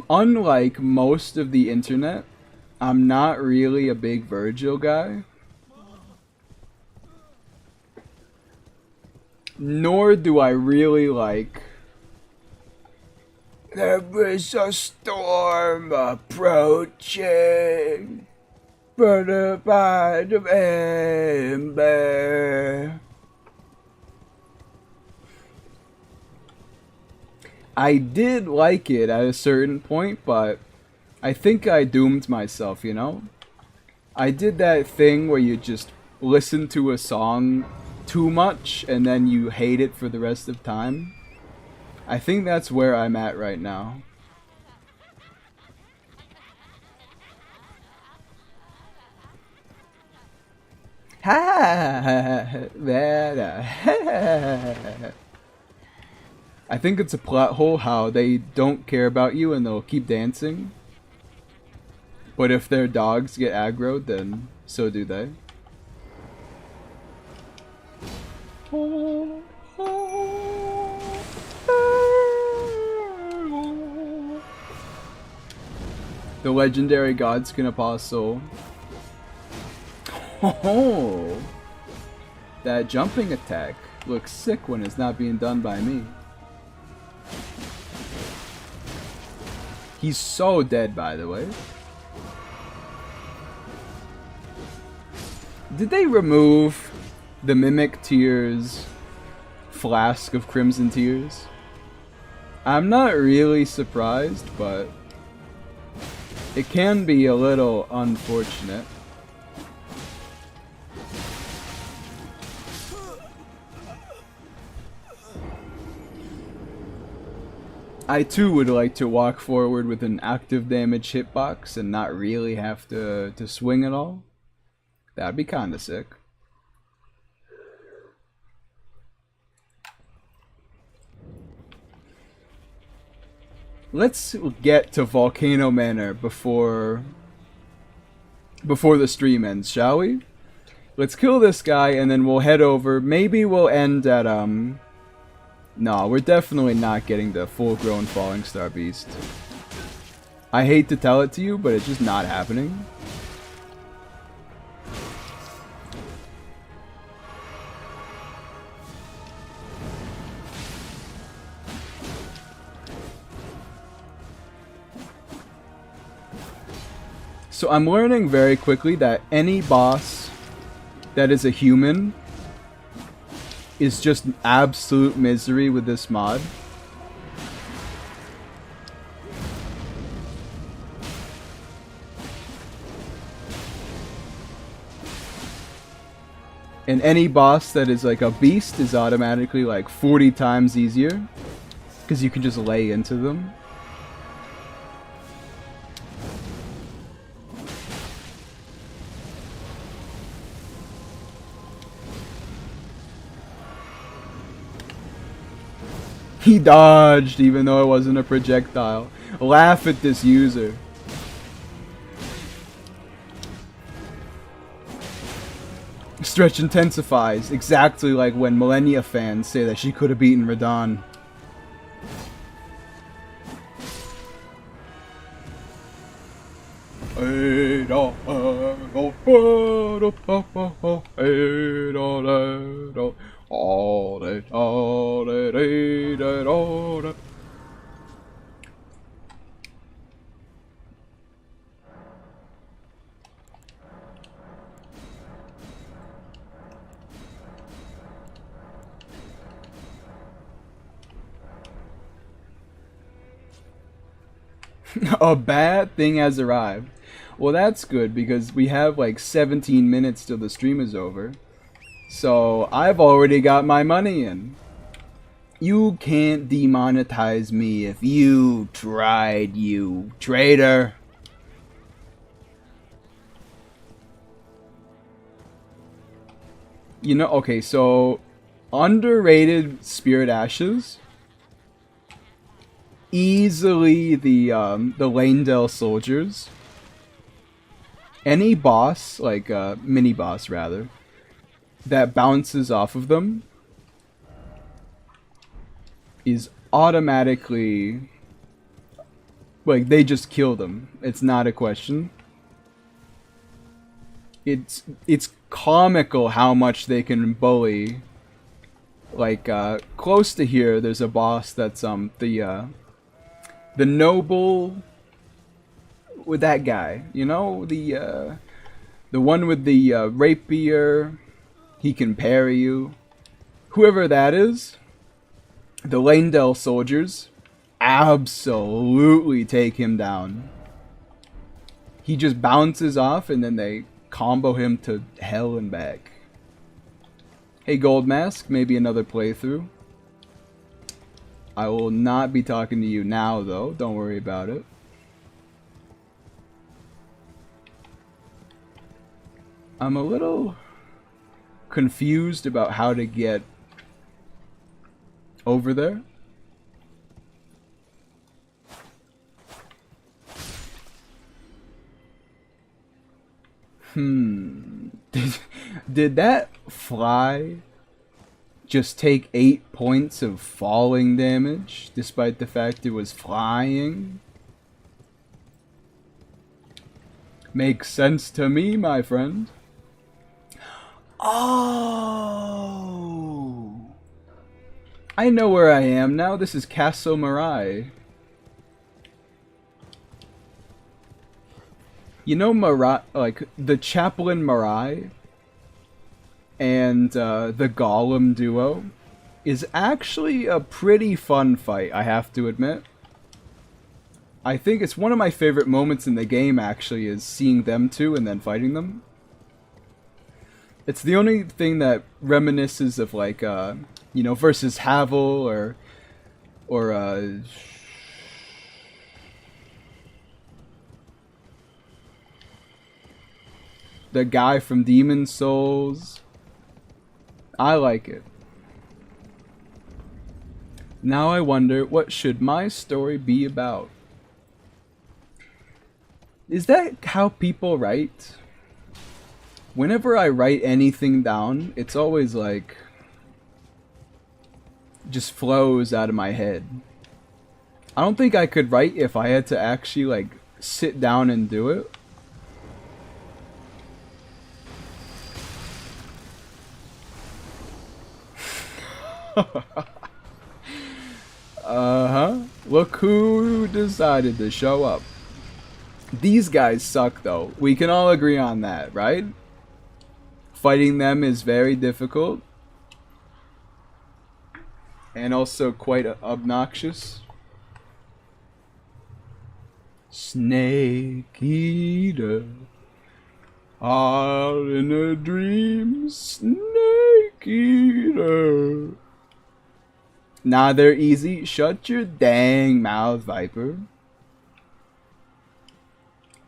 [SPEAKER 1] Unlike most of the internet, I'm not really a big Virgil guy. Nor do I really like... There is a storm approaching. For the band of ember. I did like it at a certain point, but I think I doomed myself, you know? I did that thing where you just listen to a song too much and then you hate it for the rest of time. I think that's where I'm at right now. I think it's a plot hole how they don't care about you and they'll keep dancing. But if their dogs get aggroed, then so do they. The legendary Godskin Apostle. Oh, that jumping attack looks sick when it's not being done by me. He's so dead, by the way. Did they remove the Mimic Tears flask of Crimson Tears? I'm not really surprised, but it can be a little unfortunate. I too would like to walk forward with an active damage hitbox and not really have to swing at all. That'd be kinda sick. Let's get to Volcano Manor before the stream ends, shall we? Let's kill this guy and then we'll head over. Maybe we'll end at no, we're definitely not getting the full-grown Fallingstar Beast. I hate to tell it to you, but it's just not happening. So I'm learning very quickly that any boss that is a human is just absolute misery with this mod. And any boss that is like a beast is automatically like 40 times easier, because you can just lay into them. He dodged even though it wasn't a projectile. Laugh at this user. Stretch intensifies, exactly like when Millennia fans say that she could have beaten Radahn. A bad thing has arrived. Well, that's good because we have like 17 minutes till the stream is over. So I've already got my money in. You can't demonetize me if you tried, you traitor. You know, okay, so underrated Spirit Ashes. Easily the Lanedale soldiers. Any boss, like mini boss rather, that bounces off of them is automatically like they just kill them. It's not a question. It's comical how much they can bully. Like close to here, there's a boss that's the noble with that guy, you know, the one with the rapier. He can parry you. Whoever that is, the Lanedale soldiers absolutely take him down. He just bounces off and then they combo him to hell and back. Hey Gold Mask, maybe another playthrough. I will not be talking to you now though, don't worry about it. I'm a little confused about how to get over there. Did that fly just take 8 points of falling damage despite the fact it was flying? Makes sense to me, my friend. Oh, I know where I am now. This is Castle Marai. You know Marai, like the Chaplain Marai and the Golem duo is actually a pretty fun fight, I have to admit. I think it's one of my favorite moments in the game, actually, is seeing them two and then fighting them. It's the only thing that reminisces of, like, you know, versus Havel or the guy from Demon Souls. I like it. Now I wonder, what should my story be about? Is that how people write? Whenever I write anything down, it's always like just flows out of my head. I don't think I could write if I had to actually like sit down and do it. Look who decided to show up. These guys suck though. We can all agree on that, right? Fighting them is very difficult. And also quite obnoxious. Snake Eater. All in a dream. Snake Eater. Nah, they're easy. Shut your dang mouth, Viper.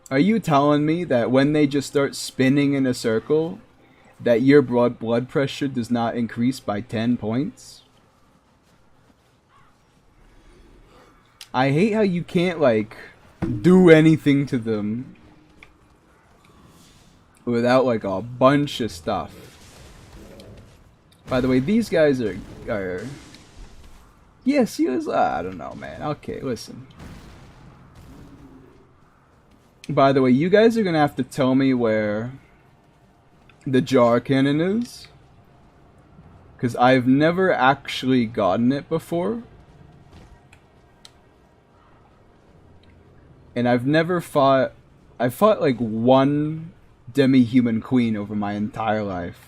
[SPEAKER 1] Are you telling me that when they just start spinning in a circle, that your blood pressure does not increase by 10 points? I hate how you can't, like, do anything to them without, like, a bunch of stuff. By the way, these guys are yes, he was, I don't know, man. Okay, listen. By the way, you guys are gonna have to tell me where the jar cannon is, because I've never actually gotten it before. And I've never fought... I fought like one demi-human queen over my entire life.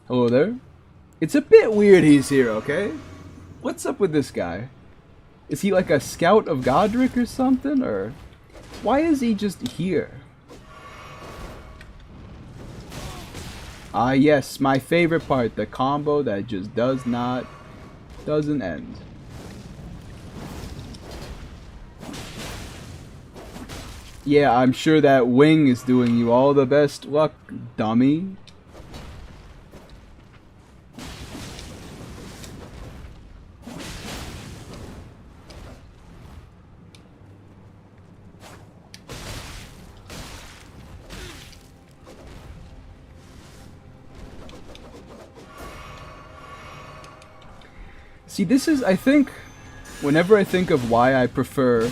[SPEAKER 1] Hello there? It's a bit weird he's here, okay? What's up with this guy? Is he like a scout of Godric or something? Or why is he just here? Ah yes, my favorite part, the combo that just doesn't end. Yeah, I'm sure that wing is doing you all the best luck, dummy. See, this is, I think, whenever I think of why I prefer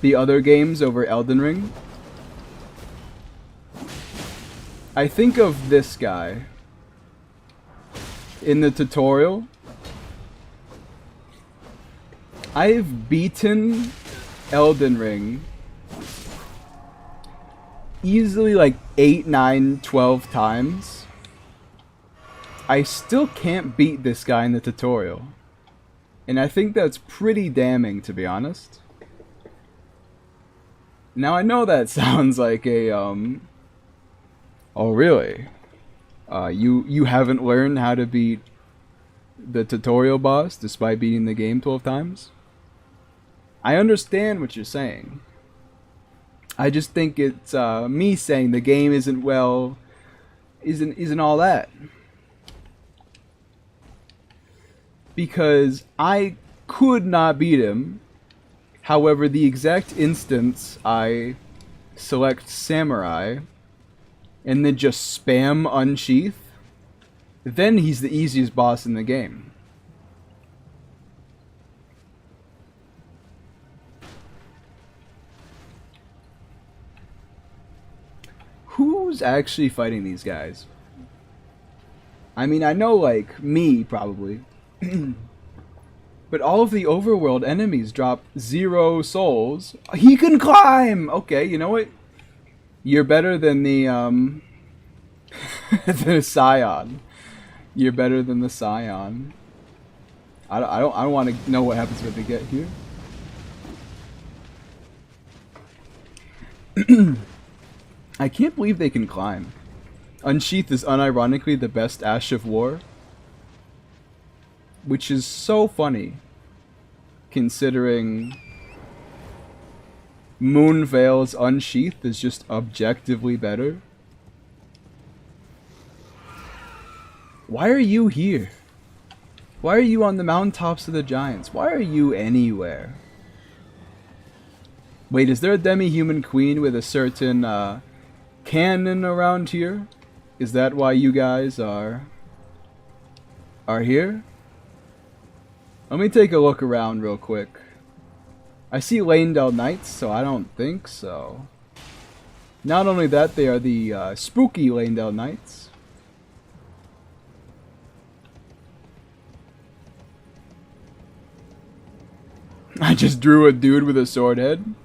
[SPEAKER 1] the other games over Elden Ring, I think of this guy in the tutorial. I've beaten Elden Ring easily like 8, 9, 12 times. I still can't beat this guy in the tutorial. And I think that's pretty damning, to be honest. Now I know that sounds like a, oh really? You haven't learned how to beat the tutorial boss despite beating the game 12 times? I understand what you're saying. I just think it's, me saying the game isn't well, isn't all that. Because I could not beat him. However, the exact instance I select Samurai and then just spam Unsheath, then he's the easiest boss in the game. Who's actually fighting these guys? I mean, I know, like, me, probably. But all of the overworld enemies drop 0 souls. He can climb! Okay, you know what? You're better than the, the Scion. You're better than the Scion. I don't want to know what happens when they get here. I can't believe they can climb. Unsheath is unironically the best Ash of War. Which is so funny, considering Moonveil's Unsheath is just objectively better. Why are you here? Why are you on the mountaintops of the giants? Why are you anywhere? Wait, is there a demi-human queen with a certain cannon around here? Is that why you guys are here? Let me take a look around real quick. I see Leyndell Knights, so I don't think so. Not only that, they are the spooky Leyndell Knights. I just drew a dude with a sword head.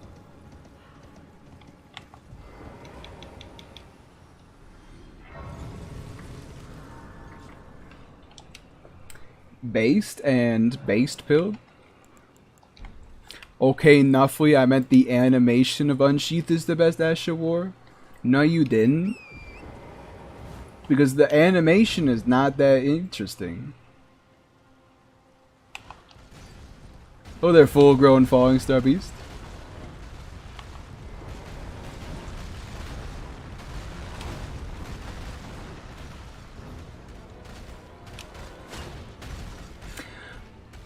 [SPEAKER 1] Based and based pilled. Okay, Nuffly, I meant the animation of Unsheath is the best Ash of War. No, you didn't. Because the animation is not that interesting. Oh, they're full-grown Fallingstar Beast.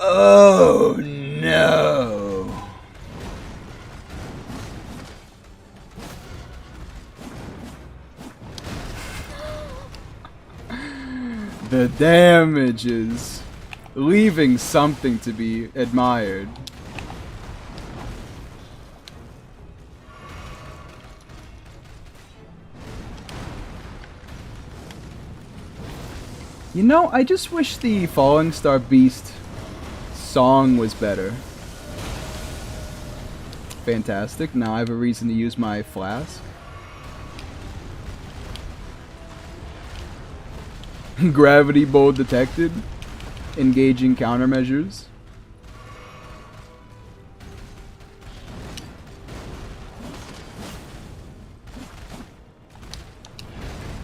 [SPEAKER 1] Oh no! The damage is leaving something to be admired. You know, I just wish the Fallingstar Beast song was better. Fantastic. Now I have a reason to use my flask. Gravity bolt detected. Engaging countermeasures.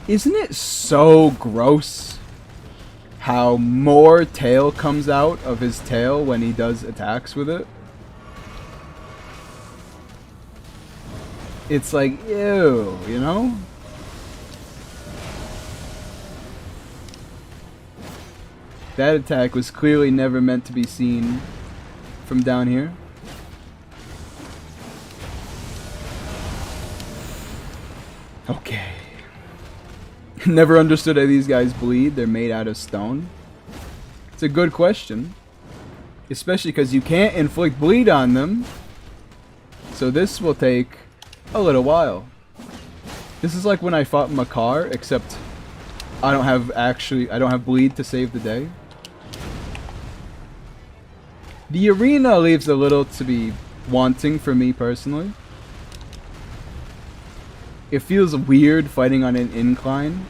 [SPEAKER 1] Isn't it so gross how more tail comes out of his tail when he does attacks with it? It's like, ew, you know? That attack was clearly never meant to be seen from down here. Okay. Never understood how these guys bleed. They're made out of stone. It's a good question. Especially because you can't inflict bleed on them. So this will take a little while. This is like when I fought Makar, except I don't have bleed to save the day. The arena leaves a little to be wanting for me personally. It feels weird fighting on an incline.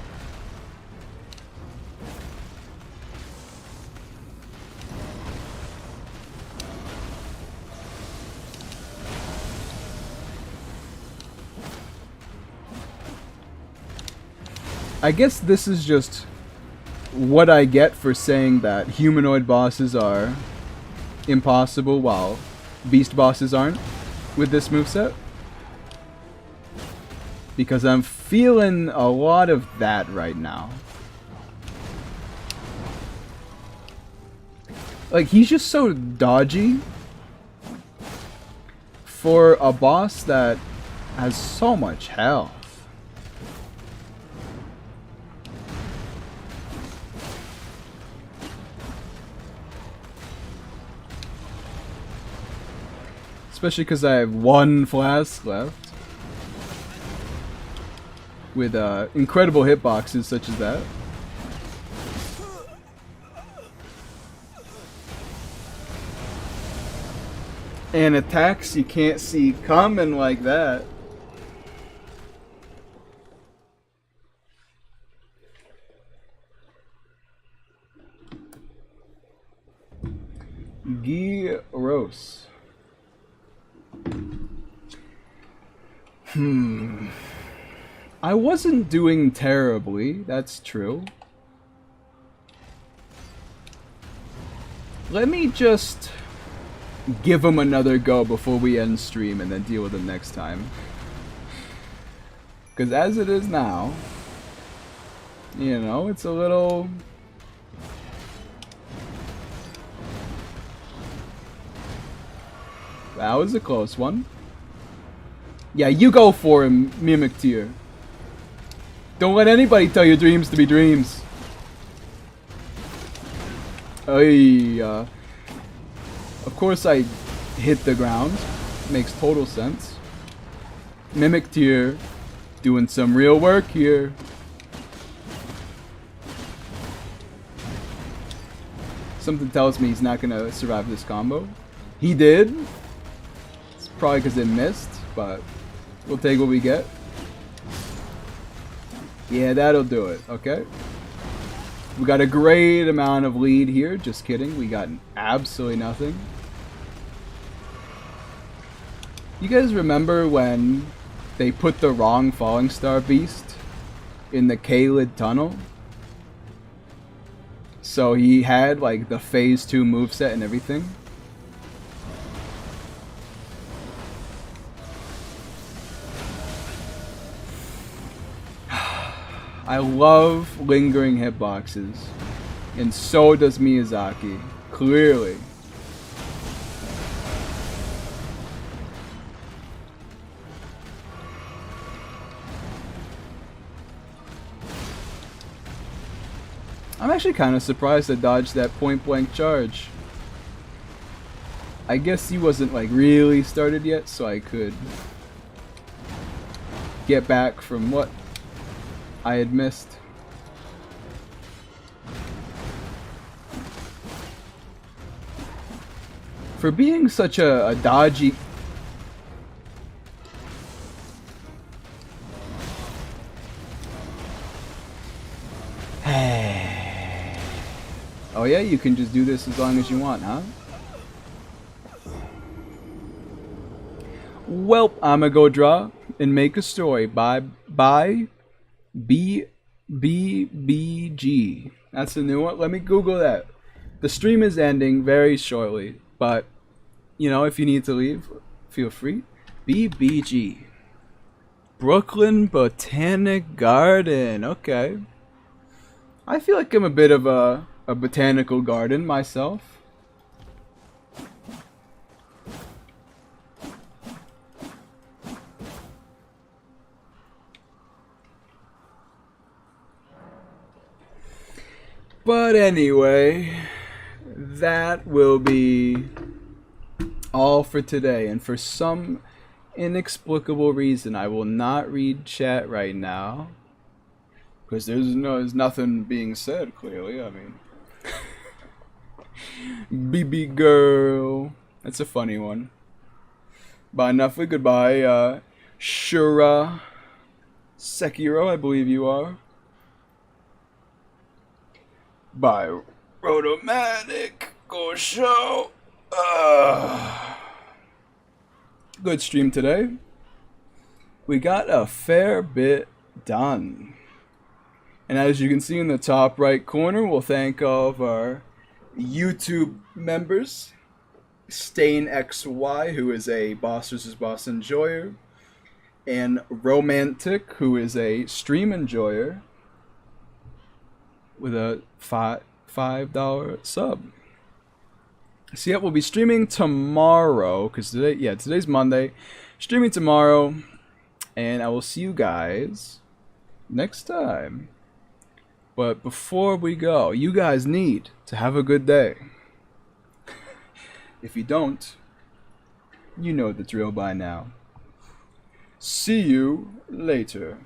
[SPEAKER 1] I guess this is just what I get for saying that humanoid bosses are impossible while beast bosses aren't with this moveset. Because I'm feeling a lot of that right now. Like, he's just so dodgy for a boss that has so much health. Especially because I have one flask left. With incredible hitboxes such as that. And attacks you can't see coming like that. Gyros. I wasn't doing terribly, that's true. Let me just give him another go before we end stream and then deal with him next time. Because as it is now, you know, it's a little... That was a close one. Yeah, you go for him, Mimic Tier. Don't let anybody tell your dreams to be dreams. Of course I hit the ground. Makes total sense. Mimic Tier doing some real work here. Something tells me he's not gonna survive this combo. He did. It's probably because it missed, but we'll take what we get. Yeah, that'll do it, okay? We got a great amount of lead here. Just kidding, we got absolutely nothing. You guys remember when they put the wrong Fallingstar Beast in the Caelid tunnel? So he had like the phase 2 moveset and everything. I love lingering hitboxes, and so does Miyazaki, clearly. I'm actually kind of surprised I dodged that point blank charge. I guess he wasn't like really started yet, so I could get back from what I had missed. For being such a dodgy... Oh yeah, you can just do this as long as you want, huh? Welp, I'ma go draw and make a story by BBBG. That's the new one. Let me Google that. The stream is ending very shortly, but you know, if you need to leave, feel free. BBG. Brooklyn Botanic Garden. Okay. I feel like I'm a bit of a botanical garden myself. But anyway, that will be all for today. And for some inexplicable reason, I will not read chat right now. Because there's nothing being said, clearly. I mean, BB girl. That's a funny one. Bye, Nuffly. Goodbye. Shura. Sekiro, I believe you are. Bye, Rotomatic. Go show. Good stream today. We got a fair bit done. And as you can see in the top right corner, we'll thank all of our YouTube members. Stain XY, who is a Boss vs. Boss enjoyer. And Romantic, who is a stream enjoyer. With a $5 sub. So yeah, we'll be streaming tomorrow. Because today's Monday. Streaming tomorrow. And I will see you guys next time. But before we go, you guys need to have a good day. If you don't, you know the drill by now. See you later.